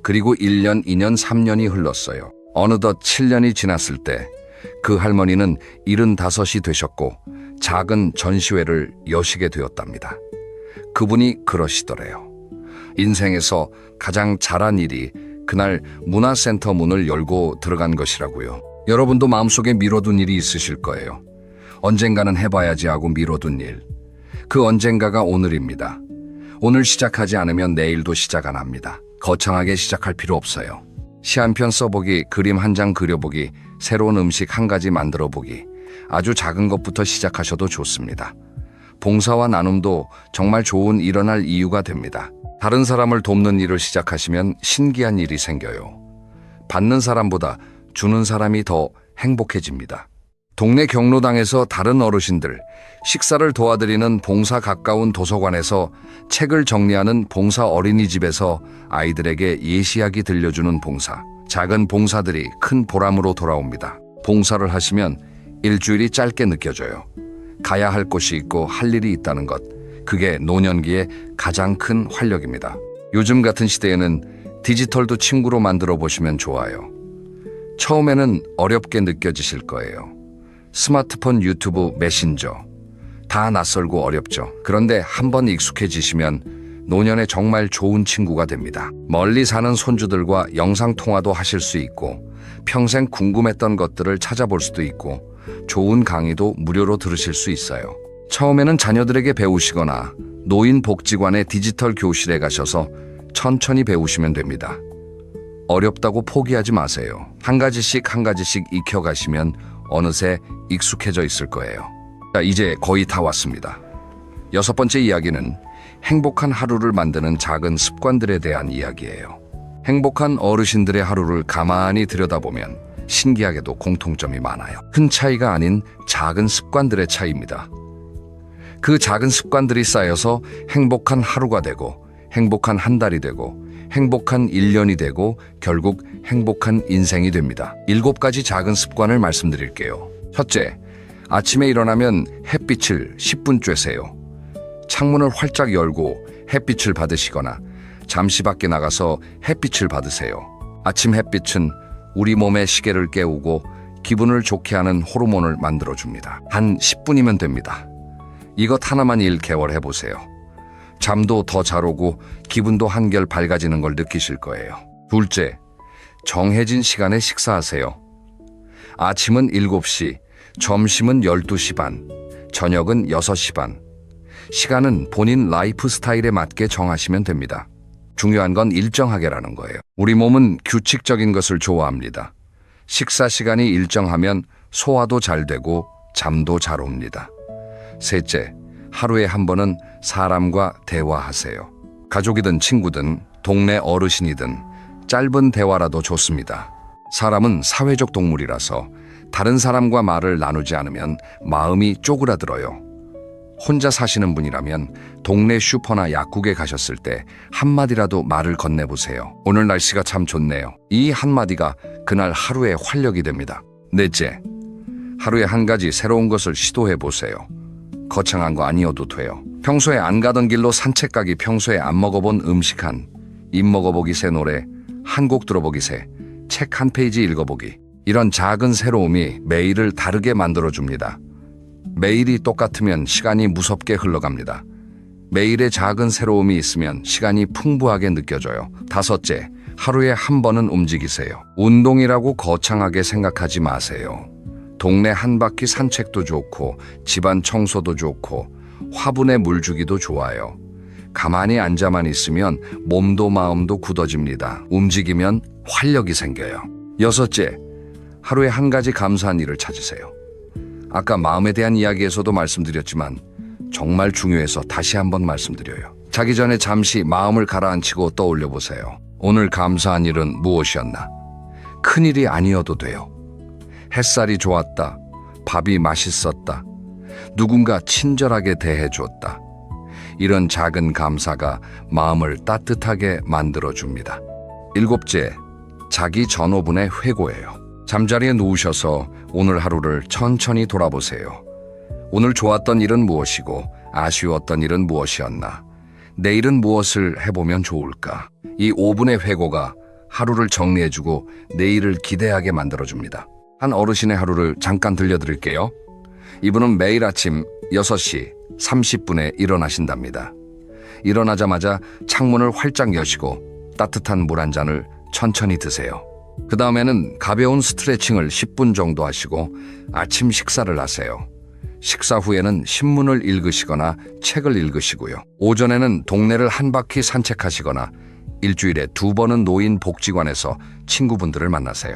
그리고 1년, 2년, 3년이 흘렀어요. 어느덧 7년이 지났을 때 그 할머니는 75이 되셨고 작은 전시회를 여시게 되었답니다. 그분이 그러시더래요. 인생에서 가장 잘한 일이 그날 문화센터 문을 열고 들어간 것이라고요. 여러분도 마음속에 미뤄둔 일이 있으실 거예요. 언젠가는 해봐야지 하고 미뤄둔 일. 그 언젠가가 오늘입니다. 오늘 시작하지 않으면 내일도 시작 안 합니다. 거창하게 시작할 필요 없어요. 시 한 편 써보기, 그림 한 장 그려보기, 새로운 음식 한 가지 만들어보기. 아주 작은 것부터 시작하셔도 좋습니다. 봉사와 나눔도 정말 좋은 일어날 이유가 됩니다. 다른 사람을 돕는 일을 시작하시면 신기한 일이 생겨요. 받는 사람보다 주는 사람이 더 행복해집니다. 동네 경로당에서 다른 어르신들, 식사를 도와드리는 봉사 가까운 도서관에서 책을 정리하는 봉사 어린이집에서 아이들에게 예시하기 들려주는 봉사. 작은 봉사들이 큰 보람으로 돌아옵니다. 봉사를 하시면 일주일이 짧게 느껴져요. 가야 할 곳이 있고 할 일이 있다는 것. 그게 노년기의 가장 큰 활력입니다. 요즘 같은 시대에는 디지털도 친구로 만들어 보시면 좋아요. 처음에는 어렵게 느껴지실 거예요. 스마트폰, 유튜브, 메신저 다 낯설고 어렵죠. 그런데 한번 익숙해지시면 노년에 정말 좋은 친구가 됩니다. 멀리 사는 손주들과 영상통화도 하실 수 있고 평생 궁금했던 것들을 찾아볼 수도 있고 좋은 강의도 무료로 들으실 수 있어요. 처음에는 자녀들에게 배우시거나 노인복지관의 디지털 교실에 가셔서 천천히 배우시면 됩니다. 어렵다고 포기하지 마세요. 한 가지씩 익혀가시면 어느새 익숙해져 있을 거예요. 자, 이제 거의 다 왔습니다. 6번째 이야기는 행복한 하루를 만드는 작은 습관들에 대한 이야기예요. 행복한 어르신들의 하루를 가만히 들여다보면 신기하게도 공통점이 많아요. 큰 차이가 아닌 작은 습관들의 차이입니다. 그 작은 습관들이 쌓여서 행복한 하루가 되고 행복한 한 달이 되고 행복한 1년이 되고 결국 행복한 인생이 됩니다. 7가지 작은 습관을 말씀드릴게요. 첫째, 아침에 일어나면 햇빛을 10분 쬐세요. 창문을 활짝 열고 햇빛을 받으시거나 잠시 밖에 나가서 햇빛을 받으세요. 아침 햇빛은 우리 몸의 시계를 깨우고 기분을 좋게 하는 호르몬을 만들어줍니다. 한 10분이면 됩니다. 이것 하나만 1개월 해보세요. 잠도 더 잘 오고 기분도 한결 밝아지는 걸 느끼실 거예요. 둘째, 정해진 시간에 식사하세요. 아침은 7시, 점심은 12시 반, 저녁은 6시 반. 시간은 본인 라이프 스타일에 맞게 정하시면 됩니다. 중요한 건 일정하게라는 거예요. 우리 몸은 규칙적인 것을 좋아합니다. 식사 시간이 일정하면 소화도 잘 되고 잠도 잘 옵니다. 셋째, 하루에 한 번은 사람과 대화하세요. 가족이든 친구든 동네 어르신이든 짧은 대화라도 좋습니다. 사람은 사회적 동물이라서 다른 사람과 말을 나누지 않으면 마음이 쪼그라들어요. 혼자 사시는 분이라면 동네 슈퍼나 약국에 가셨을 때 한마디라도 말을 건네보세요. 오늘 날씨가 참 좋네요. 이 한마디가 그날 하루의 활력이 됩니다. 넷째, 하루에 한 가지 새로운 것을 시도해보세요. 거창한 거 아니어도 돼요. 평소에 안 가던 길로 산책 가기, 평소에 안 먹어본 음식 한 입 먹어보기, 새 노래 한 곡 들어보기, 새 책 한 페이지 읽어보기. 이런 작은 새로움이 매일을 다르게 만들어줍니다. 매일이 똑같으면 시간이 무섭게 흘러갑니다. 매일의 작은 새로움이 있으면 시간이 풍부하게 느껴져요. 다섯째, 하루에 한 번은 움직이세요. 운동이라고 거창하게 생각하지 마세요. 동네 한 바퀴 산책도 좋고 집안 청소도 좋고 화분에 물 주기도 좋아요. 가만히 앉아만 있으면 몸도 마음도 굳어집니다. 움직이면 활력이 생겨요. 여섯째, 하루에 한 가지 감사한 일을 찾으세요. 아까 마음에 대한 이야기에서도 말씀드렸지만 정말 중요해서 다시 한번 말씀드려요. 자기 전에 잠시 마음을 가라앉히고 떠올려 보세요. 오늘 감사한 일은 무엇이었나? 큰일이 아니어도 돼요. 햇살이 좋았다. 밥이 맛있었다. 누군가 친절하게 대해줬다. 이런 작은 감사가 마음을 따뜻하게 만들어줍니다. 7째, 자기 전후분의 회고예요. 잠자리에 누우셔서 오늘 하루를 천천히 돌아보세요. 오늘 좋았던 일은 무엇이고 아쉬웠던 일은 무엇이었나? 내일은 무엇을 해보면 좋을까? 이 5분의 회고가 하루를 정리해주고 내일을 기대하게 만들어줍니다. 한 어르신의 하루를 잠깐 들려드릴게요. 이분은 매일 아침 6시 30분에 일어나신답니다. 일어나자마자 창문을 활짝 여시고 따뜻한 물 한 잔을 천천히 드세요. 그 다음에는 가벼운 스트레칭을 10분 정도 하시고 아침 식사를 하세요. 식사 후에는 신문을 읽으시거나 책을 읽으시고요. 오전에는 동네를 한 바퀴 산책하시거나 일주일에 2번은 노인복지관에서 친구분들을 만나세요.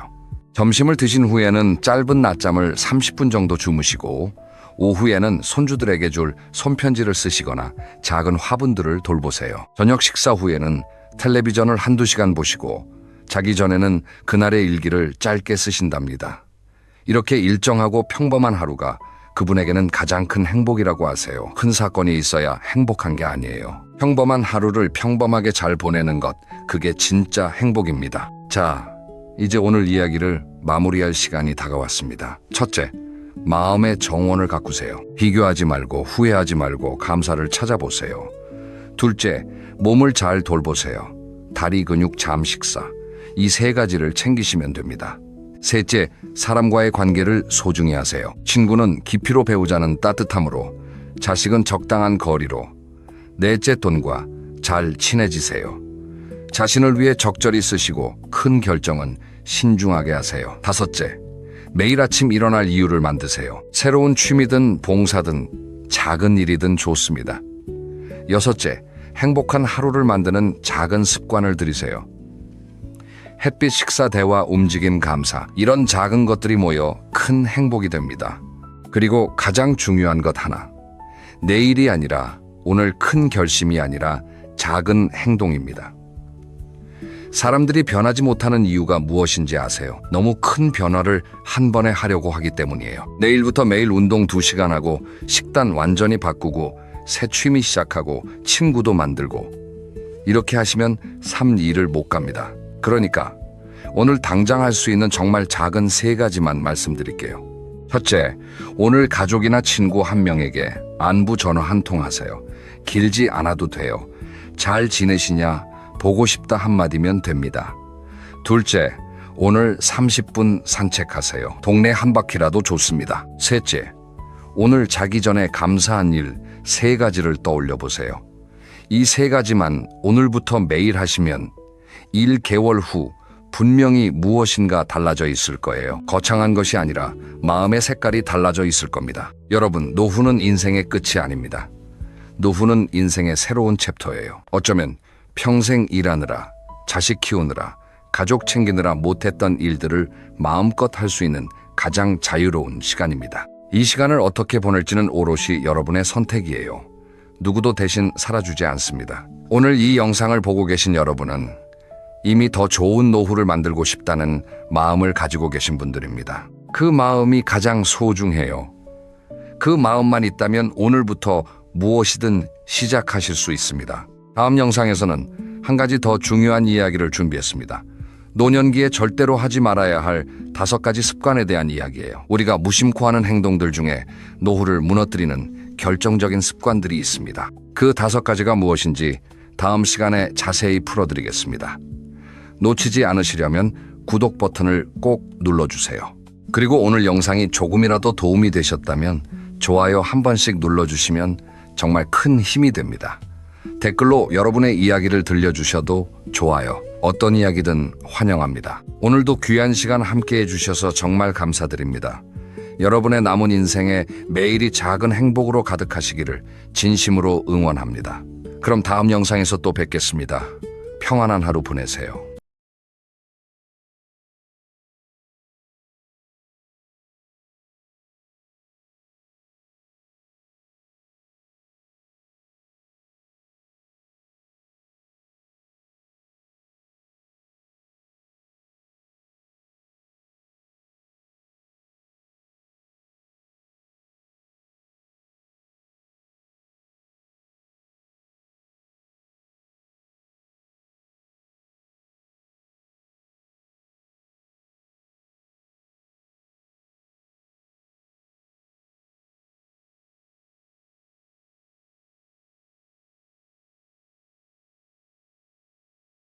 점심을 드신 후에는 짧은 낮잠을 30분 정도 주무시고 오후에는 손주들에게 줄 손편지를 쓰시거나 작은 화분들을 돌보세요. 저녁 식사 후에는 텔레비전을 1~2시간 보시고 자기 전에는 그날의 일기를 짧게 쓰신답니다. 이렇게 일정하고 평범한 하루가 그분에게는 가장 큰 행복이라고 하세요. 큰 사건이 있어야 행복한 게 아니에요. 평범한 하루를 평범하게 잘 보내는 것, 그게 진짜 행복입니다. 자, 이제 오늘 이야기를 마무리할 시간이 다가왔습니다. 첫째, 마음의 정원을 가꾸세요. 비교하지 말고 후회하지 말고 감사를 찾아보세요. 둘째, 몸을 잘 돌보세요. 다리 근육, 잠, 식사. 이 3가지를 챙기시면 됩니다. 셋째, 사람과의 관계를 소중히 하세요. 친구는 깊이로 배우자는 따뜻함으로, 자식은 적당한 거리로. 넷째, 돈과 잘 친해지세요. 자신을 위해 적절히 쓰시고 큰 결정은 신중하게 하세요. 다섯째, 매일 아침 일어날 이유를 만드세요. 새로운 취미든 봉사든 작은 일이든 좋습니다. 여섯째, 행복한 하루를 만드는 작은 습관을 들이세요. 햇빛, 식사, 대화, 움직임, 감사. 이런 작은 것들이 모여 큰 행복이 됩니다. 그리고 가장 중요한 것 하나. 내일이 아니라 오늘, 큰 결심이 아니라 작은 행동입니다. 사람들이 변하지 못하는 이유가 무엇인지 아세요? 너무 큰 변화를 한 번에 하려고 하기 때문이에요. 내일부터 매일 운동 2시간 하고 식단 완전히 바꾸고 새 취미 시작하고 친구도 만들고 이렇게 하시면 3, 2를 못 갑니다. 그러니까 오늘 당장 할 수 있는 정말 작은 3가지만 말씀드릴게요. 첫째, 오늘 가족이나 친구 한 명에게 안부 전화 한 통 하세요. 길지 않아도 돼요. 잘 지내시냐? 보고 싶다 한마디면 됩니다. 둘째, 오늘 30분 산책하세요. 동네 한 바퀴라도 좋습니다. 셋째, 오늘 자기 전에 감사한 일 3가지를 떠올려 보세요. 이 3가지만 오늘부터 매일 하시면 1개월 후 분명히 무엇인가 달라져 있을 거예요. 거창한 것이 아니라 마음의 색깔이 달라져 있을 겁니다. 여러분, 노후는 인생의 끝이 아닙니다. 노후는 인생의 새로운 챕터예요. 어쩌면 평생 일하느라, 자식 키우느라, 가족 챙기느라 못했던 일들을 마음껏 할 수 있는 가장 자유로운 시간입니다. 이 시간을 어떻게 보낼지는 오롯이 여러분의 선택이에요. 누구도 대신 살아주지 않습니다. 오늘 이 영상을 보고 계신 여러분은 이미 더 좋은 노후를 만들고 싶다는 마음을 가지고 계신 분들입니다. 그 마음이 가장 소중해요. 그 마음만 있다면 오늘부터 무엇이든 시작하실 수 있습니다. 다음 영상에서는 한 가지 더 중요한 이야기를 준비했습니다. 노년기에 절대로 하지 말아야 할 5가지 습관에 대한 이야기예요. 우리가 무심코 하는 행동들 중에 노후를 무너뜨리는 결정적인 습관들이 있습니다. 그 5가지가 무엇인지 다음 시간에 자세히 풀어드리겠습니다. 놓치지 않으시려면 구독 버튼을 꼭 눌러주세요. 그리고 오늘 영상이 조금이라도 도움이 되셨다면 좋아요 한 번씩 눌러주시면 정말 큰 힘이 됩니다. 댓글로 여러분의 이야기를 들려주셔도 좋아요. 어떤 이야기든 환영합니다. 오늘도 귀한 시간 함께 해주셔서 정말 감사드립니다. 여러분의 남은 인생에 매일이 작은 행복으로 가득하시기를 진심으로 응원합니다. 그럼 다음 영상에서 또 뵙겠습니다. 평안한 하루 보내세요.